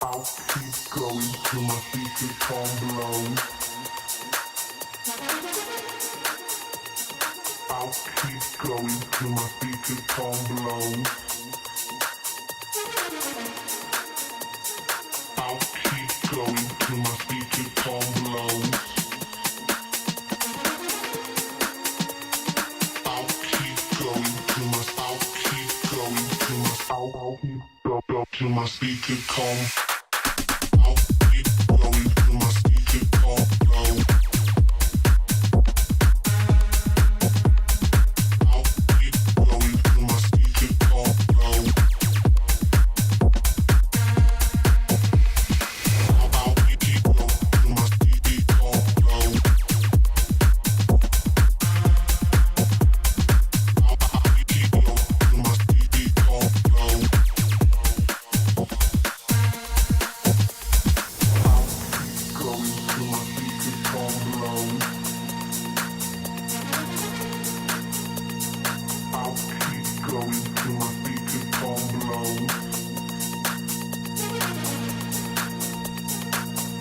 I'll keep going till my feet become blown. I'll keep going till my feet become blown. my speaker come. I'll keep going till my speaker come low. I'll keep going till my speaker come low. I'll keep going till my speaker come low.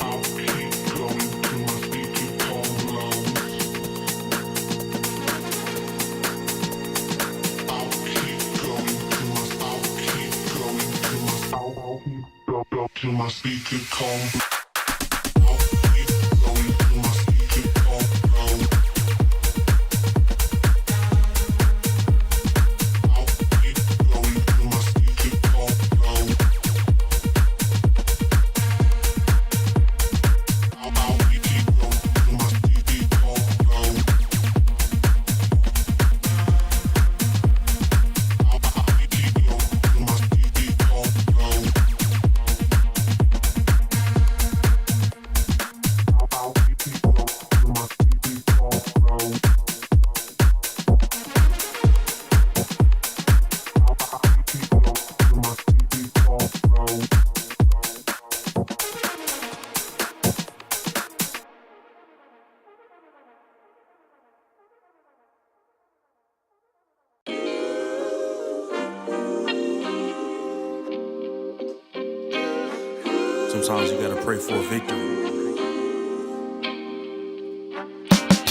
I'll keep going till my speaker come low. Going till my speaker come low. I'll keep going till my speaker come low. I'll keep going till my speaker come low. I'll keep going till my till my speaker come. I'll keep going till my speaker come low. I'll keep going till my speaker come low. I'll keep going till my speaker come low. I'll keep going till my speaker come low. I'll keep going till my speaker come low. Sometimes you gotta pray for a victory.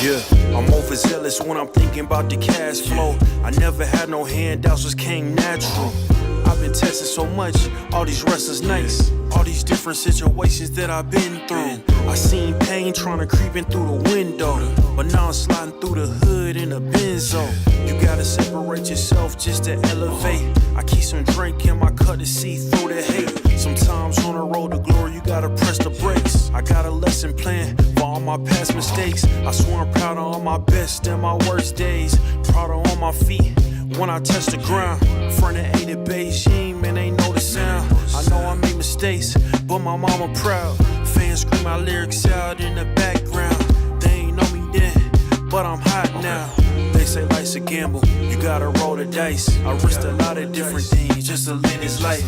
Yeah, I'm overzealous when I'm thinking about the cash flow. I never had no handouts, just came natural. I've been testing so much, all these wrestlers nice. All these different situations that I've been through. I seen pain trying to creep in through the window, but now I'm sliding through the hood in a benzo. You gotta separate yourself just to elevate. I keep some drink in my cup to see through the hate. Sometimes on the road to glory, you gotta press the brakes. I got a lesson plan for all my past mistakes. I swear I'm proud of all my best and my worst days. Proud of all my feet when I touch the ground. Front of 8 at Beijing, man, they know the sound. I know I made mistakes, but my mama proud. Fans scream my lyrics out in the background. They ain't know me then, but I'm hot now. They say life's a gamble, you gotta roll the dice. I risked a lot of different things just to live this life.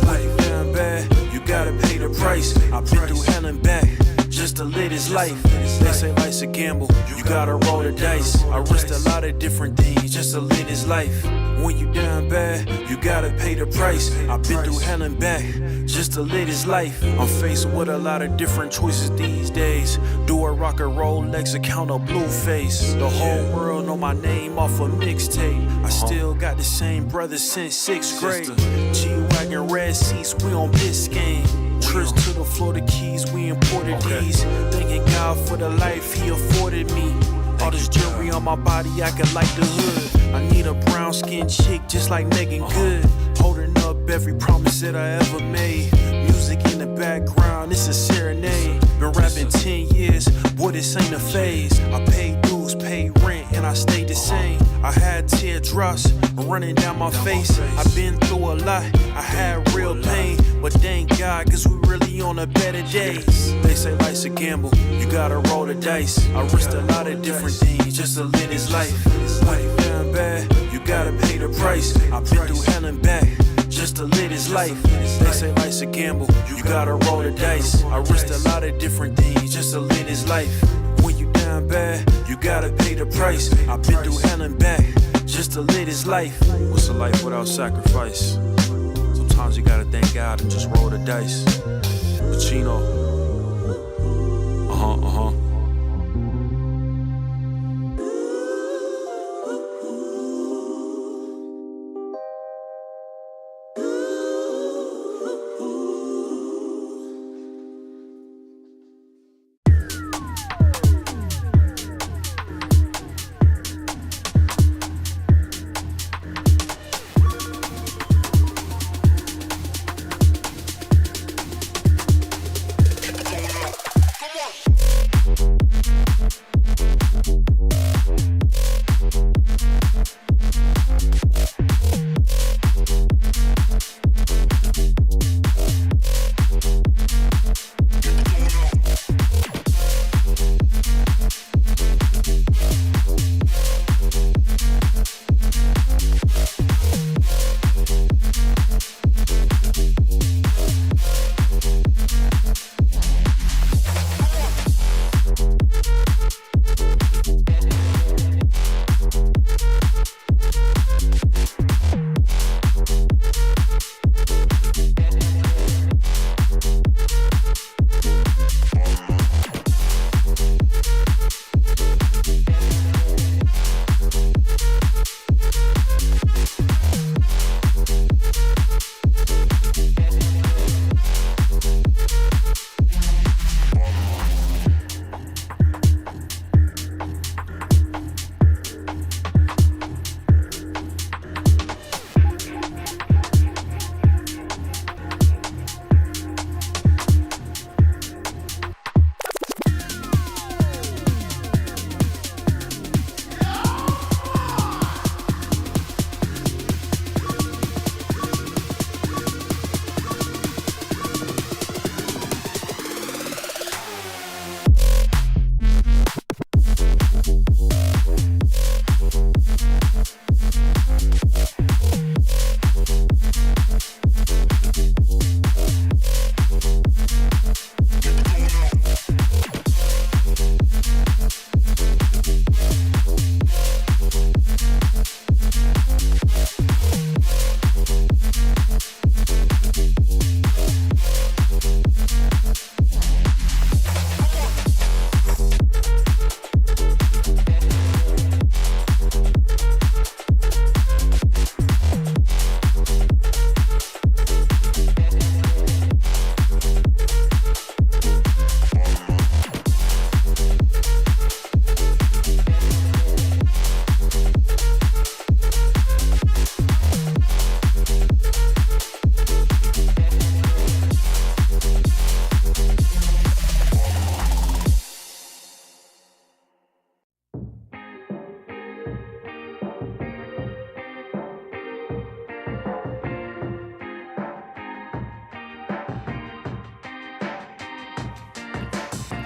Life down bad, you gotta pay the price. I've been through hell and back just to live this life. They say life's a gamble, you gotta roll the dice. I risked a lot of different things just to live this life. When you down bad, you gotta pay the price. I've been through hell and back just to live this life. I'm faced with a lot of different choices these days. Do a rock and roll Lex account of Blueface. The whole world know my name off a mixtape. I still got the same brothers since 6th grade. G-Wagon red seats, we on Biscayne. Trips to the Florida Keys, we imported these. Thanking God for the life he afforded me. All this jewelry on my body, I could light the hood. I need a brown skinned chick just like Megan Good. Holding up every promise that I ever made. Music in the background, it's a serenade. Been rapping 10 years, boy, this ain't a phase. I paid dues, paid rent, and I stayed the same. I had teardrops running down my face. I've been through a lot, I had real pain. But thank God, cause we really on a better days. They say life's a gamble, you gotta roll the dice. I risked a lot of different things just to live this life. Life down bad, you gotta pay the price. I've been through hell and back just to live this life. They say life's a gamble, you gotta roll the dice. I risked a lot of different things just to live this life. When you down bad, you gotta pay the price. I've been through hell and back just to live this life. What's a life without sacrifice? Sometimes you gotta thank God and just roll the dice. Pacino.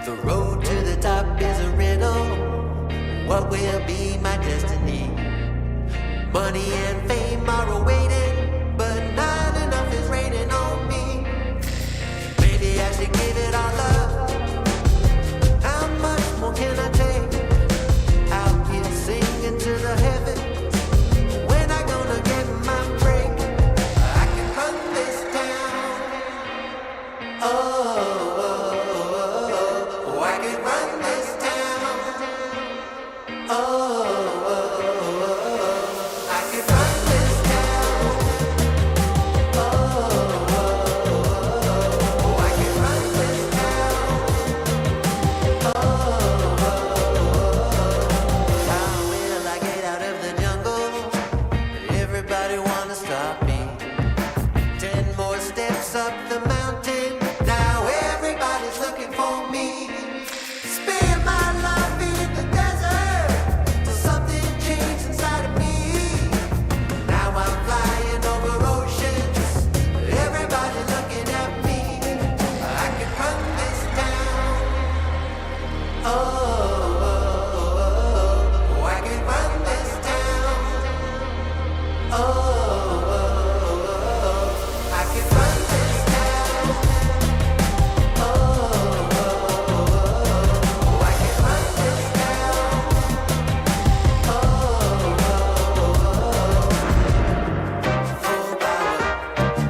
The road to the top is a riddle. What will be my destiny? Money and fame are awaiting, but not enough is raining on me. Maybe I should give it all up. How much more can I take? Out here singing to the heavens. When I gonna get my break? I can run this town. Oh, I can run this town. Oh, I can run this town. Oh, I can run this town. How will I get out of the jungle? Everybody wanna stop me. 10 more steps up the mountain. Now everybody's looking for me. Spend my life in the desert till something changed inside of me. Now I'm flying over oceans. Everybody looking at me. I can run this town. Oh, I can run this town. Oh, I can run this town. Oh, I can run this town. Full power,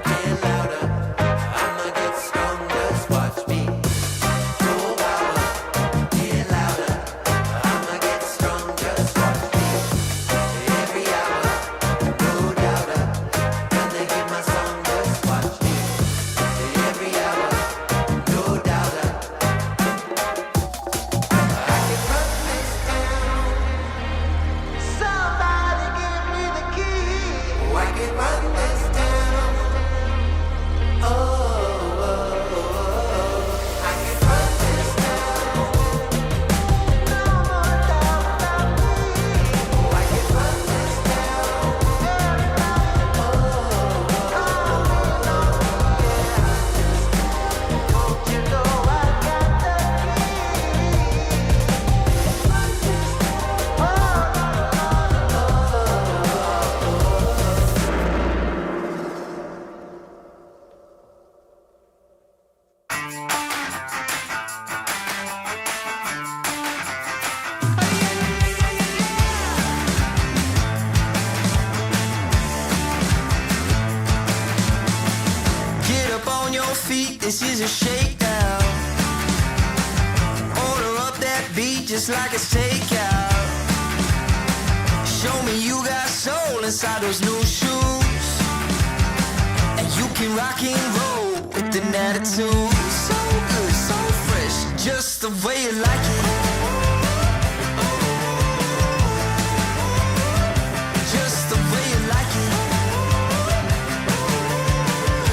get louder. I'ma get strong, just watch me. Full power, get louder. I'ma get strong, just watch me. Every hour, no doubter. When they hear my song, just watch me. Every hour, no doubter. I can run this town. Somebody give me the key. Oh, I can run this town. Oh, I can run this town. No more doubt about me. Oh, I can run this town. Don't you know I got the Get up on your feet, this is a shakedown. Order up that beat just like it's takeout. Show me you got soul inside those new shoes. And you can rock and roll with an attitude. So good, so fresh, just the way you like it. Just the way you like it.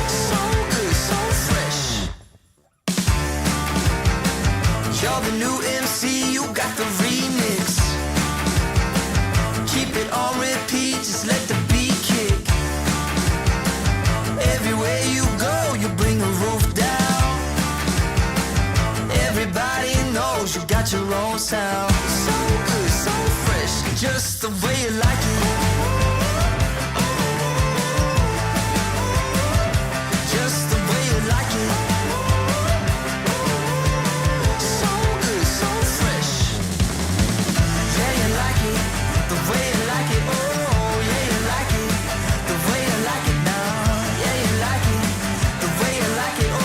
So good, so fresh. You're the new MC, you got the remix. Keep it on repeat, just let the beat kick. Everywhere you go, you bring the roof down. Everybody knows you got your own sound. So good, so fresh, just the way you like it. Just the way you like it. So good, so fresh. Yeah, you like it, the way you like it. Oh, yeah, you like it, the way you like it now. Yeah, you like it, the way you like it. Oh,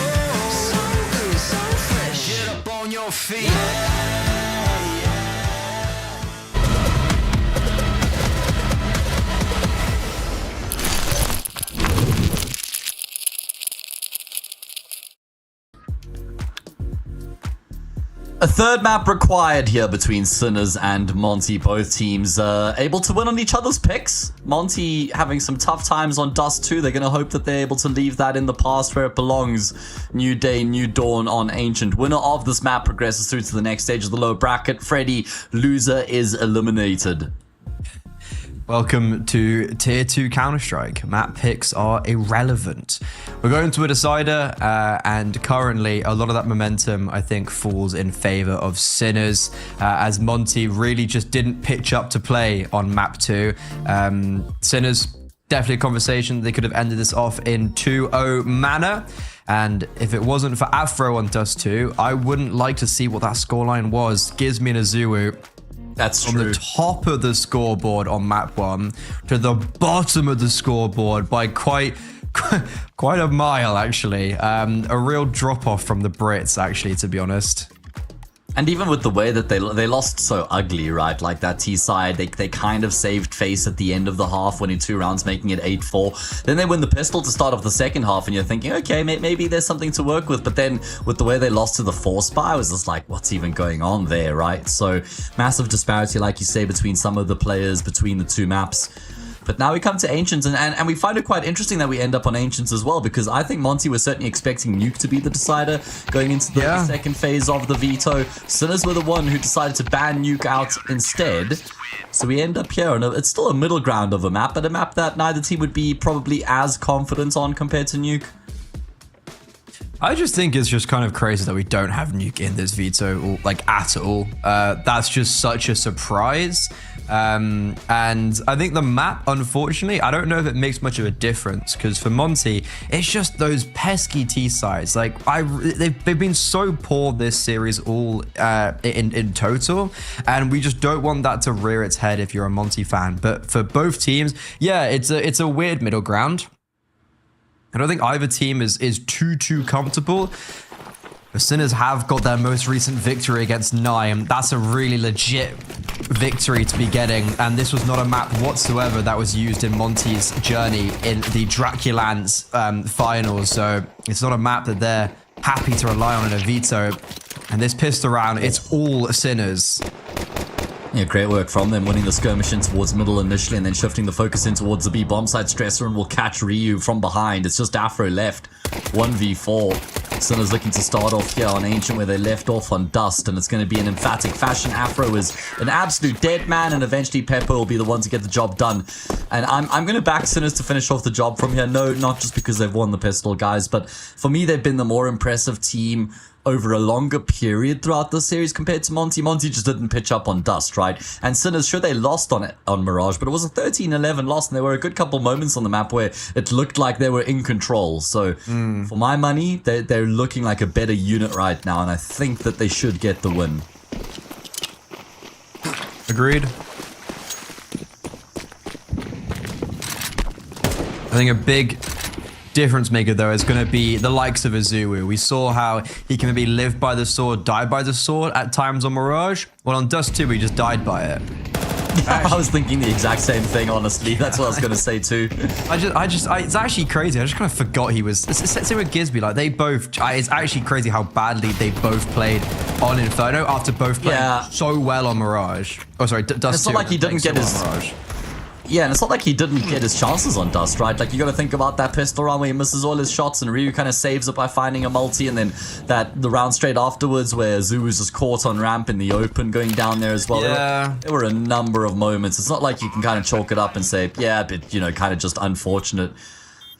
so good, so fresh. Get up on your feet. A third map required here between Sinners and Monte. Both teams able to win on each other's picks. Monte having some tough times on Dust 2. They're going to hope that they're able to leave that in the past where it belongs. New day, new dawn on Ancient. Winner of this map progresses through to the next stage of the lower bracket. Freddy, loser, is eliminated. Welcome to Tier 2 Counter-Strike. Map picks are irrelevant. We're going to a decider, and currently a lot of that momentum, I think, falls in favor of Sinners, as Monte really just didn't pitch up to play on map 2. Sinners, definitely a conversation. They could have ended this off in 2-0 manner. And if it wasn't for Afro on Dust 2, I wouldn't like to see what that scoreline was. Gizmi and Azuu That's from true. the top of the scoreboard on map 1 to the bottom of the scoreboard by quite a mile, actually. A real drop-off from the Brits, actually, to be honest. And even with the way that they lost so ugly, right? Like that T side, they kind of saved face at the end of the half, winning 2 rounds, making it 8-4. Then they win the pistol to start off the second half, and you're thinking, okay, maybe there's something to work with. But then with the way they lost to the 4 spy, I was just like, what's even going on there, right? So massive disparity, like you say, between some of the players, between the 2 maps. But now we come to Ancients, and we find it quite interesting that we end up on Ancients as well, because I think Monte was certainly expecting Nuke to be the decider going into the second phase of the veto. Sinners were the one who decided to ban Nuke out instead. So we end up here, and it's still a middle ground of a map, but a map that neither team would be probably as confident on compared to Nuke. I just think it's just kind of crazy that we don't have Nuke in this veto, or, like, at all. That's just such a surprise. And I think the map, unfortunately, I don't know if it makes much of a difference, because for Monte, it's just those pesky T sides. Like, they've been so poor this series all in total, and we just don't want that to rear its head if you're a Monte fan. But for both teams, yeah, it's a weird middle ground. I don't think either team is too comfortable. The Sinners have got their most recent victory against Nime. That's a really legit victory to be getting, and this was not a map whatsoever that was used in Monte's journey in the Draculans finals, so it's not a map that they're happy to rely on in a veto. And this pistol round, it's all Sinners. Yeah, great work from them, winning the skirmish in towards middle initially and then shifting the focus in towards the B bomb side stressor, and will catch Ryu from behind. It's just Afro left, 1v4. Sinners looking to start off here on Ancient where they left off on Dust, and it's going to be an emphatic fashion. Afro is an absolute dead man, and eventually Pepper will be the one to get the job done. And I'm going to back Sinners to finish off the job from here. No, not just because they've won the pistol, guys, but for me, they've been the more impressive team over a longer period throughout the series compared to Monte. Monte just didn't pitch up on Dust, right? And Sinners, sure, they lost on Mirage, but it was a 13-11 loss, and there were a good couple moments on the map where it looked like they were in control. So for my money, they're looking like a better unit right now, and I think that they should get the win. Agreed. I think a big difference maker, though, is going to be the likes of Azuu. We saw how he can maybe live by the sword, die by the sword at times on Mirage. Well, on Dust 2, he just died by it. I was thinking the exact same thing, honestly. That's what I was going to say too. It's actually crazy. I just kind of forgot he was. Same with Gizmi. Like, they both. It's actually crazy how badly they both played on Inferno after both playing so well on Mirage. Oh, sorry, Dust 2. It's not like he didn't get his. Mirage. Yeah, and it's not like he didn't get his chances on Dust, right? Like, you got to think about that pistol round where he misses all his shots, and Ryu kind of saves it by finding a multi, and then the round straight afterwards where Zoo was just caught on ramp in the open going down there as well. Yeah. There were a number of moments. It's not like you can kind of chalk it up and say, yeah, but, you know, kind of just unfortunate.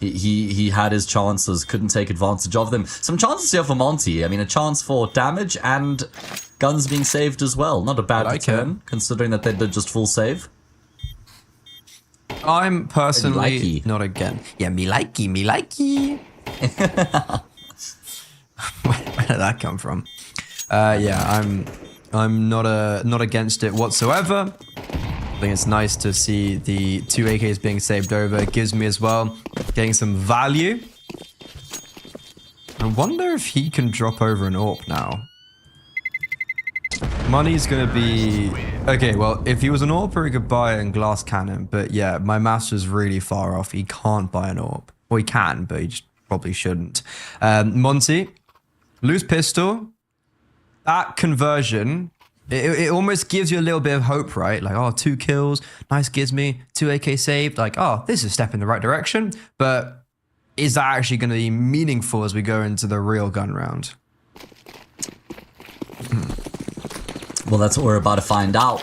He had his chances, couldn't take advantage of them. Some chances here for Monte. I mean, a chance for damage and guns being saved as well. Not a bad return, considering that they did just full save. I'm personally not again. Yeah, me likey. Where did that come from? Yeah, I'm not against it whatsoever. I think it's nice to see the 2 AKs being saved over. It gives me as well getting some value. I wonder if he can drop over an AWP now. Money's gonna be... Okay, well, if he was an AWP, he could buy a glass cannon. But yeah, my master's really far off. He can't buy an AWP. Well, he can, but he just probably shouldn't. Monte, loose pistol. That conversion, it almost gives you a little bit of hope, right? Like, oh, 2 kills, nice Gizmi, 2 AK saved. Like, oh, this is a step in the right direction. But is that actually going to be meaningful as we go into the real gun round? Well, that's what we're about to find out.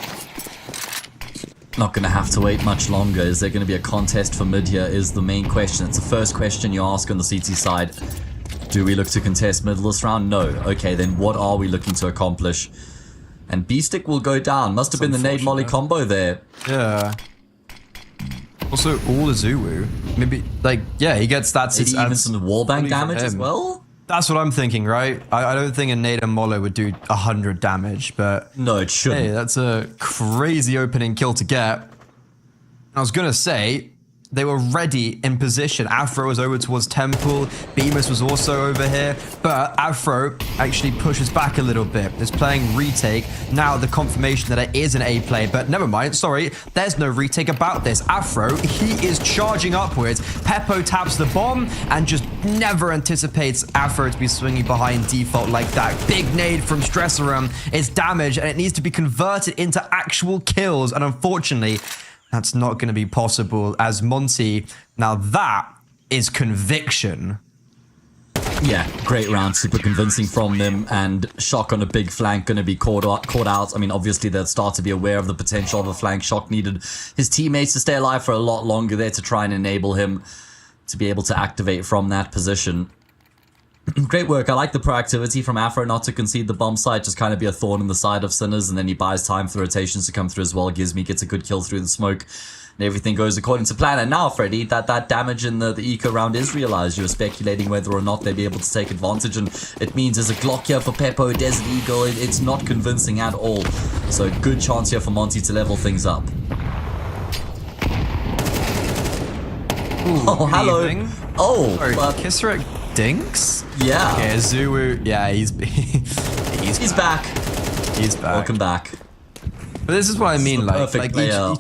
Not going to have to wait much longer. Is there going to be a contest for mid here is the main question. It's the first question you ask on the CT side. Do we look to contest mid this round? No. Okay, then what are we looking to accomplish? And B-Stick will go down. Must have been the nade molly combo there. Yeah. Also, all the Zulu. Maybe, like, yeah, he gets that. Maybe even some wallbang damage as well? That's what I'm thinking, right? I don't think a nade and mollo would do 100 damage, but... No, it shouldn't. Hey, that's a crazy opening kill to get. I was going to say, they were ready in position. Afro was over towards Temple. Bemis was also over here. But Afro actually pushes back a little bit. Is playing retake. Now the confirmation that it is an A play. But never mind. Sorry. There's no retake about this. Afro, he is charging upwards. Peppo taps the bomb and just never anticipates Afro to be swinging behind default like that. Big nade from Stresserum is damage and it needs to be converted into actual kills. And unfortunately, that's not going to be possible as Monte. Now that is conviction. Yeah, great round, super convincing from them, and Shock on a big flank going to be caught out. I mean, obviously they'll start to be aware of the potential of a flank. Shock needed his teammates to stay alive for a lot longer there to try and enable him to be able to activate from that position. Great work. I like the proactivity from Afro not to concede the bomb site, just kind of be a thorn in the side of Sinners, and then he buys time for rotations to come through as well. Gizmi gets a good kill through the smoke, and everything goes according to plan. And now, Freddy, that damage in the eco round is realized. You were speculating whether or not they'd be able to take advantage, and it means there's a Glock here for Peppo, Desert Eagle. It's not convincing at all. So good chance here for Monte to level things up. Ooh, oh, hello. Evening. Oh, sorry, Kisrick Dinks? Yeah. Okay, Zulu. Yeah, he's back. He's back. Welcome back. But this is what I mean, like player.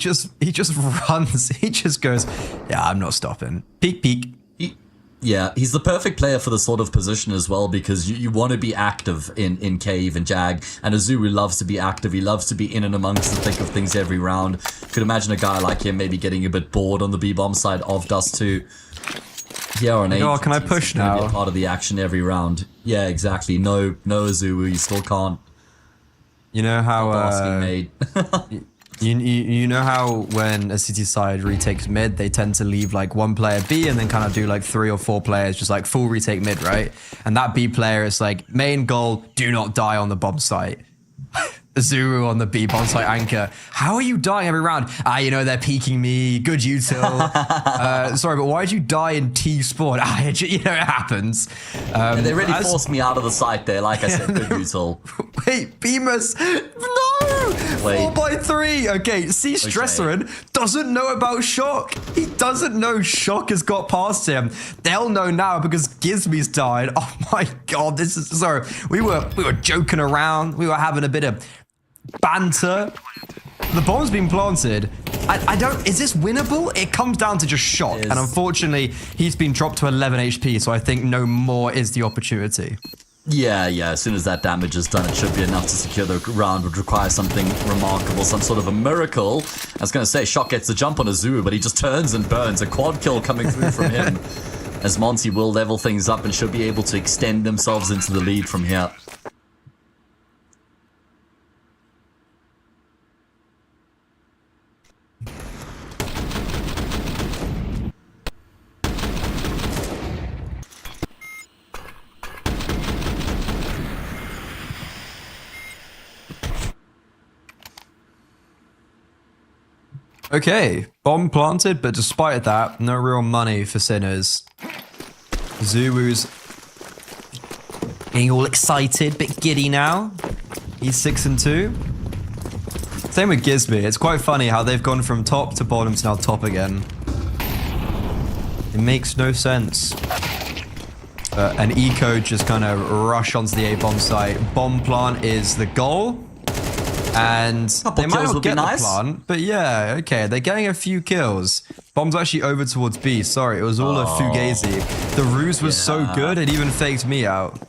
he just runs, he just goes, yeah, I'm not stopping. Peek, peek. Yeah, he's the perfect player for the sort of position as well, because you want to be active in Cave and Jag, and Azuru loves to be active. He loves to be in and amongst the thick of things every round. Could imagine a guy like him maybe getting a bit bored on the B-bomb side of Dust 2. Yeah, on 8. Oh, can I push now? Be a part of the action every round. Yeah, exactly. No, Azuru, you still can't. You know how made. you know how when a city side retakes mid, they tend to leave like one player B and then kind of do like 3 or 4 players just like full retake mid, right? And that B player is like main goal, do not die on the bomb site. Zuru on the B bomb site anchor. How are you dying every round? You know, they're peeking me. Good util. Sorry, but why'd you die in T spawn? You know, it happens. Yeah, they really forced me out of the site there. Like I said, good util. Wait, Bemis. No! Wait. 4x3. Okay, see, Stresserin doesn't know about Shock. He doesn't know Shock has got past him. They'll know now because Gizmi's died. Oh my god, this is... Sorry, we were joking around. We were having a bit of banter. The bomb's been planted. I don't... Is this winnable? It comes down to just Shock. And unfortunately, he's been dropped to 11 HP, so I think no more is the opportunity. Yeah, as soon as that damage is done, it should be enough to secure the round. Would require something remarkable, some sort of a miracle. I was going to say, Shock gets the jump on Azuru, but he just turns and burns. A quad kill coming through from him, as Monte will level things up and should be able to extend themselves into the lead from here. Okay, bomb planted, but despite that, no real money for Sinners. Zuwu's getting all excited, bit giddy now. He's 6-2. Same with Gizmi. It's quite funny how they've gone from top to bottom to now top again. It makes no sense. An eco just kind of rush onto the A-bomb site. Bomb plant is the goal. And they might not get the plant, but yeah, okay, they're getting a few kills. Bomb's actually over towards B. Sorry, it was all a fugazi. The ruse was so good, it even faked me out.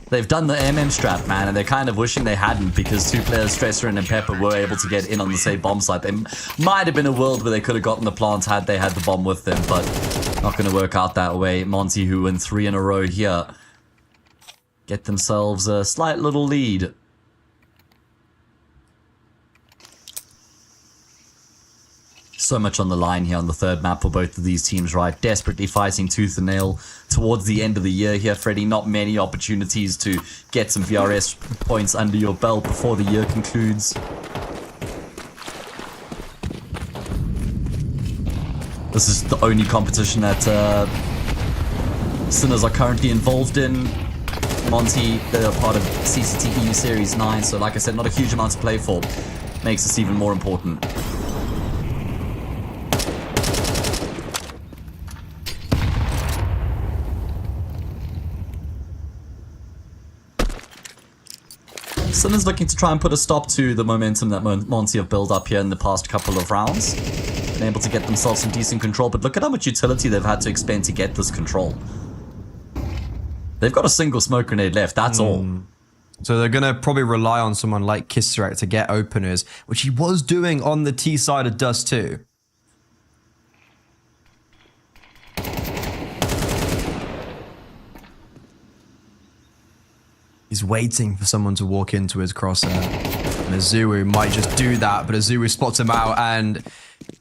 They've done the MM strat, man, and they're kind of wishing they hadn't, because 2 players, Stresserin and Pepper, were able to get in on the same bomb site. There might have been a world where they could have gotten the plant had they had the bomb with them, but not going to work out that way. Monte, who win 3 in a row here, get themselves a slight little lead. So much on the line here on the third map for both of these teams, right? Desperately fighting tooth and nail towards the end of the year here, Freddie. Not many opportunities to get some VRS points under your belt before the year concludes. This is the only competition that Sinners are currently involved in. Monte, they're part of CCT EU Series 9, so like I said, not a huge amount to play for. Makes this even more important. Sinners looking to try and put a stop to the momentum that Monte have built up here in the past couple of rounds. Been able to get themselves some decent control, but look at how much utility they've had to expend to get this control. They've got a single smoke grenade left, that's all. So they're going to probably rely on someone like Kisarek to get openers, which he was doing on the T side of Dust too. He's waiting for someone to walk into his crosshair. And Azuu might just do that, but Azuu spots him out and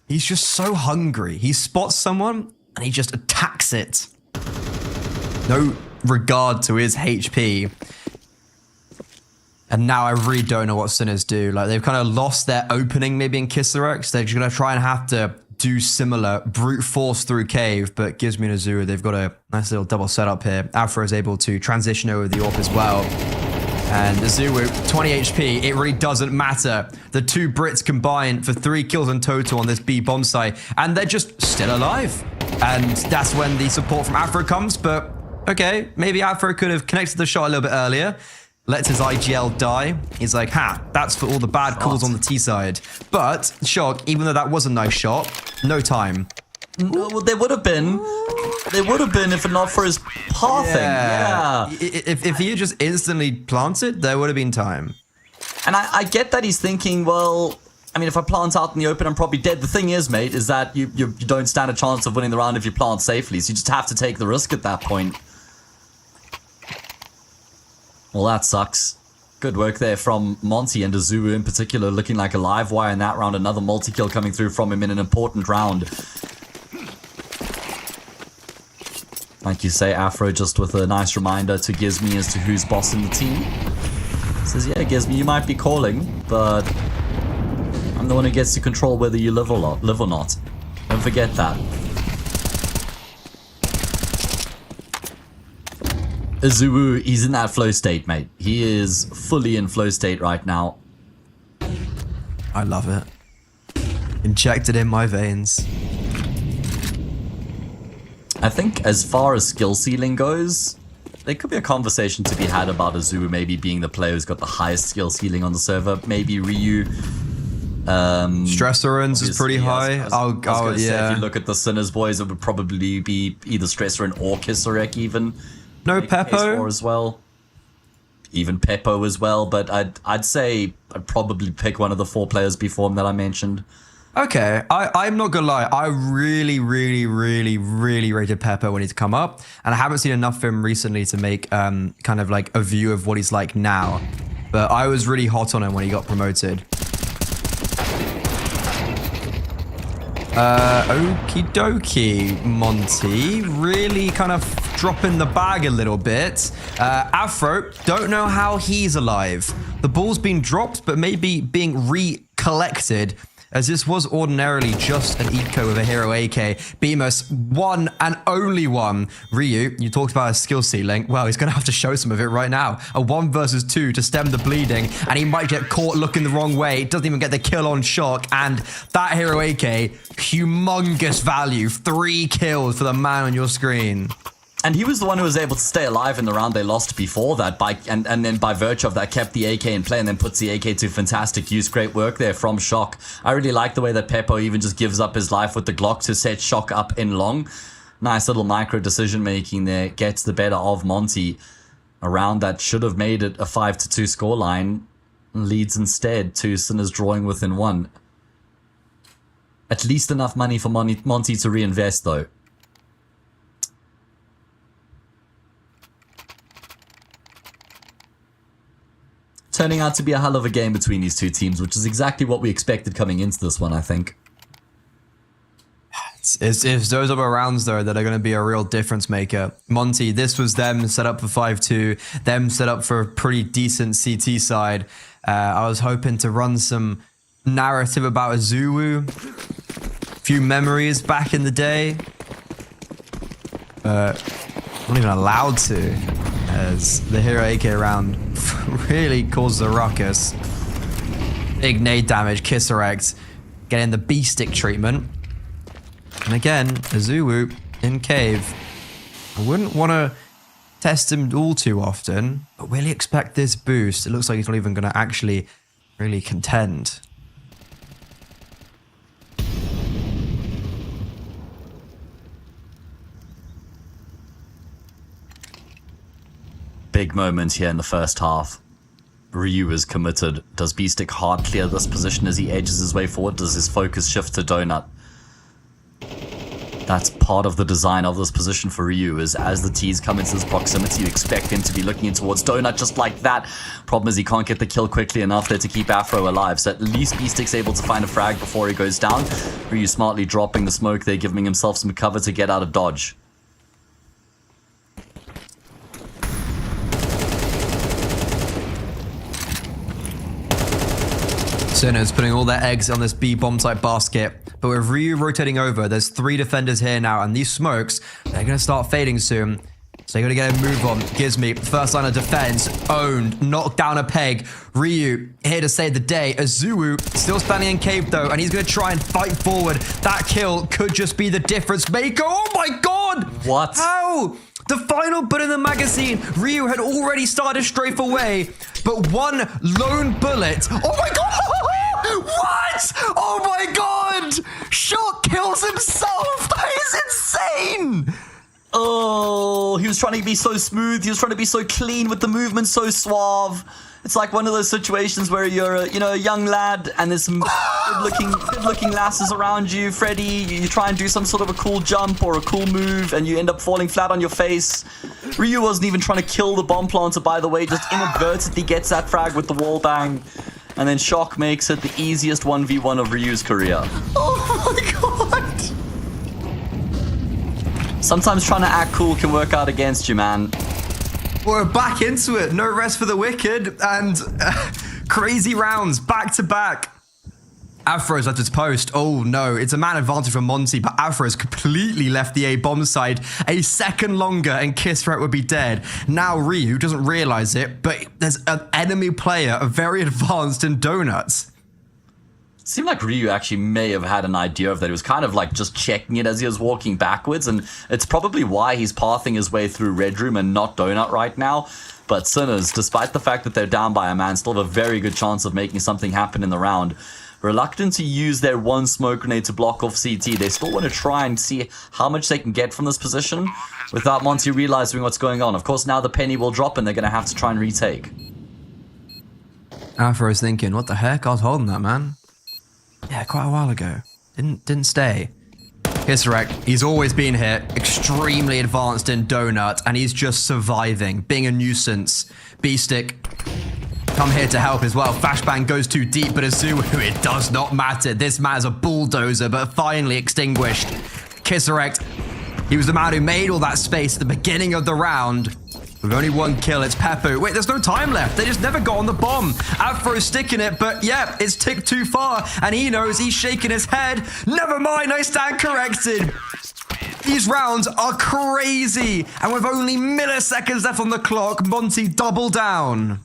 he's just so hungry. He spots someone and he just attacks it. No regard to his HP. And now I really don't know what Sinners do. Like, they've kind of lost their opening maybe in Kisarek. So they're just going to try and have to do similar, brute force through cave, but gives me an Azura. They've got a nice little double setup here. Afro is able to transition over the AWP as well. And Azura, 20 HP, it really doesn't matter. The two Brits combine for 3 kills in total on this B bomb site, and they're just still alive. And that's when the support from Afro comes, but okay, maybe Afro could have connected the shot a little bit earlier. Lets his IGL die. He's like, ha, that's for all the bad calls on the T side. But, Shock, even though that was a nice shot, no time. No, well, they would have been. They would have been if not for his pathing. Yeah. If he had just instantly planted, there would have been time. And I get that he's thinking, well, I mean, if I plant out in the open, I'm probably dead. The thing is, mate, is that you don't stand a chance of winning the round if you plant safely. So you just have to take the risk at that point. Well, that sucks. Good work there from Monte and Azuu in particular, looking like a live wire in that round. Another multi-kill coming through from him in an important round. Like you say, Afro just with a nice reminder to Gizmi as to who's boss in the team. Says, yeah, Gizmi, you might be calling, but I'm the one who gets to control whether you live or not. Don't forget that. Azuu, he's in that flow state, mate. He is fully in flow state right now. I love it. Injected in my veins. I think as far as skill ceiling goes, there could be a conversation to be had about Azuu maybe being the player who's got the highest skill ceiling on the server. Maybe Ryu. Stressorans is pretty high. I was gonna say, yeah. if you look at the Sinners boys, it would probably be either Stressoran or Kisarek even. No Peppo as well. Even Peppo as well, but I'd say I'd probably pick one of the 4 players before him that I mentioned. Okay, I'm not gonna lie. I really rated Peppo when he's come up, and I haven't seen enough of him recently to make kind of like a view of what he's like now. But I was really hot on him when he got promoted. Okie dokie, Monte. Really kind of dropping the bag a little bit. Afro, don't know how he's alive. The ball's been dropped, but maybe being recollected, as this was ordinarily just an eco with a hero AK. Bemus, one and only one. Ryu, you talked about a skill ceiling. Well, he's going to have to show some of it right now. A 1 versus 2 to stem the bleeding, and he might get caught looking the wrong way. Doesn't even get the kill on Shock, and that hero AK, humongous value. 3 kills for the man on your screen. And he was the one who was able to stay alive in the round they lost before that, and then by virtue of that kept the AK in play and then puts the AK to fantastic use. Great work there from Shock. I really like the way that Peppo even just gives up his life with the Glock to set Shock up in long. Nice little micro decision making there. Gets the better of Monte. A round that should have made it a 5-2 scoreline leads instead to Sinners drawing within 1. At least enough money for Monte to reinvest though. Turning out to be a hell of a game between these two teams, which is exactly what we expected coming into this one, I think. It's those other rounds, though, that are going to be a real difference maker. Monte, this was them set up for 5-2, them set up for a pretty decent CT side. I was hoping to run some narrative about a Zulu, few memories back in the day. Not even allowed to, as the Hero AK round really caused a ruckus. Big nade damage, Kisserect getting the B-stick treatment. And again, Azuwu in cave. I wouldn't want to test him all too often, but really expect this boost. It looks like he's not even going to actually really contend. Big moment here in the first half. Ryu is committed. Does B-Stick hard clear this position as he edges his way forward? Does his focus shift to Donut? That's part of the design of this position for Ryu, is as the T's come into his proximity, you expect him to be looking in towards Donut just like that. Problem is he can't get the kill quickly enough there to keep Afro alive, so at least B-Stick's able to find a frag before he goes down. Ryu smartly dropping the smoke there, giving himself some cover to get out of dodge. Sinners putting all their eggs on this B bomb type basket. But with Ryu rotating over, there's 3 defenders here now, and these smokes, they're going to start fading soon. So you're going to get a move on. Gives me first line of defense, owned, knocked down a peg. Ryu here to save the day. Azuwu still standing in cave though, and he's going to try and fight forward. That kill could just be the difference maker. Oh my god! What? How? The final bullet in the magazine. Ryu had already started strafe away, but one lone bullet. Oh my god! What? Oh my god! Shock kills himself. That is insane. Oh, he was trying to be so smooth. He was trying to be so clean with the movement, so suave. It's like one of those situations where you're a young lad and there's some good-looking lasses around you. Freddy, you try and do some sort of a cool jump or a cool move and you end up falling flat on your face. Ryu wasn't even trying to kill the bomb planter, by the way, just inadvertently gets that frag with the wall bang. And then Shock makes it the easiest 1v1 of Ryu's career. Oh my god! Sometimes trying to act cool can work out against you, man. We're back into it. No rest for the wicked. And crazy rounds back to back. Afro's left his post. Oh no, it's a man advantage for Monte, but Afro's completely left the A bomb side. A second longer and Kisserect would be dead. Now Ryu doesn't realize it, but there's an enemy player, very advanced in donuts. It seemed like Ryu actually may have had an idea of that. He was kind of like just checking it as he was walking backwards, and it's probably why he's pathing his way through Red Room and not Donut right now. But Sinners, despite the fact that they're down by a man, still have a very good chance of making something happen in the round. Reluctant to use their one smoke grenade to block off CT, they still want to try and see how much they can get from this position without Monte realizing what's going on. Of course, now the penny will drop and they're going to have to try and retake. Afro's thinking, what the heck? I was holding that, man. Yeah, quite a while ago. Didn't stay. Kisserect, he's always been here, extremely advanced in Donut, and he's just surviving, being a nuisance. B-Stick, come here to help as well. Flashbang goes too deep, but Azuwu, it does not matter. This man is a bulldozer, but finally extinguished. Kisserect, he was the man who made all that space at the beginning of the round. With only one kill, it's Peppu. Wait, there's no time left. They just never got on the bomb. Afro's sticking it, but yeah, it's ticked too far, and he knows, he's shaking his head. Never mind, I stand corrected. These rounds are crazy, and with only milliseconds left on the clock, Monte double down.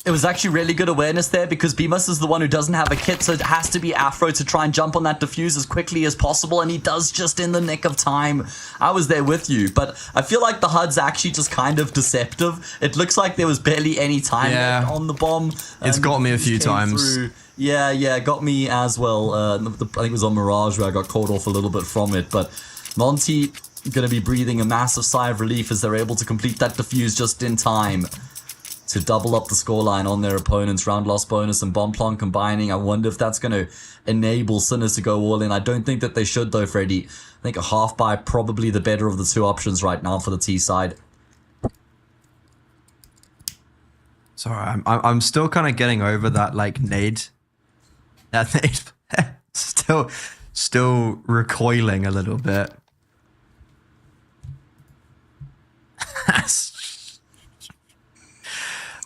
It was actually really good awareness there because Bemus is the one who doesn't have a kit, so it has to be Afro to try and jump on that defuse as quickly as possible, and he does just in the nick of time. I was there with you, but I feel like the HUD's actually just kind of deceptive. It looks like there was barely any time left on the bomb. It's got me a few times. Through. Yeah, got me as well. I think it was on Mirage where I got caught off a little bit from it, but Monte going to be breathing a massive sigh of relief as they're able to complete that defuse just in time to double up the scoreline on their opponents. Round loss bonus and bomb plant combining. I wonder if that's going to enable Sinners to go all in. I don't think that they should though, Freddy. I think a half buy probably the better of the two options right now for the T side. Sorry, I'm still kind of getting over that like nade. That nade still still recoiling a little bit.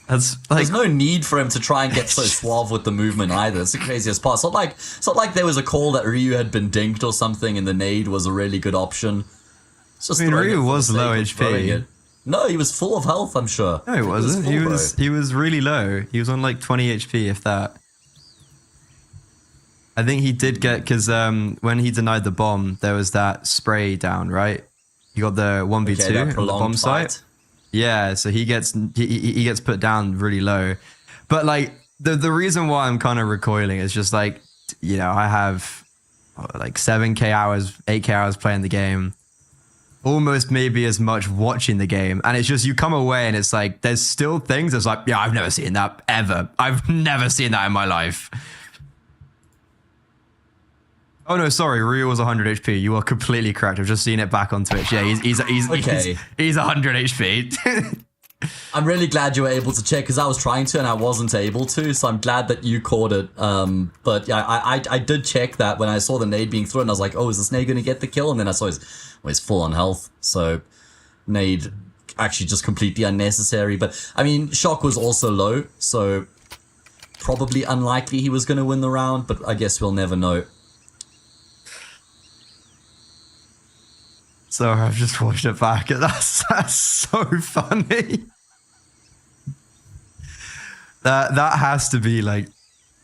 That's like, there's no need for him to try and get so suave with the movement either. It's the craziest part. It's not like there was a call that Ryu had been dinked or something and the nade was a really good option. It's just Ryu was low HP. No, he was full of health, I'm sure. No, he wasn't. He was really low. He was on like 20 HP, if that. I think he did get, because when he denied the bomb, there was that spray down, right? You got the 1v2 on the bomb site. Yeah, so he gets put down really low. But like the reason why I'm kind of recoiling is just like, you know, I have like 7k hours, 8k hours playing the game. Almost maybe as much watching the game. And it's just, you come away and it's like, there's still things that's like, yeah, I've never seen that ever. I've never seen that in my life. Oh no, sorry, Ryu was 100 HP. You are completely correct. I've just seen it back on Twitch. Yeah, he's okay. He's 100 HP. I'm really glad you were able to check because I was trying to and I wasn't able to. So I'm glad that you caught it. But yeah, I did check that when I saw the nade being thrown. I was like, oh, is this nade going to get the kill? And then I saw he's full on health. So nade actually just completely unnecessary. But I mean, Shock was also low, so probably unlikely he was going to win the round. But I guess we'll never know. So I've just watched it back. That's so funny. That has to be like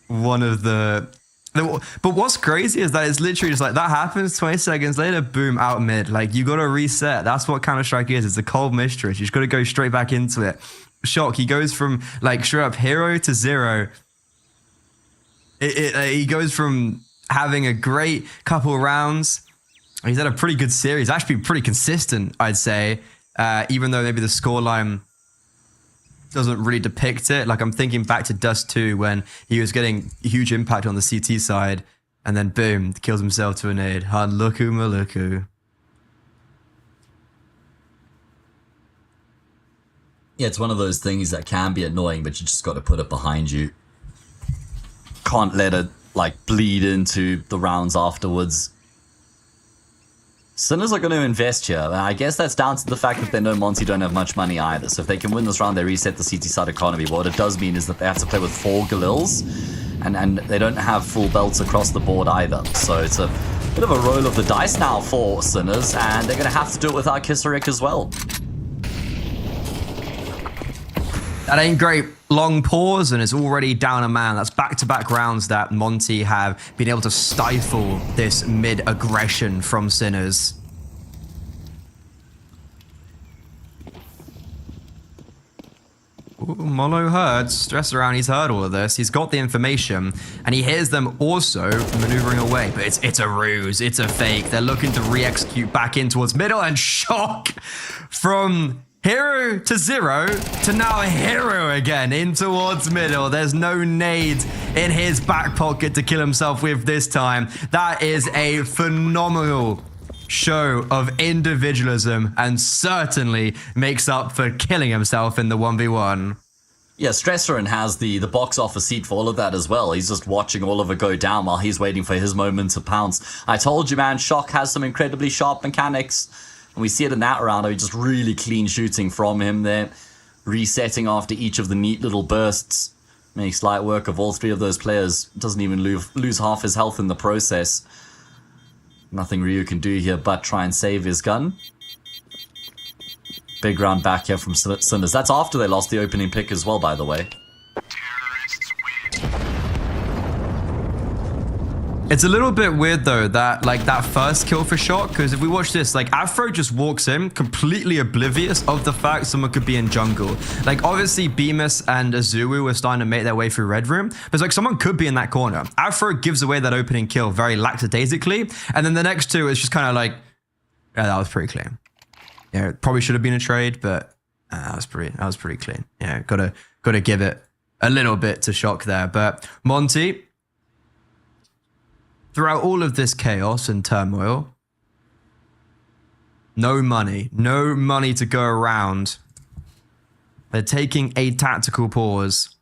one of the. But what's crazy is that it's literally just like that happens. 20 seconds later, boom, out mid. Like you got to reset. That's what Counter-Strike is. It's a cold mistress. You just got to go straight back into it. Shock. He goes from like straight up hero to zero. He goes from having a great couple rounds. He's had a pretty good series, actually pretty consistent, I'd say, even though maybe the scoreline doesn't really depict it. Like I'm thinking back to Dust 2 when he was getting huge impact on the CT side and then boom, kills himself to a nade. Hanluku Maluku. Yeah, it's one of those things that can be annoying, but you just got to put it behind you. Can't let it like bleed into the rounds afterwards. Sinners are going to invest here, and I guess that's down to the fact that they know Monte don't have much money either. So if they can win this round, they reset the CT side economy. What it does mean is that they have to play with 4 Galils, and they don't have full belts across the board either. So it's a bit of a roll of the dice now for Sinners, and they're going to have to do it without Kissarik as well. That ain't great. Long pause and it's already down a man. That's back-to-back rounds that Monte have been able to stifle this mid-aggression from Sinners. Ooh, Molo heard. Stress around, he's heard all of this. He's got the information and he hears them also maneuvering away. But it's a ruse. It's a fake. They're looking to re-execute back in towards middle and Shock from hero to zero to now hero again in towards middle. There's no nade in his back pocket to kill himself with this time. That is a phenomenal show of individualism and certainly makes up for killing himself in the 1v1. Yeah, Stresserin has the box office seat for all of that as well. He's just watching all of it go down while he's waiting for his moment to pounce. I told you, man, Shock has some incredibly sharp mechanics. And we see it in that round, just really clean shooting from him there. Resetting after each of the neat little bursts. Makes light work of all 3 of those players. Doesn't even lose half his health in the process. Nothing Ryu can do here but try and save his gun. Big round back here from Sinners. That's after they lost the opening pick as well, by the way. Terrorists win. It's a little bit weird though that like that first kill for Shock, because if we watch this, like Afro just walks in completely oblivious of the fact someone could be in jungle. Like obviously Bemis and Azulu were starting to make their way through Red Room, but it's like someone could be in that corner. Afro gives away that opening kill very lackadaisically, and then the next 2 is just kind of like, yeah, that was pretty clean. Yeah, it probably should have been a trade, but that was pretty clean. Yeah, gotta give it a little bit to Shock there. But Monte, throughout all of this chaos and turmoil, no money to go around. They're taking a tactical pause,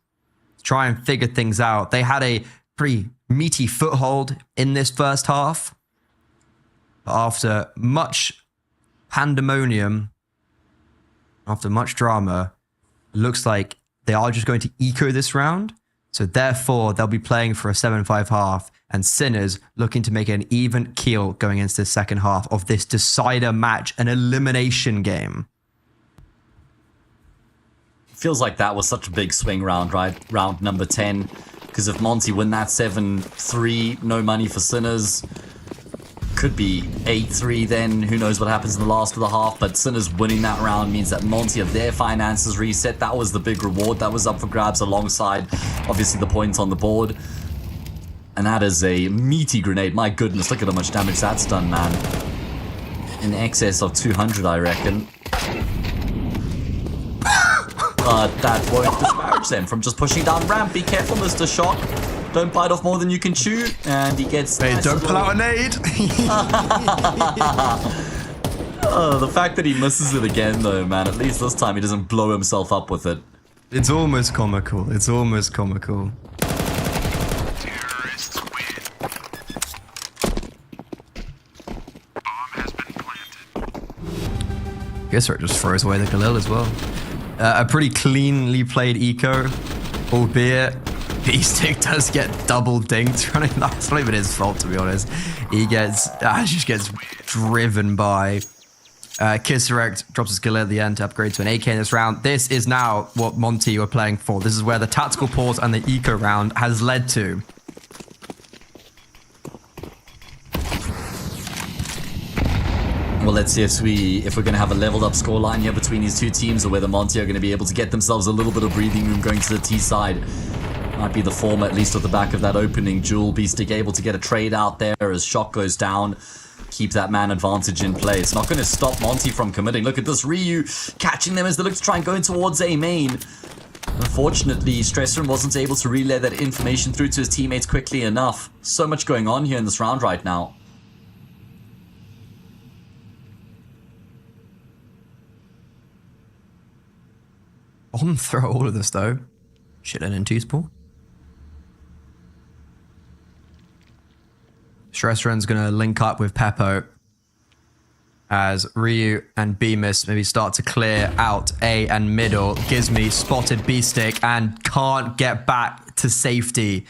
try and figure things out. They had a pretty meaty foothold in this first half. But after much pandemonium, after much drama, looks like they are just going to eco this round. So therefore, they'll be playing for a 7-5 half, and Sinners looking to make an even keel going into the second half of this decider match, an elimination game. Feels like that was such a big swing round, right? Round number 10. Because if Monte win that 7-3, no money for Sinners. Could be 8-3 then. Who knows what happens in the last of the half. But Sinners winning that round means that Monte have their finances reset. That was the big reward that was up for grabs alongside, obviously, the points on the board. And that is a meaty grenade. My goodness, look at how much damage that's done, man. In excess of 200, I reckon. But that won't disparage them from just pushing down ramp. Be careful, Mr. Shock. Don't bite off more than you can chew. And he gets... Hey, don't pull out a nade. Oh, the fact that he misses it again, though, man. At least this time he doesn't blow himself up with it. It's almost comical. It's almost comical. Terrorists win. Bomb has been planted. Guess it just throws away the Khalil as well. A pretty cleanly played eco, albeit B-Stick does get double dinked. That's not even his fault, to be honest. He just gets driven by. Kisserect drops his Khalil at the end to upgrade to an AK in this round. This is now what Monte were playing for. This is where the tactical pause and the eco round has led to. Well, let's see if we're going to have a leveled up scoreline here between these two teams, or whether Monte are going to be able to get themselves a little bit of breathing room going to the T side. Might be the former, at least at the back of that opening. Jewel B-Stick able to get a trade out there as Shock goes down. Keep that man advantage in play. It's not going to stop Monte from committing. Look at this, Ryu catching them as they look to try and go in towards A main. Unfortunately, Stressroom wasn't able to relay that information through to his teammates quickly enough. So much going on here in this round right now. On throw all of this though. Chilling in T-Sport. Stressrun's gonna link up with Peppo as Ryu and Bemis maybe start to clear out A and middle. Gizmy spotted B-Stick and can't get back to safety.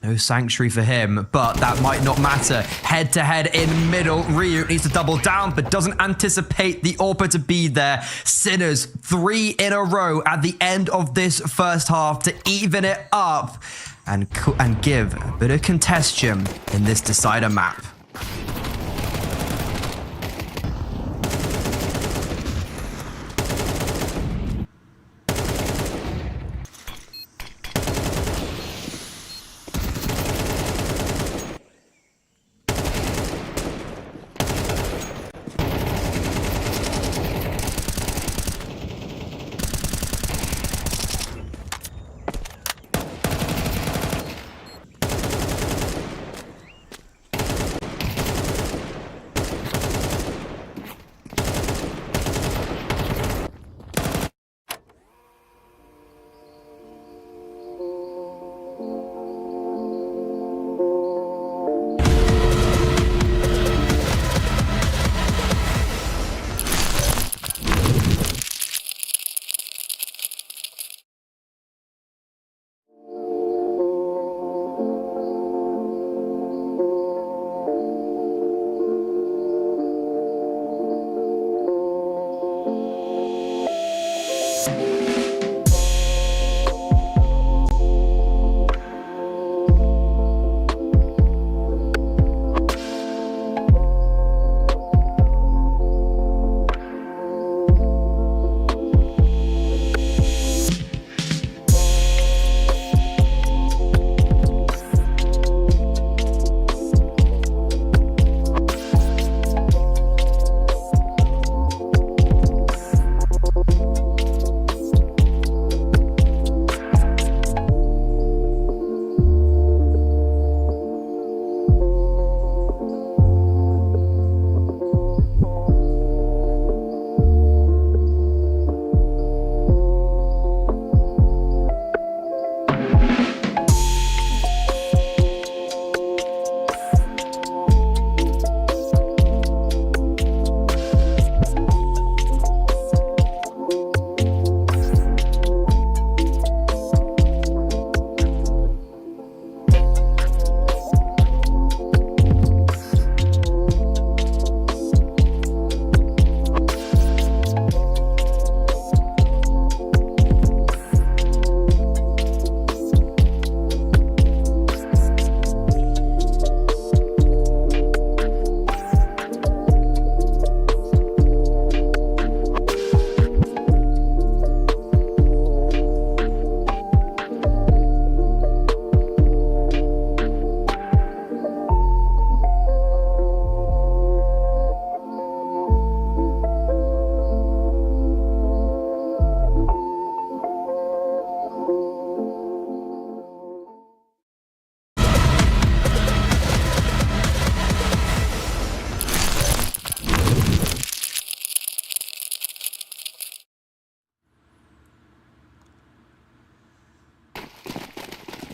No sanctuary for him, but that might not matter. Head to head in middle. Ryu needs to double down, but doesn't anticipate the AWPer to be there. Sinners 3 in a row at the end of this first half to even it up and give a bit of congestion in this decider map.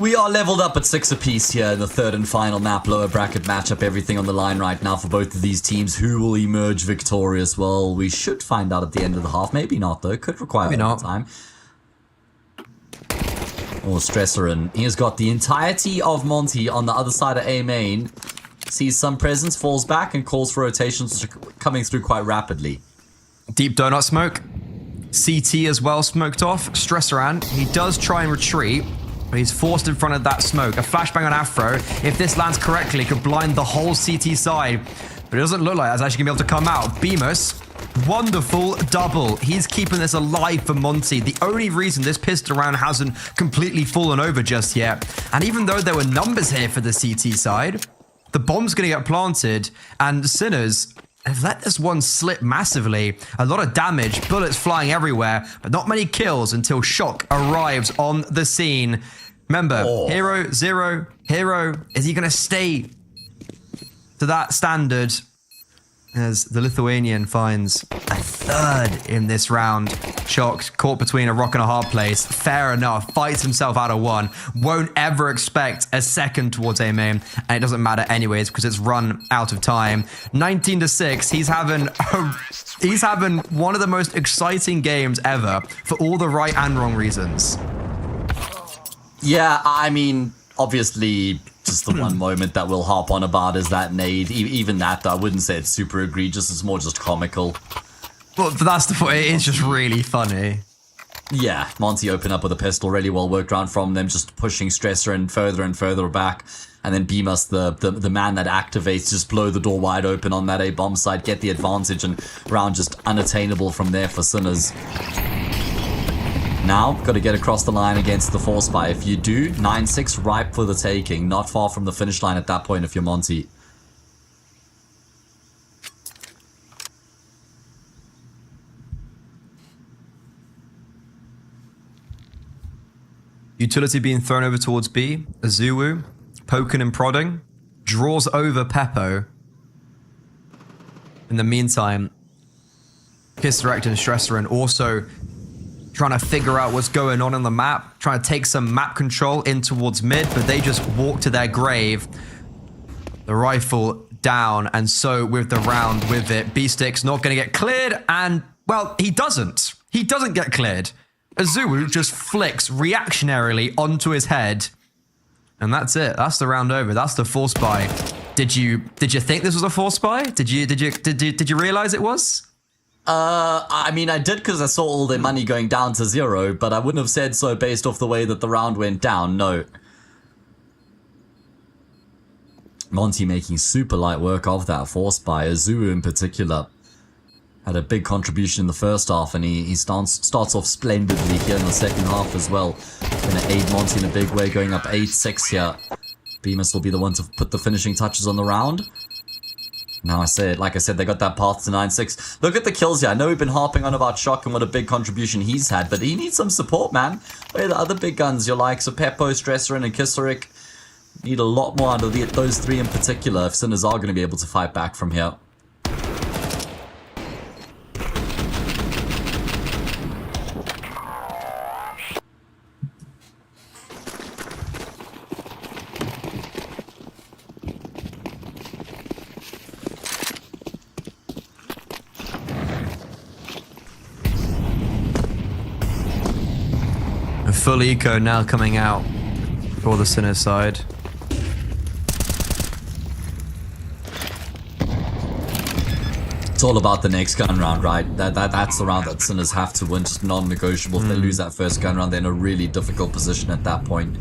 We are leveled up at 6 apiece here in the third and final map, lower bracket matchup. Everything on the line right now for both of these teams. Who will emerge victorious? Well, we should find out at the end of the half. Maybe not, though. Could require more time. Oh, Stressor, and he has got the entirety of Monte on the other side of A main. Sees some presence, falls back, and calls for rotations, which are coming through quite rapidly. Deep donut smoke. CT as well smoked off. Stressorand, he does try and retreat, but he's forced in front of that smoke. A flashbang on Afro, if this lands correctly, could blind the whole CT side. But it doesn't look like that's actually going to be able to come out. Bemis, wonderful double. He's keeping this alive for Monte. The only reason this pistol round hasn't completely fallen over just yet. And even though there were numbers here for the CT side, the bomb's going to get planted, and Sinners have let this one slip massively. A lot of damage, bullets flying everywhere, but not many kills until Shock arrives on the scene. Remember, Hero, Zero, Hero. Is he going to stay to that standard? As the Lithuanian finds a third in this round. Shocked, caught between a rock and a hard place. Fair enough, fights himself out of one. Won't ever expect a second towards A main, and it doesn't matter anyways because it's run out of time. 19-6. He's having one of the most exciting games ever for all the right and wrong reasons. Yeah, I mean, obviously, just the one moment that we'll harp on about is that nade. Even that, though, I wouldn't say it's super egregious. It's more just comical. Well, that's the point. It is just really funny. Yeah, Monte opened up with a pistol, really well worked around from them, just pushing Stressor and further back. And then Bemus, the man that activates, just blow the door wide open on that A bomb side, get the advantage, and round just unattainable from there for Sinners. Now, got to get across the line against the Force Spy. If you do, 9-6 ripe for the taking. Not far from the finish line at that point if you're Monte. Utility being thrown over towards B. Azuwu, poking and prodding. Draws over Peppo. In the meantime, Kisserect and Stressorin also trying to figure out what's going on the map, trying to take some map control in towards mid, but they just walk to their grave. The rifle down, and so with the round with it, B-Stick's not going to get cleared, and, well, he doesn't. He doesn't get cleared. Azuwu just flicks reactionarily onto his head, and that's it. That's the round over. That's the Force Spy. Did you think this was a Force Spy? Did you realize it was? I mean, I did because I saw all their money going down to 0, but I wouldn't have said so based off the way that the round went down, no. Monte making super light work of that Force Spy. Azuwu in particular had a big contribution in the first half, and he starts off splendidly here in the second half as well. Going to aid Monte in a big way, going up 8-6 here. Bemis will be the one to put the finishing touches on the round. Now like I said, they got that path to 9-6. Look at the kills here. I know we've been harping on about Shock and what a big contribution he's had, but he needs some support, man. Where are the other big guns? Your likes of Peppo, Stressorin, and Kisserik need a lot more out of those three in particular if Sinners are going to be able to fight back from here. Full eco now coming out for the Sinner side. It's all about the next gun round, right? That's the round that Sinners have to win, just non-negotiable. If they lose that first gun round, they're in a really difficult position at that point.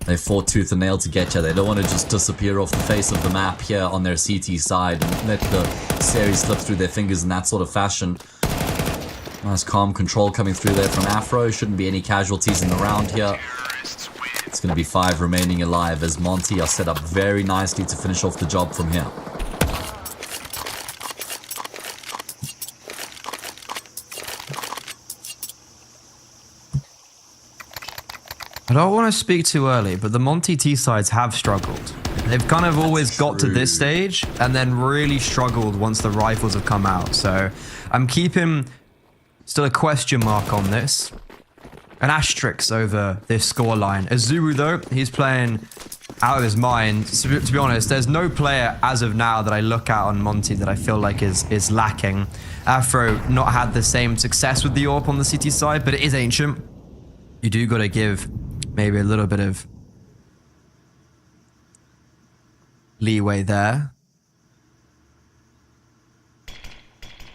They fought tooth and nail to get here. They don't want to just disappear off the face of the map here on their CT side and let the series slip through their fingers in that sort of fashion. Nice calm control coming through there from Afro. Shouldn't be any casualties in the round here. It's going to be 5 remaining alive as Monte are set up very nicely to finish off the job from here. I don't want to speak too early, but the Monte T sides have struggled. They've kind of always got to this stage and then really struggled once the rifles have come out. So I'm keeping still a question mark on this. an asterisk over this scoreline. Azuru, though, he's playing out of his mind. To be honest, there's no player as of now that I look at on Monte that I feel like is lacking. Afro not had the same success with the AWP on the CT side, but it is Ancient. You do got to give maybe a little bit of leeway there.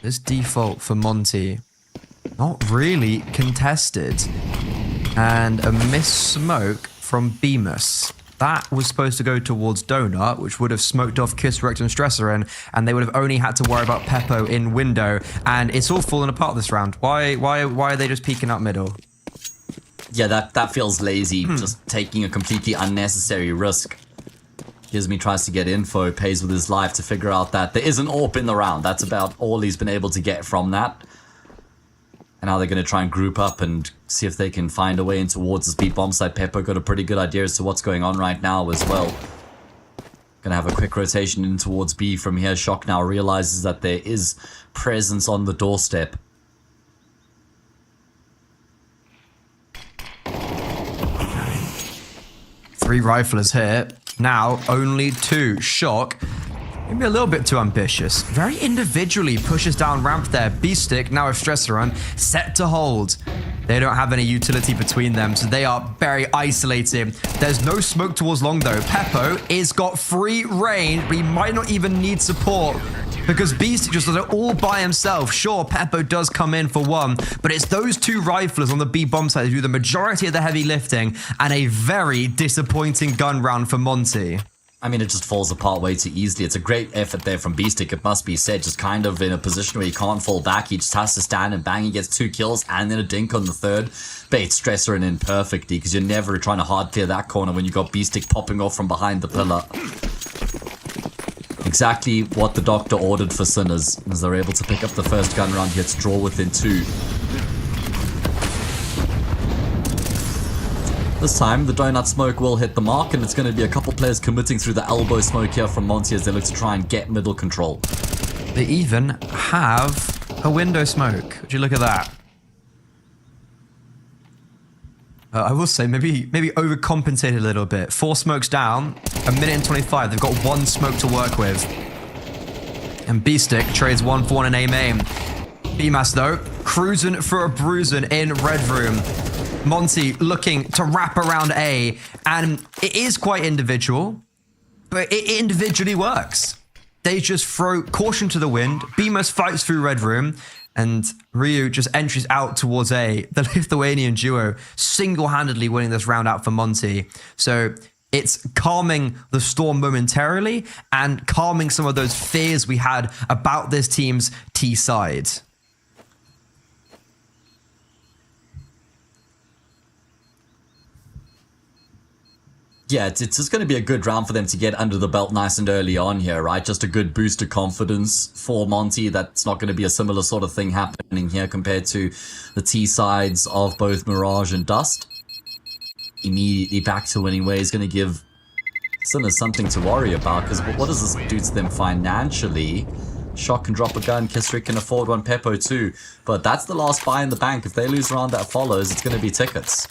This default for Monte, not really contested. And a missed smoke from Bemis. That was supposed to go towards Donut, which would have smoked off Kisrect and Stresserin, and they would have only had to worry about Peppo in window. And it's all falling apart this round. Why are they just peeking up middle? Yeah, that feels lazy, just taking a completely unnecessary risk. Gizmi tries to get info, pays with his life to figure out that there is an AWP in the round. That's about all he's been able to get from that. And now they're going to try and group up and see if they can find a way in towards this B bomb side. Peppo got a pretty good idea as to what's going on right now as well. Gonna have a quick rotation in towards B from here. Shock now realizes that there is presence on the doorstep. Three riflers here. Now only two. Shock, maybe a little bit too ambitious. Very individually pushes down ramp there. B-Stick, now a Stresserin, set to hold. They don't have any utility between them, so they are very isolated. There's no smoke towards long though. Peppo is got free reign, but he might not even need support because Beast just does it all by himself. Sure, Peppo does come in for one, but it's those two riflers on the B bomb side who do the majority of the heavy lifting, and a very disappointing gun round for Monte. I mean, it just falls apart way too easily. It's a great effort there from Beastick, it must be said. Just kind of in a position where he can't fall back. He just has to stand and bang. He gets 2 kills and then a dink on the third. Baits Stresserin in perfectly because you're never trying to hard clear that corner when you got Beastick popping off from behind the pillar. Exactly what the doctor ordered for Sinners, as they're able to pick up the first gun round here to draw within 2. This time, the donut smoke will hit the mark, and it's going to be a couple players committing through the elbow smoke here from Monte as they look to try and get middle control. They even have a window smoke. Would you look at that? I will say, maybe overcompensated a little bit. 4 smokes down, a minute and 25. They've got 1 smoke to work with. And B-Stick trades 1 for 1 in aim. B-Mass, though, cruising for a bruising in Red Room. Monte looking to wrap around A, and it is quite individual, but it individually works. They just throw caution to the wind. Bemis fights through Red Room, and Ryu just entries out towards A. The Lithuanian duo single-handedly winning this round out for Monte. So it's calming the storm momentarily and calming some of those fears we had about this team's T side. Yeah, it's just going to be a good round for them to get under the belt nice and early on here, right? Just a good boost of confidence for Monte. That's not going to be a similar sort of thing happening here compared to the T sides of both Mirage and Dust. Immediately back to winning ways, going to give Sinners something to worry about, because what does this do to them financially? Shock can drop a gun, Kisrick can afford one, Peppo too, but that's the last buy in the bank. If they lose a round that follows, it's going to be tickets.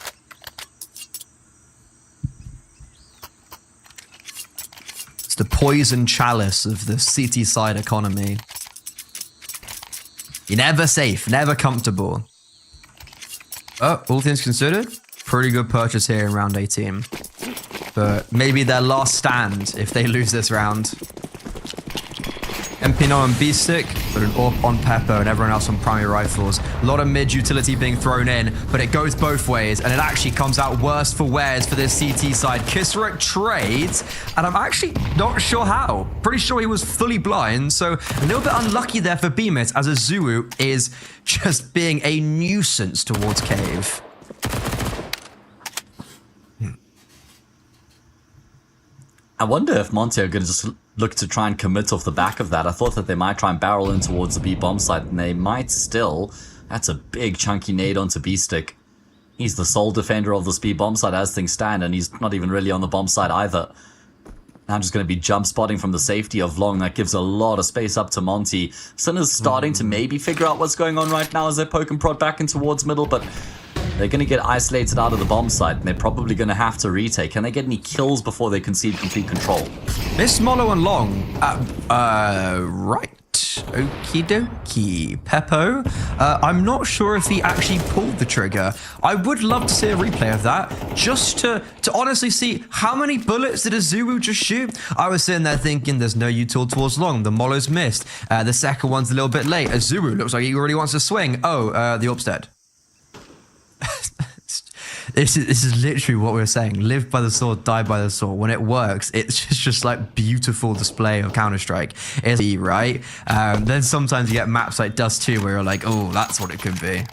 The poison chalice of the CT side economy. You're never safe, never comfortable. Oh, all things considered, pretty good purchase here in round 18. But maybe their last stand if they lose this round. Empino and B-Stick, but an AWP on Peppo and everyone else on primary rifles. A lot of mid utility being thrown in, but it goes both ways, and it actually comes out worse for wears for this CT side. Kisrek trades, and I'm actually not sure how. Pretty sure he was fully blind, so a little bit unlucky there for Bemis, as Azuu is just being a nuisance towards Cave. I wonder if Monte are going to just look to try and commit off the back of that. I thought that they might try and barrel in towards the B bomb site, and they might still. That's a big chunky nade onto B-Stick. He's the sole defender of this B bomb site as things stand, and he's not even really on the bomb site either. Now I'm just going to be jump spotting from the safety of long. That gives a lot of space up to Monte. Sinner's starting to maybe figure out what's going on right now as they poke and prod back in towards middle, but They're going to get isolated out of the bomb site, and they're probably going to have to retake. Can they get any kills before they concede complete control? Miss Mollo and Long. Right. Okie dokie. Peppo. I'm not sure if he actually pulled the trigger. I would love to see a replay of that, just to honestly see how many bullets did Azuru just shoot. I was sitting there thinking there's no U-tool towards Long. The Mollo's missed. The second one's a little bit late. Azuru looks like he already wants to swing. Oh, the Orp's dead. This is literally what we were saying. Live by the sword, die by the sword. When it works, it's just like beautiful display of Counter-Strike. It's right. Then sometimes you get maps like Dust 2 where you're like, oh, that's what it could be.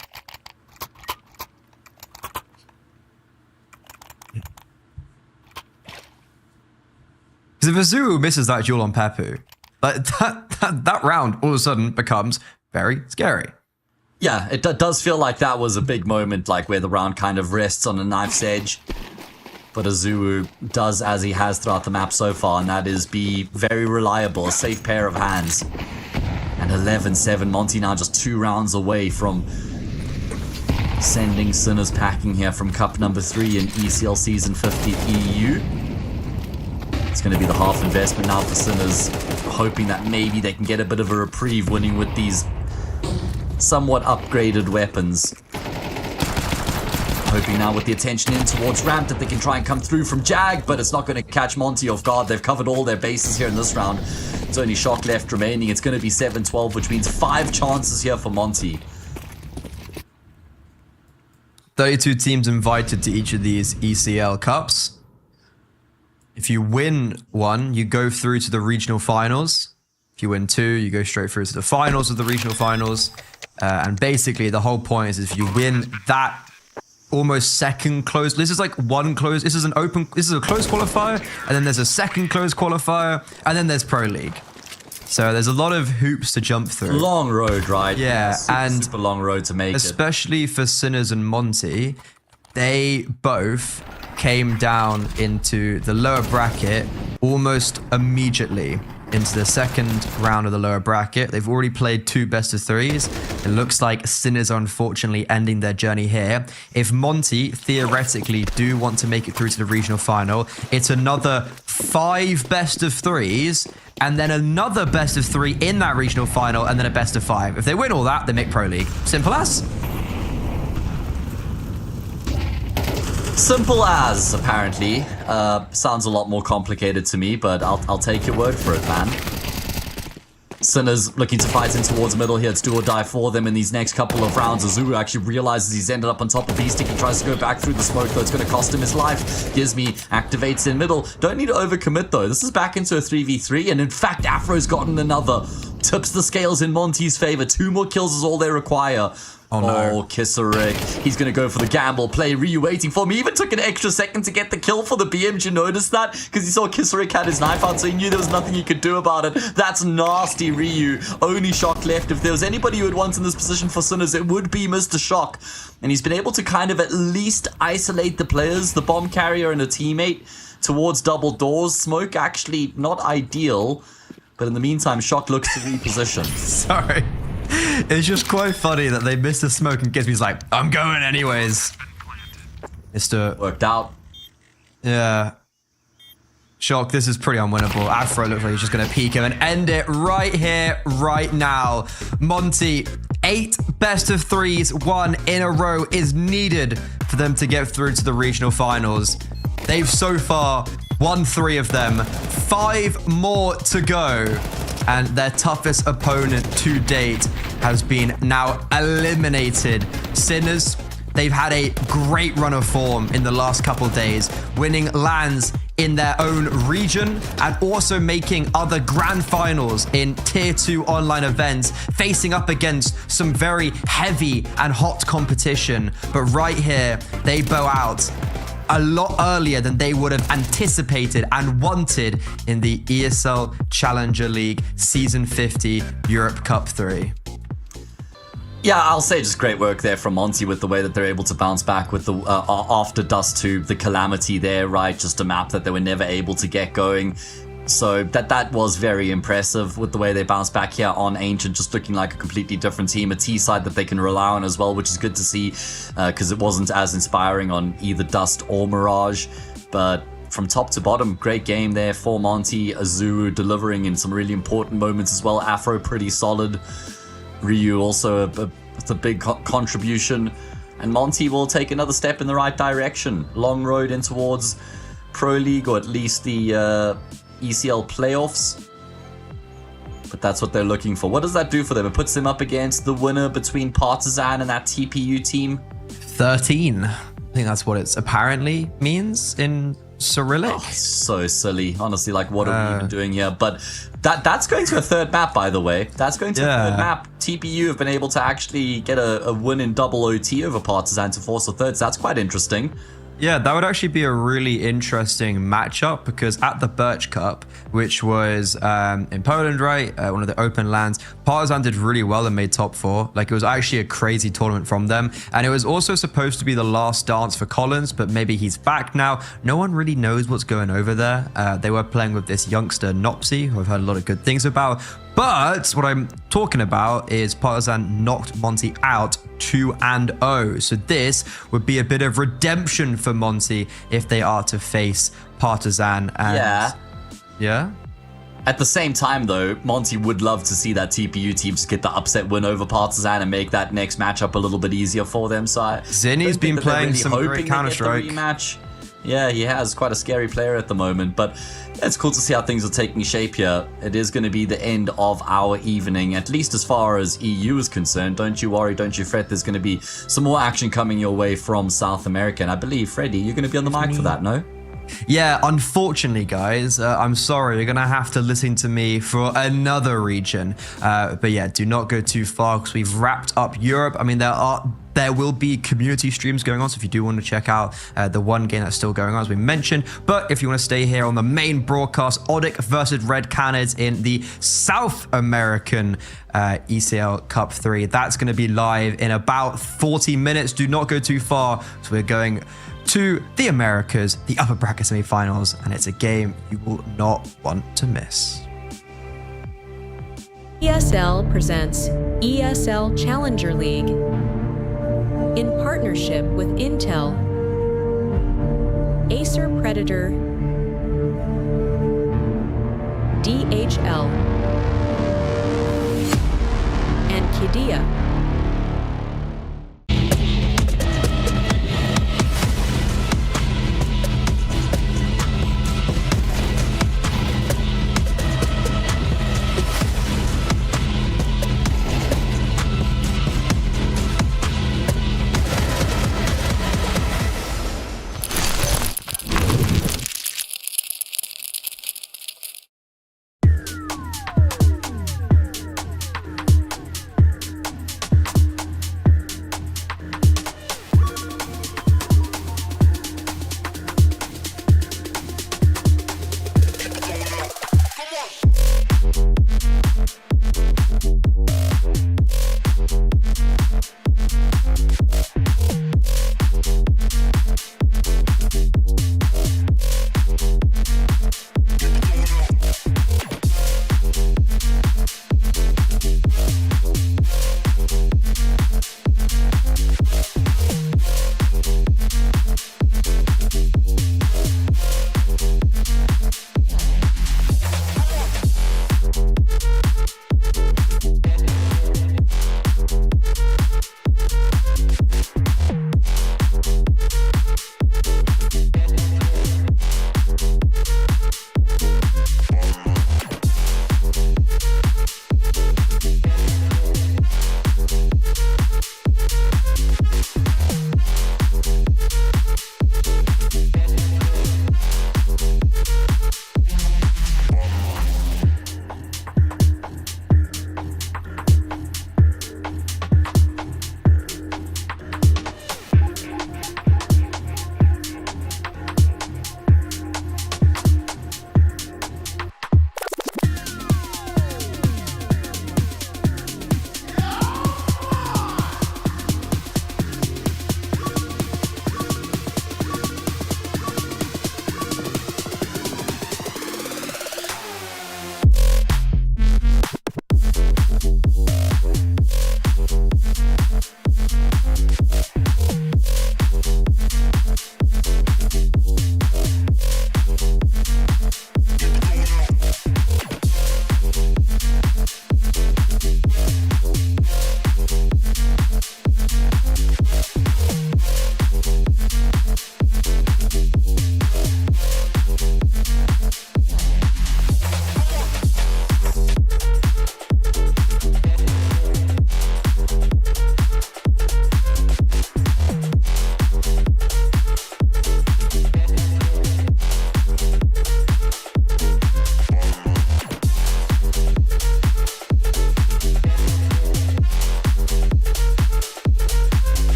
Because if Azuru misses that duel on Peppu, like that round all of a sudden becomes very scary. Yeah, it does feel like that was a big moment, like where the round kind of rests on a knife's edge. But Azuru does as he has throughout the map so far, and that is be very reliable, a safe pair of hands. And 11-7, Monte now just 2 rounds away from sending Sinners packing here from Cup number 3 in ECL Season 50 EU. It's going to be the half investment now for Sinners, hoping that maybe they can get a bit of a reprieve winning with these somewhat upgraded weapons. Hoping now with the attention in towards ramp that they can try and come through from Jag, but it's not going to catch Monte off guard. They've covered all their bases here in this round. It's only Shock left remaining. It's going to be 7-12, which means 5 chances here for Monte. 32 teams invited to each of these ECL Cups. If you win one, you go through to the regional finals. If you win 2, you go straight through to the finals of the regional finals. And basically, the whole point is if you win that almost second close, this is like one close, this is a close qualifier, and then there's a second close qualifier, and then there's Pro League. So there's a lot of hoops to jump through. Long road, right? Yeah, super long road to make especially for Sinners and Monte, they both came down into the lower bracket almost immediately. Into the second round of the lower bracket. They've already played 2 best-of-3s. It looks like Sinners are unfortunately ending their journey here. If Monte theoretically do want to make it through to the regional final, it's another 5 best-of-3s and then another best-of-3 in that regional final and then a best-of-5. If they win all that, they make Pro League. Simple as. Simple as, apparently. Sounds a lot more complicated to me, but I'll take your word for it, man. Sinners looking to fight in towards middle here. It's do or die for them in these next couple of rounds. Azuru actually realizes he's ended up on top of B-Stick. He tries to go back through the smoke, though. It's going to cost him his life. Gizmi activates in middle. Don't need to overcommit, though. This is back into a 3v3, and in fact, Afro's gotten another. Tips the scales in Monte's favor. 2 more kills is all they require. Oh, no. Oh, Kissarik. He's going to go for the gamble play. Ryu waiting for him. He even took an extra second to get the kill for the BM. Did you notice that? Because he saw Kissarik had his knife out, so he knew there was nothing he could do about it. That's nasty, Ryu. Only Shock left. If there was anybody who would want in this position for Sinners, it would be Mr. Shock. And he's been able to kind of at least isolate the players, the bomb carrier and a teammate, towards double doors. Smoke actually not ideal. But in the meantime, Shock looks to reposition. Sorry. It's just quite funny that they missed the smoke and Gizmi's like, I'm going anyways. Worked out. Yeah. Shock, this is pretty unwinnable. Afro looks like he's just going to peek him and end it right here, right now. Monte, 8 best-of-3s, 1 in a row is needed for them to get through to the regional finals. They've so far won 3 of them, 5 more to go. And their toughest opponent to date has been now eliminated. Sinners, they've had a great run of form in the last couple of days, winning LANs in their own region and also making other grand finals in tier 2 online events, facing up against some very heavy and hot competition. But right here, they bow out a lot earlier than they would have anticipated and wanted in the ESL Challenger League Season 50 Europe Cup 3. Yeah, I'll say just great work there from Monte with the way that they're able to bounce back with the after Dust 2, the calamity there, right? Just a map that they were never able to get going. So that was very impressive with the way they bounced back here on Ancient, just looking like a completely different team, a T side that they can rely on as well, which is good to see because it wasn't as inspiring on either Dust or Mirage. But from top to bottom, great game there for Monte. Azuru delivering in some really important moments as well. Afro pretty solid. Ryu also a big contribution. And Monte will take another step in the right direction. Long road in towards Pro League, or at least the ECL playoffs. But that's what they're looking for. What does that do for them? It puts them up against the winner between Partizan and that TPU team. 13. I think that's what it's apparently means in Cyrillic. Oh, so silly. Honestly, like, what are we even doing here? But that's going to a third map, by the way. That's going to a third map. TPU have been able to actually get a win in double OT over Partizan to force a third, so that's quite interesting. Yeah, that would actually be a really interesting matchup because at the Birch Cup, which was in Poland, right, one of the open lands, Partizan did really well and made top 4. Like, it was actually a crazy tournament from them. And it was also supposed to be the last dance for Collins, but maybe he's back now. No one really knows what's going over there. They were playing with this youngster, Nopsy, who I've heard a lot of good things about. But what I'm talking about is Partizan knocked Monte out 2-0. So this would be a bit of redemption for Monte if they are to face Partizan. And yeah. At the same time, though, Monte would love to see that TPU team just get the upset win over Partizan and make that next matchup a little bit easier for them. So Zinni's been playing some great Counter-Strike. Yeah, he has quite a scary player at the moment, but it's cool to see how things are taking shape here. It is going to be the end of our evening, at least as far as EU is concerned. Don't you worry, don't you fret. There's going to be some more action coming your way from South America. And I believe, Freddie, you're going to be on the mic for that, no? Yeah, unfortunately, guys, I'm sorry. You're going to have to listen to me for another region. But yeah, do not go too far because we've wrapped up Europe. I mean, there will be community streams going on, so if you do want to check out the one game that's still going on, as we mentioned. But if you want to stay here on the main broadcast, Odic versus Red Canids in the South American ECL Cup 3, that's going to be live in about 40 minutes. Do not go too far. So we're going to the Americas, the upper bracket semifinals, and it's a game you will not want to miss. ESL presents ESL Challenger League in partnership with Intel, Acer Predator, DHL, and Qiddiya.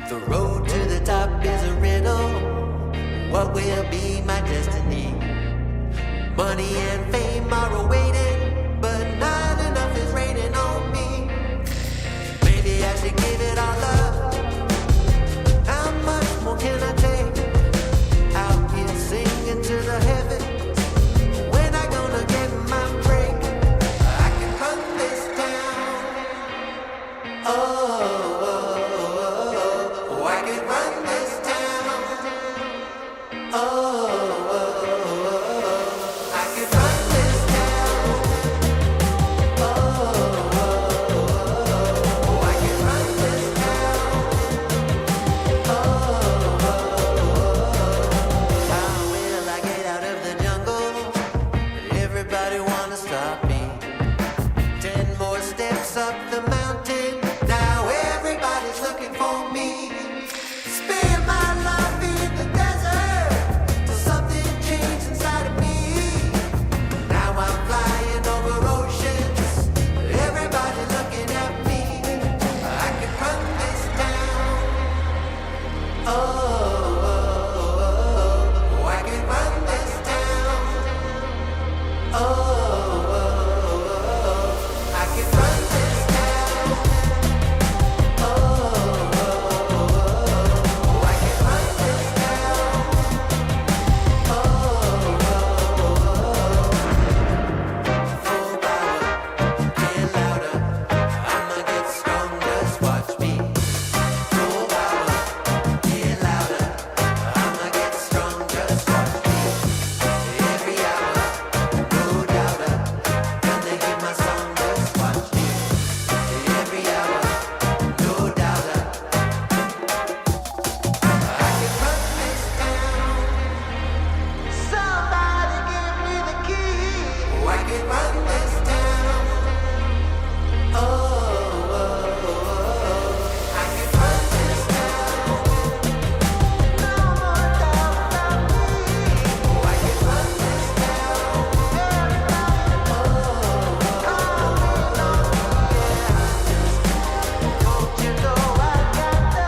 The road to the top is a riddle. What will be my destiny? Money and fame are awaiting, but not enough is raining on me. Maybe I should give it all up. How much more can I take? Out here singing to the heavens. When I gonna get my break? I can run this town. Oh, I can run this town. Oh, I can run this town. Oh, I can run this town. How will I get out of the jungle? Everybody wanna stop me. 10 more steps up the mountain. Now everybody's looking for me. Spend my life in the desert till something changed inside of me. Now I'm flying over oceans. Everybody looking at me. I can run this town. Oh, I can run this town. Oh, I can run this town. Oh, I can run this town. Full power, get louder. I'ma get stronger, just watch me. Full power, get louder. I'ma get stronger, just watch me. Every hour, no doubter. Gonna hear my song, just watch me. Every hour, no doubter. I can run this town. Somebody give me the key. Oh, I can run this town. Oh, I can run this town. No more doubt about me. Oh, I can run this town. Don't you know I got the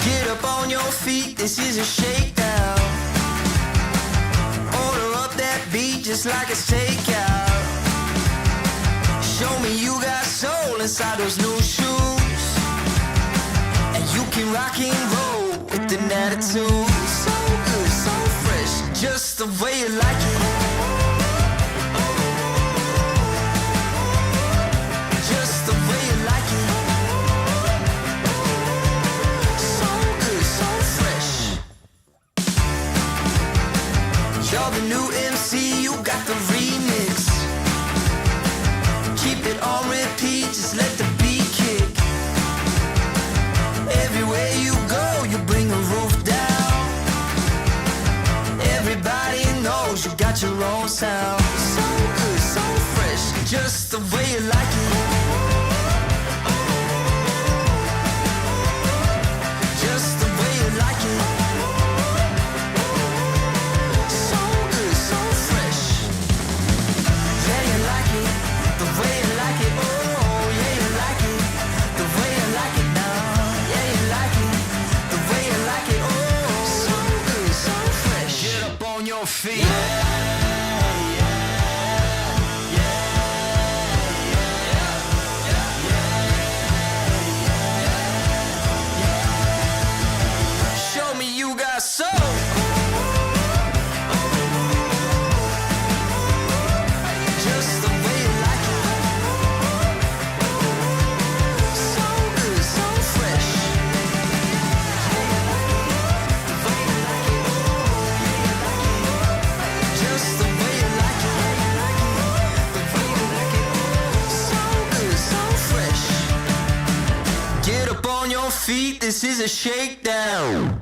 Get up on your feet, this is a shakedown. Order up that beat just like it's takeout. Show me you got soul inside those new shoes. And you can rock and roll with an attitude. So good, so fresh, just the way you like it. Just the way you like it. So good, so fresh. You're the new MC, you got the remix. Keep it on repeat, just let the beat kick. Everywhere you go, you bring the roof down. Everybody knows you got your own sound. So good, so fresh, just the way you like it. Just the way you like it. So good, so fresh. Yeah, you like it, the way you like it. Oh, yeah, you like it, the way you like it now. Yeah, you like it, the way you like it. Oh, so good, so fresh. Get up on your feet. Show me you got soul. Just the way you like it. So good, so fresh. Just the way you like it. The way you like it. So good, so fresh. Get up on your feet, this is a shakedown.